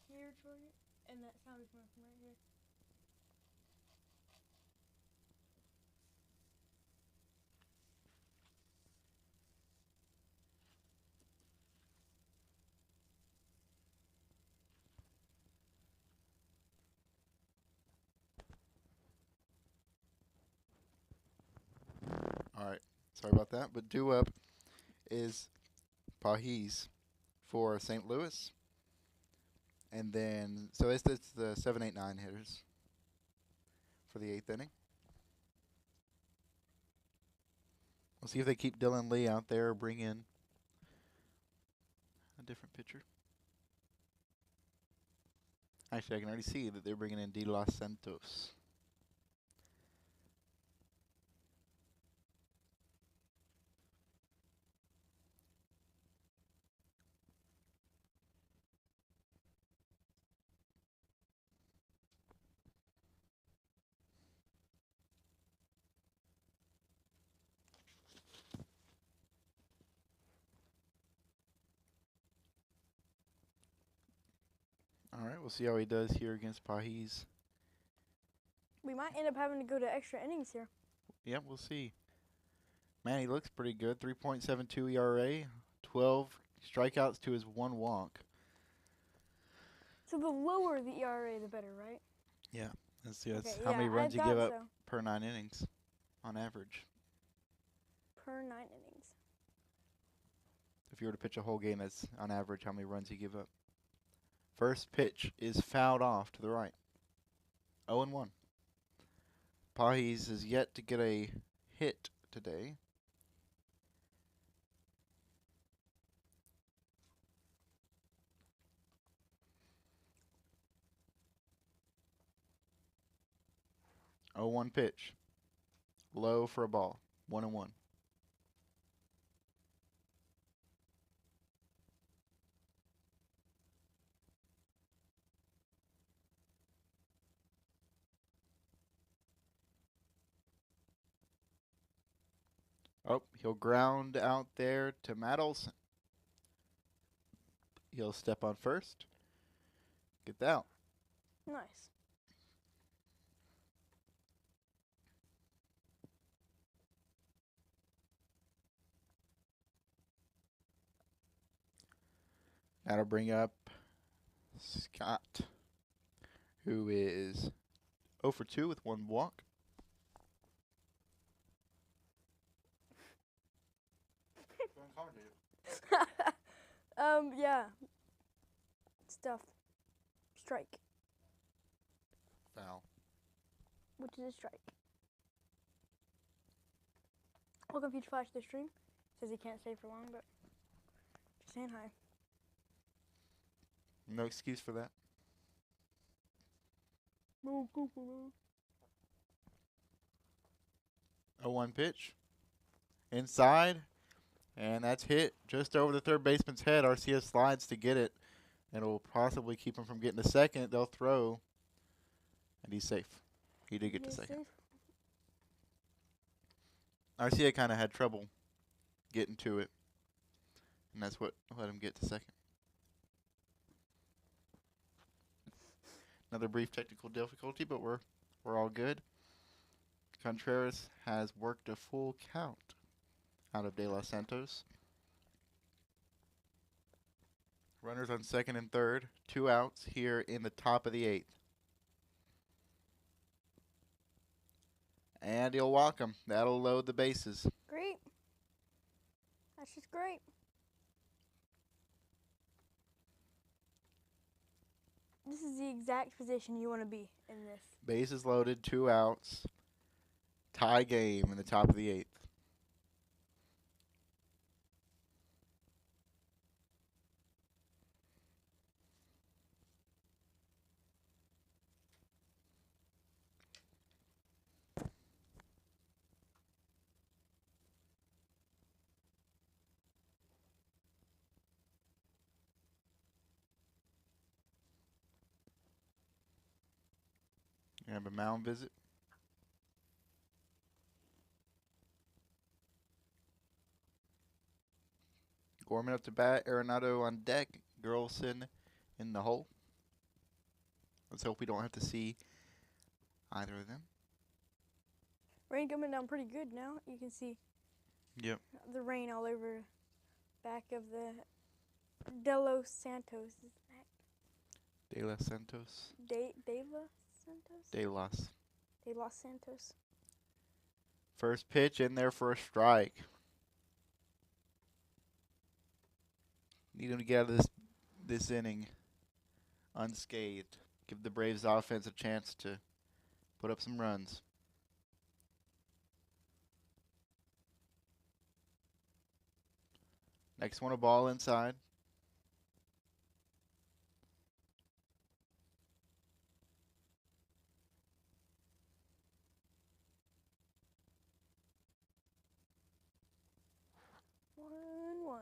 S2: here, Troy, and that sound is coming from right here.
S1: All right. Sorry about that. But due up is Pahis for St. Louis. And then, so it's the 7, 8, 9 hitters for the 8th inning. We'll see if they keep Dylan Lee out there or bring in a different pitcher. Actually, I can already see that they're bringing in De Los Santos. All right, we'll see how he does here against Pahis.
S2: We might end up having to go to extra innings here.
S1: Yep, we'll see. Man, he looks pretty good. 3.72 ERA, 12 strikeouts to his 1 walk.
S2: So the lower the ERA, the better, right?
S1: Yeah, that's how
S2: yeah,
S1: many runs
S2: I
S1: you give
S2: thought
S1: up
S2: so.
S1: per 9 innings on average.
S2: Per 9 innings.
S1: If you were to pitch a whole game, that's on average how many runs you give up. First pitch is fouled off to the right. 0-1. Pahis is yet to get a hit today. Oh, 1 pitch. Low for a ball. 1-1. Oh, he'll ground out there to Matt Olson. He'll step on first. Get that out.
S2: Nice.
S1: That'll bring up Scott, who is 0 for 2 with 1 walk.
S2: Yeah. Stuff. Strike.
S1: Foul.
S2: Which is a strike. Welcome, Future Flash, to the stream. Says he can't stay for long, but just saying hi.
S1: No excuse for that.
S2: No, go for
S1: 0-1 pitch. Inside. And that's hit just over the third baseman's head. Arcia slides to get it. And it'll possibly keep him from getting to second. They'll throw. And he's safe. He did get to second.
S2: Safe.
S1: Arcia kind of had trouble getting to it. And that's what let him get to second. Another brief technical difficulty, but we're all good. Contreras has worked a full count out of De Los Santos. Runners on second and third. 2 outs here in the top of the 8th. And he'll walk him. That'll load the bases.
S2: Great. That's just great. This is the exact position you want to be in this.
S1: Bases loaded, 2 outs. Tie game in the top of the 8th. You have a mound visit. Gorman up to bat. Arenado on deck. Girlson in the hole. Let's hope we don't have to see either of them.
S2: Rain coming down pretty good now. You can see
S1: Yep.
S2: the rain all over back of the De Los Santos.
S1: De Los Santos.
S2: De Los Santos?
S1: De Los.
S2: De Los Santos.
S1: First pitch in there for a strike. Need him to get out of this inning unscathed. Give the Braves offense a chance to put up some runs. Next one, a ball inside.
S2: One.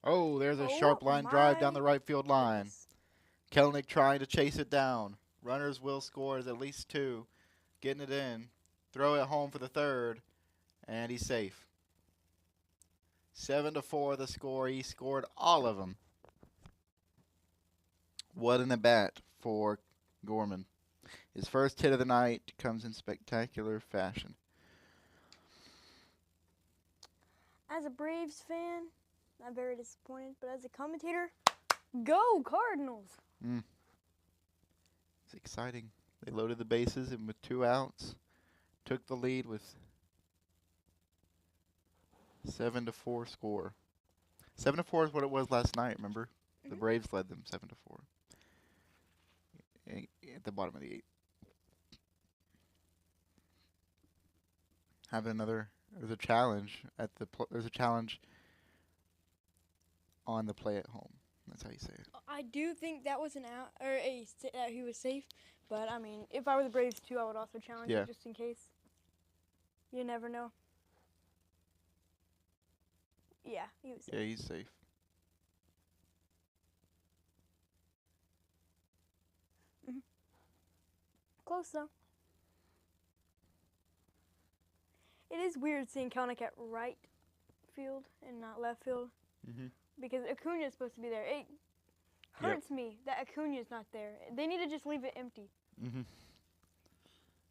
S1: Oh, there's a
S2: Oh
S1: sharp line drive down
S2: my
S1: the right field line.
S2: goodness.
S1: Kelenic trying to chase it down. Runners will score as at least two. Getting it in. Throw it home for the third. And he's safe. 7-4 the score. He scored all of them. What an at bat for Gorman. His first hit of the night comes in spectacular fashion.
S2: As a Braves fan, I'm very disappointed, but as a commentator, go Cardinals!
S1: It's exciting. They loaded the bases and with 2 outs, took the lead with 7-4 score. 7-4 is what it was last night, remember? The Braves led them 7-4 at the bottom of the 8th. There's a challenge at the there's a challenge on the play at home. That's how you say it.
S2: I do think that was an out, or that he was safe, but I mean, if I were the Braves too, I would also challenge it just in case. You never know. Yeah, he was safe.
S1: Yeah, he's safe.
S2: Close though. It is weird seeing Kelenic at right field and not left field. Because Acuna is supposed to be there. It hurts me that Acuna is not there. They need to just leave it empty.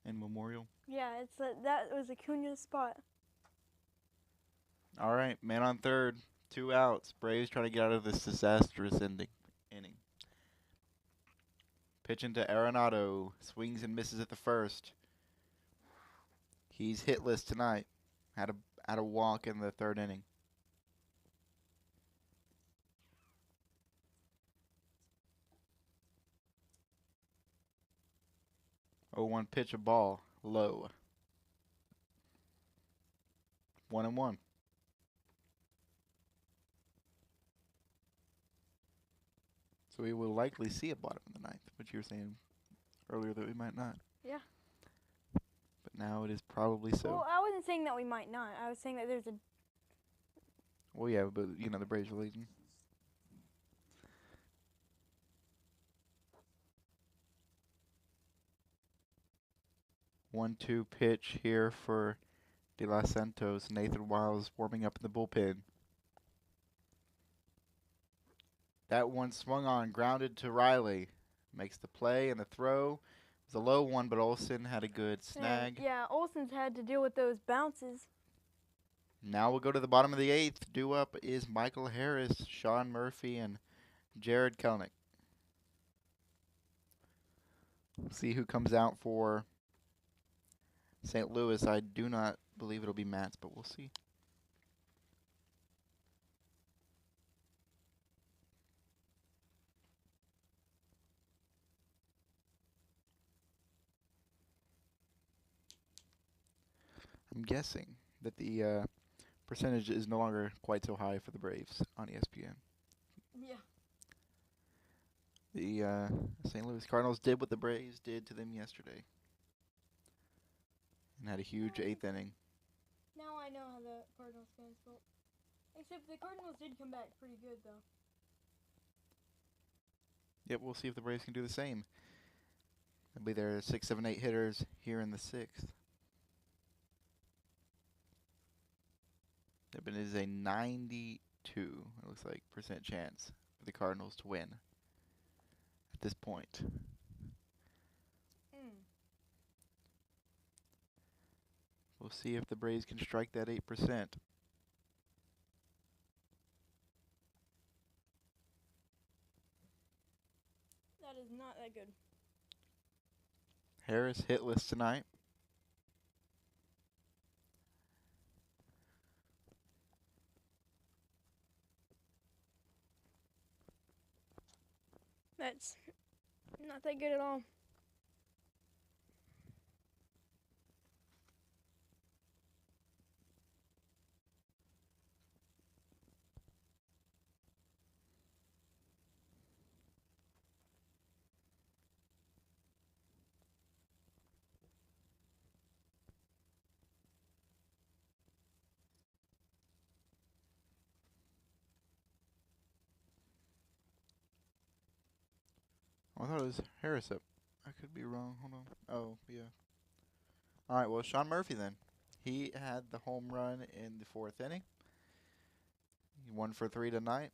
S1: In Memorial.
S2: Yeah, it's that was Acuna's spot.
S1: All right, man on third, 2 outs. Braves trying to get out of this disastrous inning. Pitching to Arenado, swings and misses at the first. He's hitless tonight. Had a walk in the 3rd inning. 0-1 pitch, a ball, low. 1-1. So we will likely see a bottom of the 9th, which you were saying earlier that we might not.
S2: Yeah.
S1: But now it is probably so.
S2: Well, I wasn't saying that we might not. I was saying that there's a...
S1: Well, yeah, but, you know, the Braves are leading. One-two pitch here for De Los Santos. Nathan Wiles warming up in the bullpen. That one swung on, grounded to Riley. Makes the play and the throw. It was a low one, but Olsen had a good snag.
S2: Yeah, Olsen's had to deal with those bounces.
S1: Now we'll go to the bottom of the 8th. Due up is Michael Harris, Sean Murphy, and Jared Kelenic. See who comes out for St. Louis. I do not believe it'll be Matz, but we'll see. I'm guessing that the percentage is no longer quite so high for the Braves on ESPN.
S2: Yeah.
S1: The St. Louis Cardinals did what the Braves did to them yesterday. And had a huge 8th inning.
S2: Now I know how the Cardinals fans felt. Except the Cardinals did come back pretty good, though.
S1: Yep, we'll see if the Braves can do the same. That'll be their 6, 7, 8 hitters here in the 6th. It is a 92, it looks like, percent chance for the Cardinals to win at this point. We'll see if the Braves can strike that 8%.
S2: That is not that good.
S1: Harris hitless tonight.
S2: That's not that good at all.
S1: Oh, I thought it was Harris up. I could be wrong. Hold on. Oh, yeah. All right, well, Sean Murphy then. He had the home run in the 4th inning. He 1 for 3 tonight.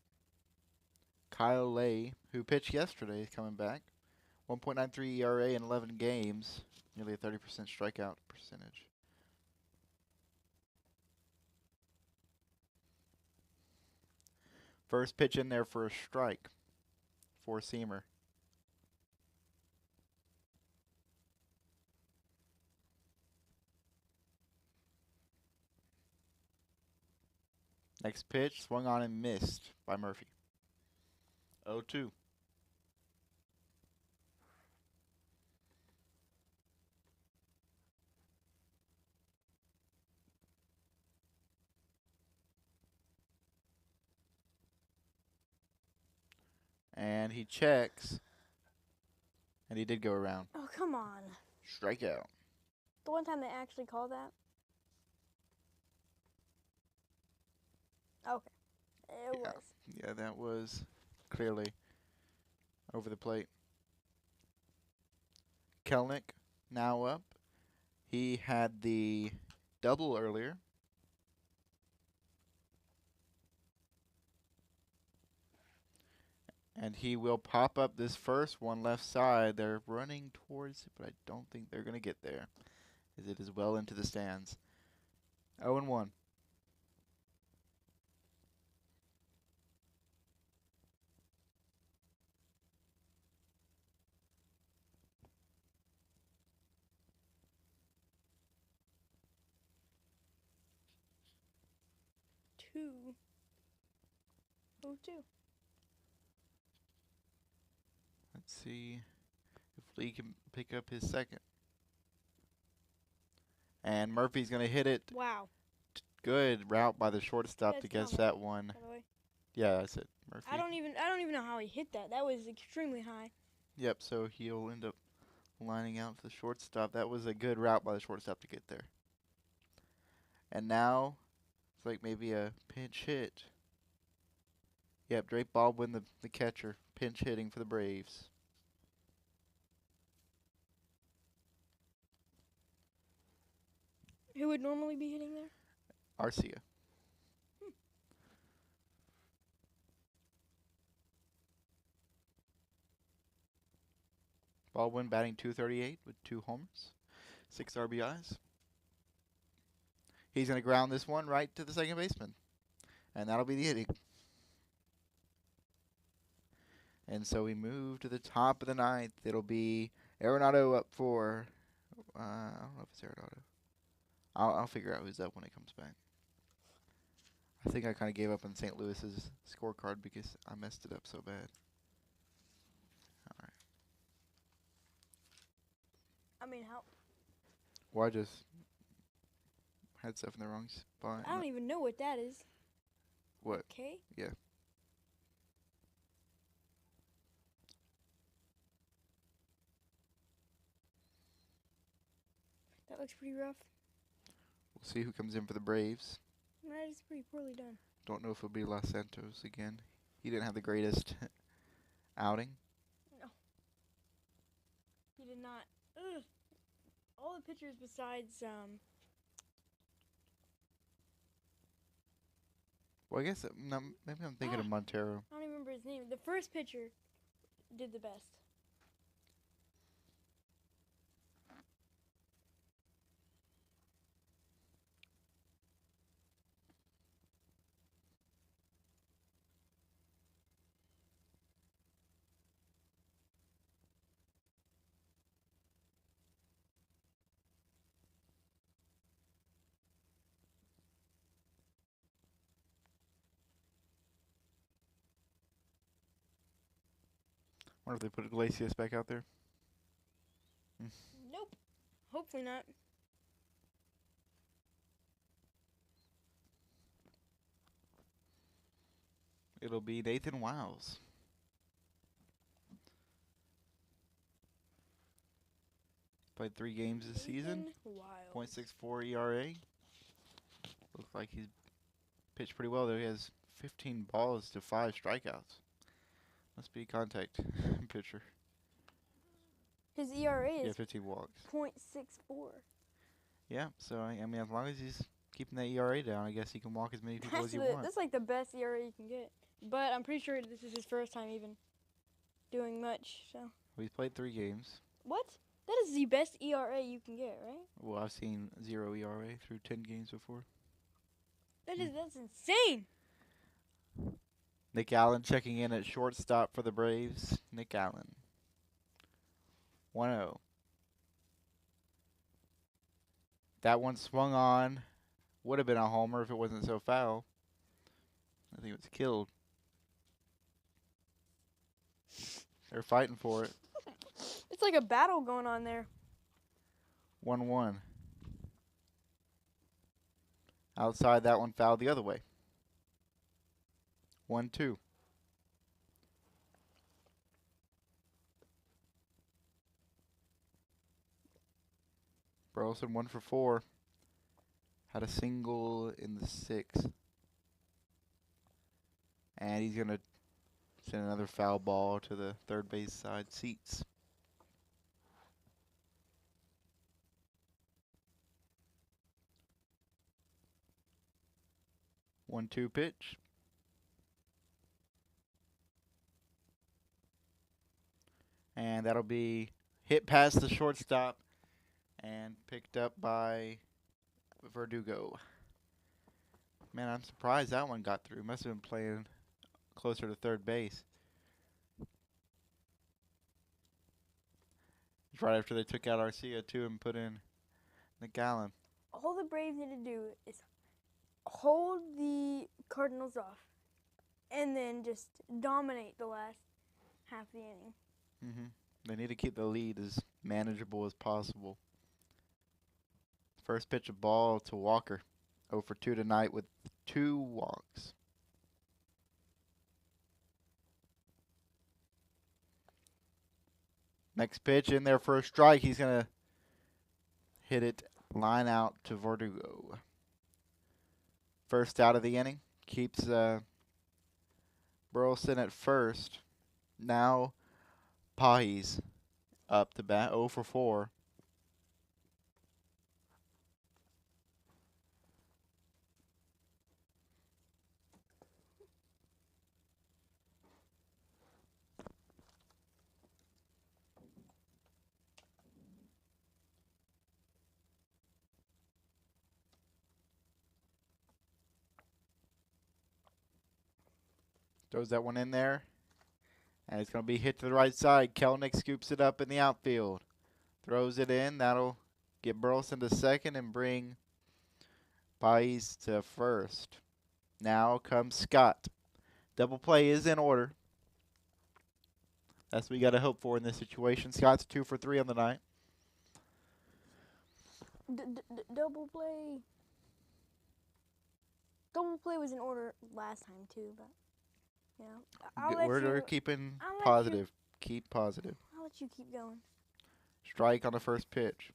S1: Kyle Lay, who pitched yesterday, is coming back. 1.93 ERA in 11 games. Nearly a 30% strikeout percentage. First pitch in there for a strike. 4-seamer. Next pitch, swung on and missed by Murphy. 0-2. And he checks. And he did go around.
S2: Oh, come on.
S1: Strikeout.
S2: The one time they actually called that? Okay. It was.
S1: Yeah, that was clearly over the plate. Kelnick now up. He had the double earlier. And he will pop up this first one left side. They're running towards it, but I don't think they're going to get there, as it is well into the stands. 0-1.
S2: Two. 0-2.
S1: Let's see if Lee can pick up his second. And Murphy's going to hit it.
S2: Wow.
S1: Good route by the shortstop to
S2: That's
S1: catch that one.
S2: By the way.
S1: Yeah, I said Murphy.
S2: I don't even know how he hit that. That was extremely high.
S1: Yep, so he'll end up lining out for the shortstop. That was a good route by the shortstop to get there. And now it's like maybe a pinch hit. Yep, Drake Baldwin, the catcher, pinch hitting for the Braves.
S2: Who would normally be hitting there?
S1: Arcia. Baldwin batting .238 with 2 homers, 6 RBIs. He's going to ground this one right to the second baseman. And that'll be the inning. And so we move to the top of the 9th. It'll be Arenado up for, I don't know if it's Arenado. I'll figure out who's up when it comes back. I think I kind of gave up on St. Louis's scorecard because I messed it up so bad. All right.
S2: I mean, how?
S1: Well, I just had stuff in the wrong spot.
S2: I don't even know what that is.
S1: What?
S2: Okay.
S1: Yeah.
S2: That looks pretty rough.
S1: We'll see who comes in for the Braves.
S2: That is pretty poorly done.
S1: Don't know if it'll be Los Santos again. He didn't have the greatest outing.
S2: No. He did not. Ugh. All the pitchers besides
S1: Well, I guess no, maybe I'm thinking of Montero.
S2: I don't even remember his name. The first pitcher did the best.
S1: Wonder if they put Iglesias back out there.
S2: Nope. Hopefully not.
S1: It'll be Nathan Wiles. Played 3 games this season.
S2: Wild.
S1: .64 ERA. Looks like he's pitched pretty well there. He has 15 balls to 5 strikeouts. Must be a contact pitcher.
S2: His ERA
S1: Yeah,
S2: is
S1: 15 walks.
S2: .64.
S1: Yeah, so I mean, as long as he's keeping that ERA down, I guess he can walk as many people as he wants.
S2: That's like the best ERA you can get. But I'm pretty sure this is his first time even doing much. So.
S1: Well, he's played 3 games.
S2: What? That is the best ERA you can get, right?
S1: Well, I've seen 0 ERA through 10 games before.
S2: That's insane.
S1: Nick Allen checking in at shortstop for the Braves. Nick Allen. 1-0. That one swung on. Would have been a homer if it wasn't so foul. I think it was killed. They're fighting for it.
S2: It's like a battle going on there.
S1: 1-1. Outside, that one fouled the other way. 1-2. Burleson 1 for 4. Had a single in the 6th. And he's going to send another foul ball to the third base side seats. One-two pitch. And that'll be hit past the shortstop and picked up by Verdugo. Man, I'm surprised that one got through. Must have been playing closer to third base. It's right after they took out Arcia, too, and put in Nick Allen.
S2: All the Braves need to do is hold the Cardinals off and then just dominate the last half of the inning.
S1: They need to keep the lead as manageable as possible. First pitch of ball to Walker. 0 for 2 tonight with 2 walks. Next pitch in there for a strike. He's going to hit it line out to Verdugo. First out of the inning. Keeps Burleson at first. Now Pais up to bat. 0 for 4. Throws that one in there. And it's going to be hit to the right side. Kelnick scoops it up in the outfield. Throws it in. That'll get Burleson to second and bring Pais to first. Now comes Scott. Double play is in order. That's what you got to hope for in this situation. Scott's 2 for 3 on the night.
S2: Double play. Double play was in order last time too, but yeah.
S1: We're keeping positive. Keep positive.
S2: I'll let you keep going.
S1: Strike on the first pitch.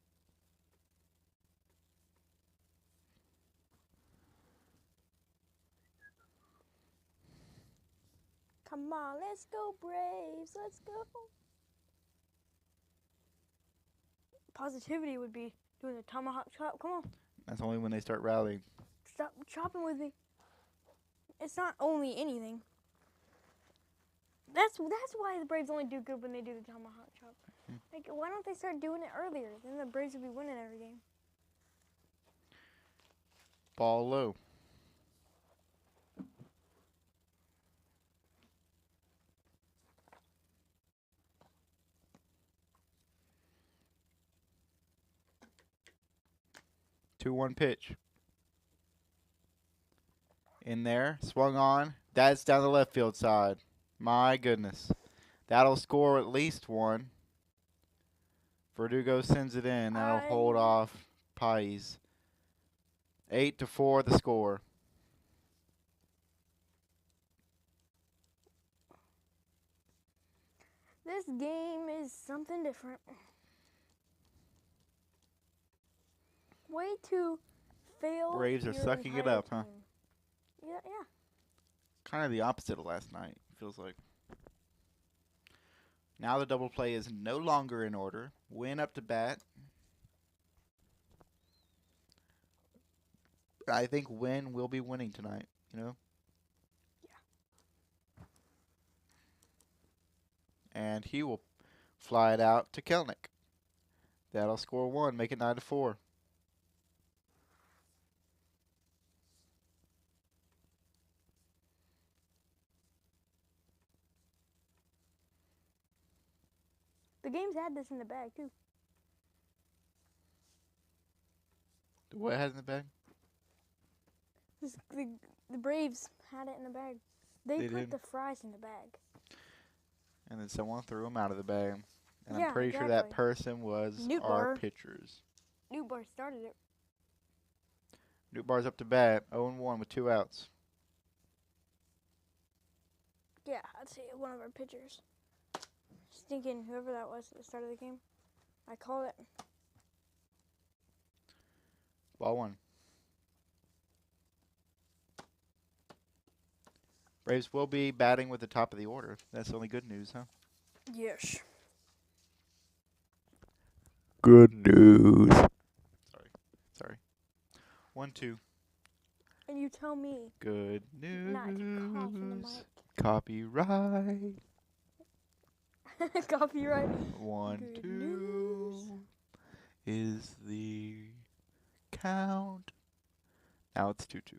S2: Come on, let's go Braves. Let's go. positivity would be doing the tomahawk chop. Come on,
S1: That's only when they start rallying.
S2: stop chopping with me. It's not only anything. That's why the Braves only do good when they do the tomahawk chop. Like, why don't they start doing it earlier? Then the Braves would be winning every game.
S1: Ball low. Two one pitch. In there, swung on. That's down the left field side. My goodness. That'll score at least one. Verdugo sends it in. That'll hold off Pies. 8-4 the score.
S2: This game is something different. Way to fail.
S1: Braves are
S2: your
S1: sucking it
S2: entire
S1: up, huh?
S2: team. Yeah.
S1: Kind of the opposite of last night, feels like. Now the double play is no longer in order. Win up to bat. I think Win will be winning tonight, you know?
S2: Yeah.
S1: And he will fly it out to Kelnick. That'll score one, make it 9-4.
S2: The game's had this in the bag, too.
S1: What has in the bag?
S2: The Braves had it in the bag. They put
S1: did?
S2: the fries in the bag.
S1: And then someone threw them out of the bag. And
S2: Yeah,
S1: I'm pretty sure that
S2: exactly.
S1: person was
S2: Newt
S1: our
S2: Bar.
S1: pitchers.
S2: Newt Bar started it.
S1: Newt Bar's up to bat, 0-1 with 2 outs.
S2: Yeah, I'd say one of our pitchers. Just thinking whoever that was at the start of the game. I call it.
S1: Ball 1. Braves will be batting with the top of the order. That's only good news, huh?
S2: Yes.
S1: Good news. Sorry. 1-2.
S2: And you tell me
S1: Good news.
S2: not to cough in the mic.
S1: Copyright.
S2: Copyright.
S1: 1-2
S2: news.
S1: is the count. Now it's 2-2.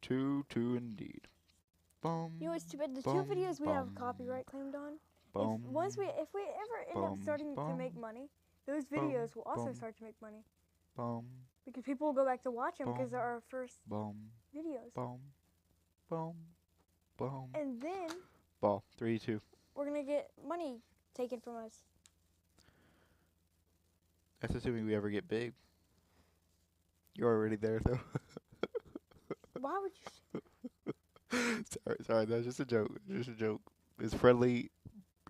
S1: 2-2 indeed. Boom.
S2: You know what's too bad? The
S1: Bum,
S2: two videos we have
S1: bum,
S2: copyright claimed on.
S1: Boom.
S2: If we ever end up starting to make money, those videos will also start to make money.
S1: Boom.
S2: Because people will go back to watch them because they're our first
S1: Boom.
S2: videos.
S1: Boom. Boom. Boom.
S2: And then
S1: Ball. 3-2.
S2: we're gonna get money taken from us.
S1: That's assuming we ever get big. You're already there, though.
S2: Why would you?
S1: sorry. That's just a joke. Just a joke. It's friendly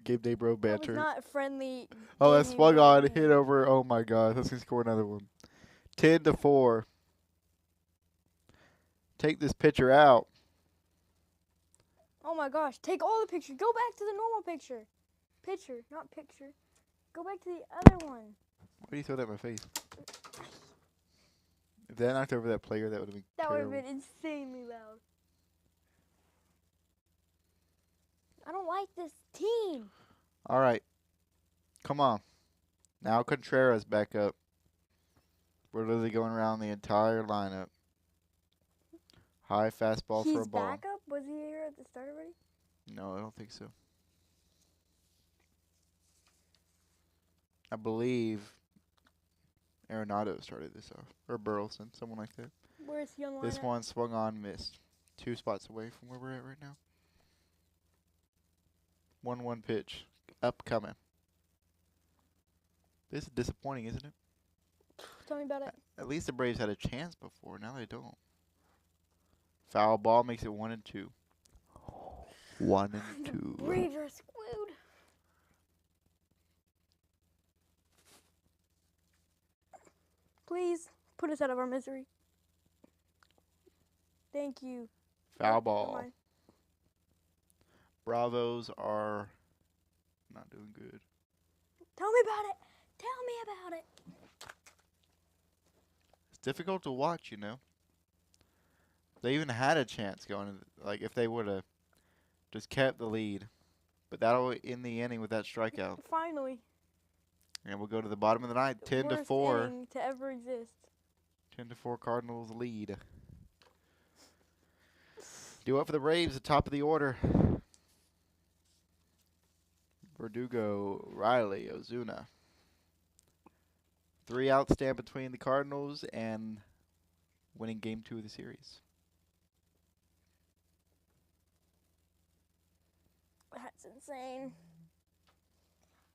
S1: Gameday Bro
S2: That was
S1: banter.
S2: not friendly.
S1: Oh, that
S2: Gameday
S1: swung
S2: Bro
S1: on,
S2: banter.
S1: hit over. Oh my God, let's score another one. 10-4. Take this pitcher out.
S2: Oh my gosh! Take all the pictures. Go back to the normal picture. Picture, not picture. Go back to the other one.
S1: Why do you throw that in my face? If that knocked over that player, that would have been
S2: That would have
S1: terrible.
S2: been insanely loud. I don't like this team.
S1: All right, come on. Now Contreras back up. We're literally going around the entire lineup. High fastball
S2: He's
S1: for a ball.
S2: back up? Was he here at the start already?
S1: No, I don't think so. I believe Arenado started this off. Or Burleson, someone like that.
S2: Where is he on the
S1: This
S2: lineup?
S1: one swung on, missed. 2 spots away from where we're at right now. 1-1 pitch. Upcoming. This is disappointing, isn't it?
S2: Tell me about it.
S1: At least the Braves had a chance before. Now they don't. Foul ball makes it 1-2. 1-2.
S2: Braves are screwed. Please put us out of our misery. Thank you.
S1: Foul
S2: Never
S1: ball.
S2: mind.
S1: Bravos are not doing good.
S2: Tell me about it. Tell me about it.
S1: It's difficult to watch, you know. They even had a chance going, like if they would have just kept the lead, but that'll end the inning with that strikeout.
S2: Finally.
S1: And we'll go to the bottom of the ninth, 10 to
S2: Worst
S1: 4.
S2: inning to ever exist.
S1: 10 to 4 Cardinals lead. Due up for the Braves, the top of the order. Verdugo, Riley, Ozuna. 3 outs stand between the Cardinals and winning game 2 of the series.
S2: That's insane.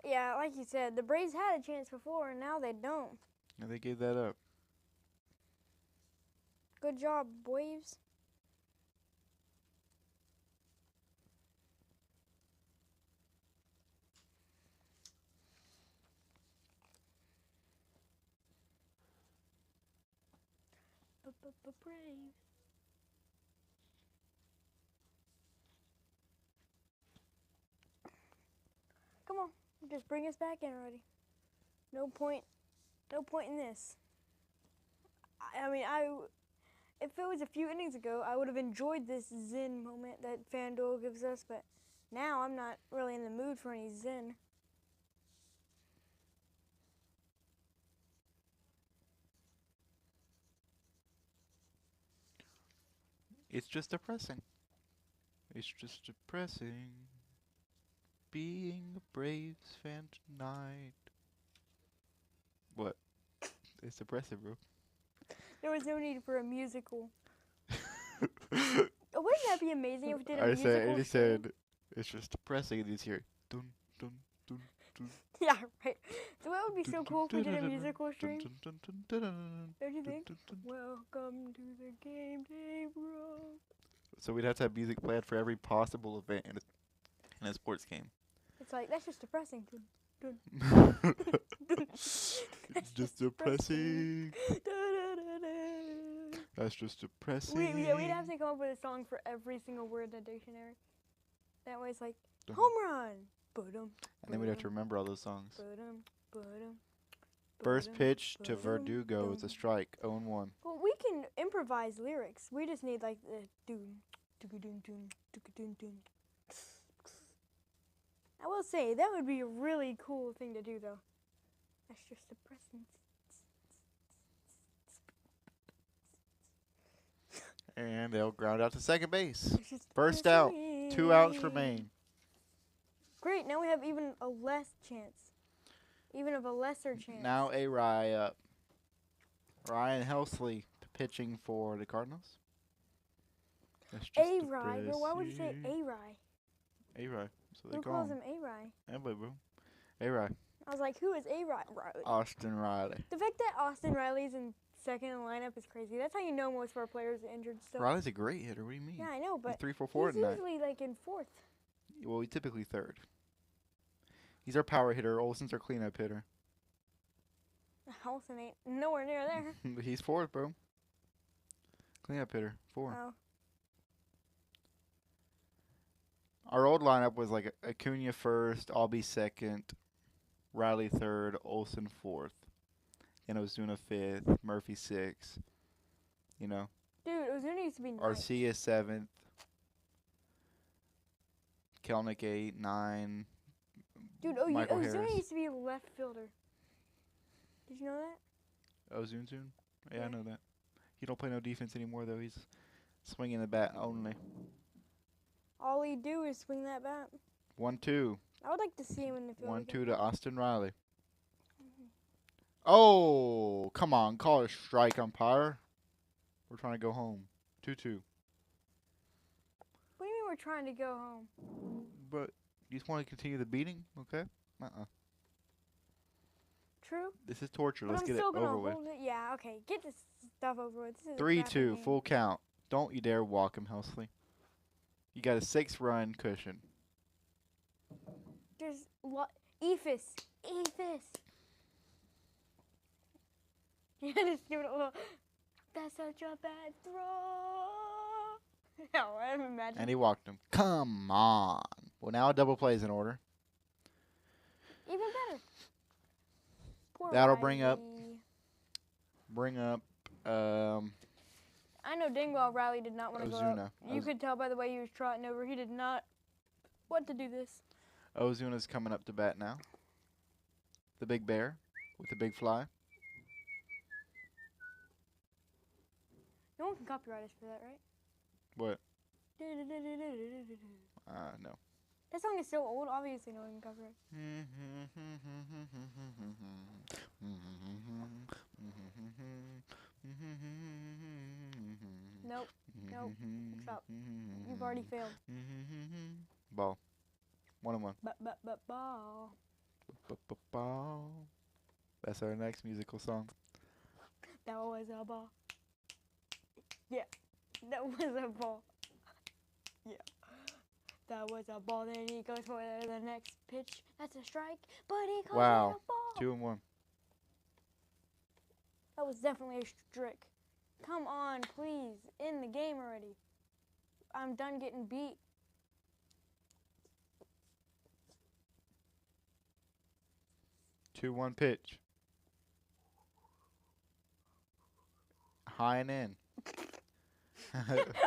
S2: Yeah, like you said, the Braves had a chance before, and now they don't.
S1: And they gave that up.
S2: Good job, Braves. Braves. Come on, just bring us back in already. No point in this. I mean, if it was a few innings ago, I would have enjoyed this zen moment that FanDuel gives us, but now I'm not really in the mood for any zen.
S1: It's just depressing. It's just depressing being a Braves fan tonight. What? It's depressing, bro.
S2: There was no need for a musical. Wouldn't that be amazing if we did a musical?
S1: He said, it's just depressing, and he's here. Dun, dun, dun, dun.
S2: Yeah, right. So that would be so cool if we did a musical stream. Don't you think? Welcome to the Gameday Bros.
S1: So we'd have to have music played for every possible event in a sports game.
S2: It's like, that's just depressing.
S1: It's just depressing. That's just depressing.
S2: We'd have to come up with a song for every single word in the dictionary. That way it's like, home run.
S1: And then we'd have to remember all those songs. First pitch to Verdugo is a strike, 0-1.
S2: Well, we can improvise lyrics. We just need like the doon, doon, doon, doon, doon. I will say, that would be a really cool thing to do, though. That's just depressing.
S1: And they'll ground out to second base. First out, 2 outs remain.
S2: Great, now we have even a less chance. Even of a lesser chance.
S1: Now A-Rye up. Ryan Helsley pitching for the Cardinals.
S2: A-Rye? Bro, why would you say A-Rye?
S1: A-Rye. So they
S2: Who
S1: call
S2: calls
S1: him
S2: him A-Rye?
S1: Everybody, bro. A-Rye.
S2: I was like, who is A-Rye?
S1: Austin Riley.
S2: The fact that Austin Riley's in second in the lineup is crazy. That's how you know most of our players are injured still.
S1: Riley's a great hitter. What do you mean?
S2: Yeah, I know, but
S1: he's 3 for 4
S2: he's
S1: tonight.
S2: usually like in fourth.
S1: Well, he's typically third. He's our power hitter. Olsen's our cleanup hitter.
S2: Olsen ain't nowhere near there.
S1: He's fourth, bro. Cleanup hitter, 4.
S2: Oh.
S1: Our old lineup was like Acuna first, Albie second, Riley third, Olsen fourth, and Ozuna fifth, Murphy sixth. You know.
S2: Dude, Ozuna used to be ninth.
S1: Arcia 7th, Kelnick 8, 9.
S2: Dude, Ozuna used to be a left fielder. Did you know that?
S1: Ozuna? Yeah,
S2: Yeah.
S1: I know that. He don't play no defense anymore, though. He's swinging the bat only.
S2: All he do is swing that bat.
S1: 1-2.
S2: I would like to see him in the field.
S1: 1-2 to Austin Riley. Oh, come on. Call a strike, umpire. We're trying to go home. 2-2.
S2: What do you mean we're trying to go home?
S1: But you just want to continue the beating? Okay.
S2: True.
S1: This is torture.
S2: But
S1: Let's
S2: I'm
S1: get it
S2: still gonna
S1: over with.
S2: hold it. Yeah, okay. Get this stuff over with. This is a
S1: 3-2.
S2: crappy game.
S1: Full count. Don't you dare walk him, Helsley. You got a 6-run cushion.
S2: There's Ephus. Yeah, just give it a little. That's such a bad throw. No, I'm imagining.
S1: And he walked him. Come on. Well, now a double play is in order.
S2: Even better. Poor
S1: That'll bring up
S2: Riley. I know dang well Riley did not want to go
S1: Ozuna.
S2: up. You could tell by the way he was trotting over. He did not want to do this.
S1: Ozuna's coming up to bat now. The big bear with the big fly.
S2: No one can copyright us for that, right?
S1: What? No.
S2: That song is so old, obviously no one can copyright. Nope. Nope. Stop. You've already failed.
S1: Ball. 1-1.
S2: Ball.
S1: Ball. That's our next musical song.
S2: That was a ball. Yeah. That was a ball. Yeah. That was a ball. Then he goes for the next pitch. That's a strike. But he calls it a ball.
S1: 2-1.
S2: That was definitely a strike. Come on, please. End the game already. I'm done getting beat.
S1: Two, 1 pitch. High and in.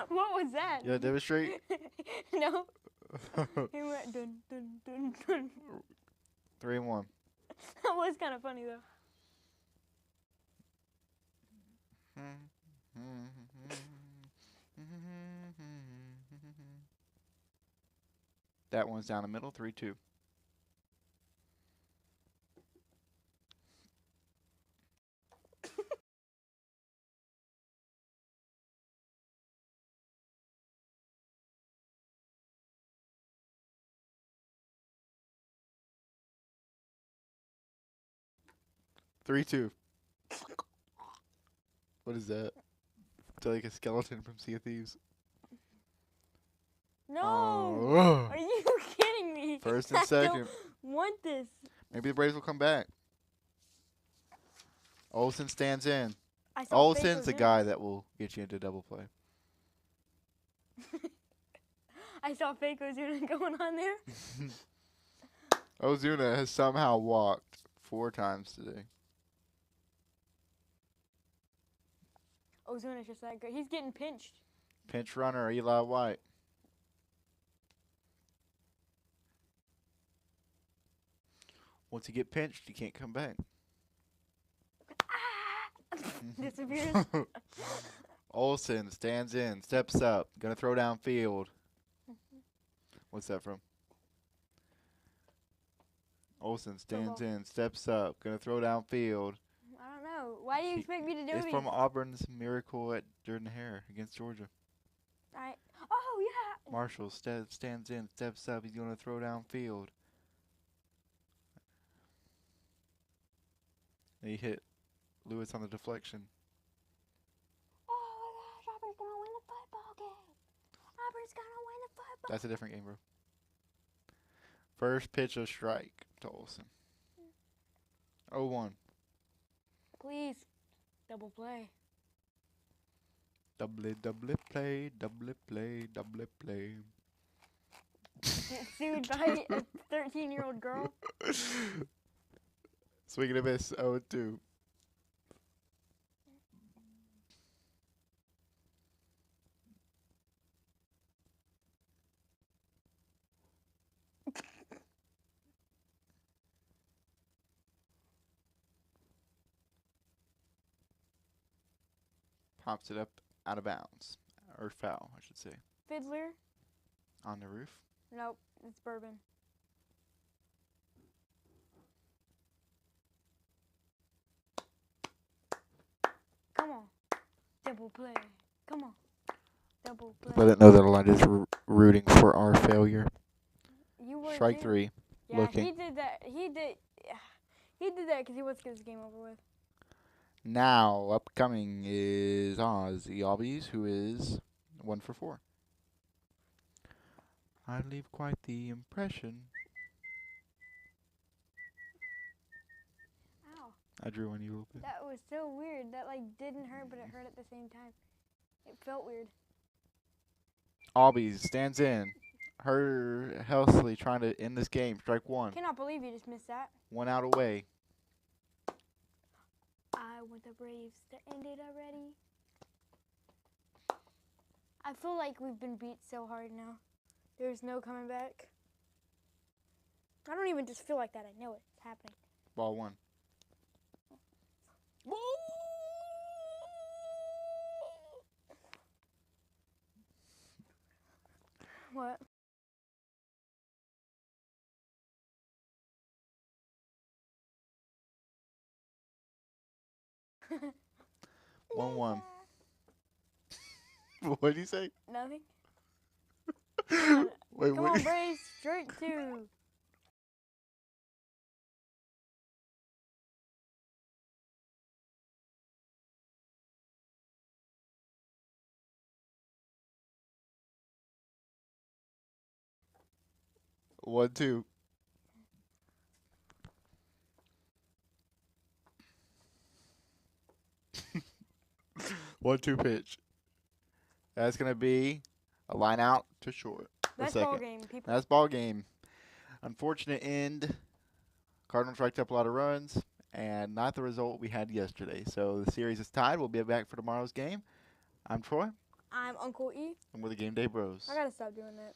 S2: What was that?
S1: You gotta demonstrate?
S2: No. He went dun dun dun dun.
S1: 3-1.
S2: That was kind of funny though.
S1: That one's down the middle. 3-2. What is that? It's like a skeleton from Sea of Thieves.
S2: No.
S1: Oh.
S2: Are you kidding me?
S1: First and second.
S2: I don't want this.
S1: Maybe the Braves will come back. Olsen stands in.
S2: Olsen's
S1: the guy that will get you into double play.
S2: I saw fake Ozuna going on there.
S1: Ozuna has somehow walked 4 times today.
S2: Ozuna's just that good. He's getting pinched.
S1: Pinch runner, Eli White. Once you get pinched, you can't come back.
S2: Disappears.
S1: Olsen stands in, steps up, gonna throw downfield. What's that from? Olsen stands in, steps up, gonna throw downfield.
S2: I don't know. Why do you expect me to do
S1: It's
S2: these?
S1: from Auburn's miracle at Jordan-Hare against Georgia.
S2: Oh, yeah.
S1: Marshall stands in, steps up, he's gonna throw downfield. And he hit Lewis on the deflection.
S2: Oh my gosh, Auburn's gonna win the football game. Auburn's gonna win the football.
S1: That's a different game, bro. First pitch of strike to Olsen. 0-1.
S2: Please, double play.
S1: Double play, double play, double play.
S2: Get sued by a 13-year-old girl.
S1: Swing and a miss, 0-2. Pops it up out of bounds. Or foul, I should say.
S2: Fiddler?
S1: On the roof.
S2: Nope, it's bourbon. Come on. Double play. Come on. Double play.
S1: Let it know that I'm just rooting for our failure.
S2: You were
S1: Strike
S2: too.
S1: 3.
S2: Yeah,
S1: looking.
S2: he did that. He did that because he wants to get this game over with.
S1: Now, upcoming is Ozzy Albies, who is 1 for 4. I leave quite the impression.
S2: Ow.
S1: I drew on you a little bit.
S2: That was so weird. That like didn't hurt, but it hurt at the same time. It felt weird.
S1: Albies stands in. Her healthily trying to end this game. Strike 1.
S2: Cannot believe you just missed that.
S1: 1 out away.
S2: I want the Braves to end it already. I feel like we've been beat so hard now. There's no coming back. I don't even just feel like that. I know it's happening.
S1: Ball one.
S2: What?
S1: One one. What did you say?
S2: Nothing.
S1: Wait,
S2: Come on, Braves. Straight two.
S1: One two. One two pitch. That's gonna be a line out to short.
S2: That's ball game, people.
S1: That's ball game. Unfortunate end. Cardinals racked up a lot of runs, and not the result we had yesterday. So the series is tied. We'll be back for tomorrow's game. I'm Troy.
S2: I'm Uncle E.
S1: And we're the Game Day Bros.
S2: I gotta stop doing that.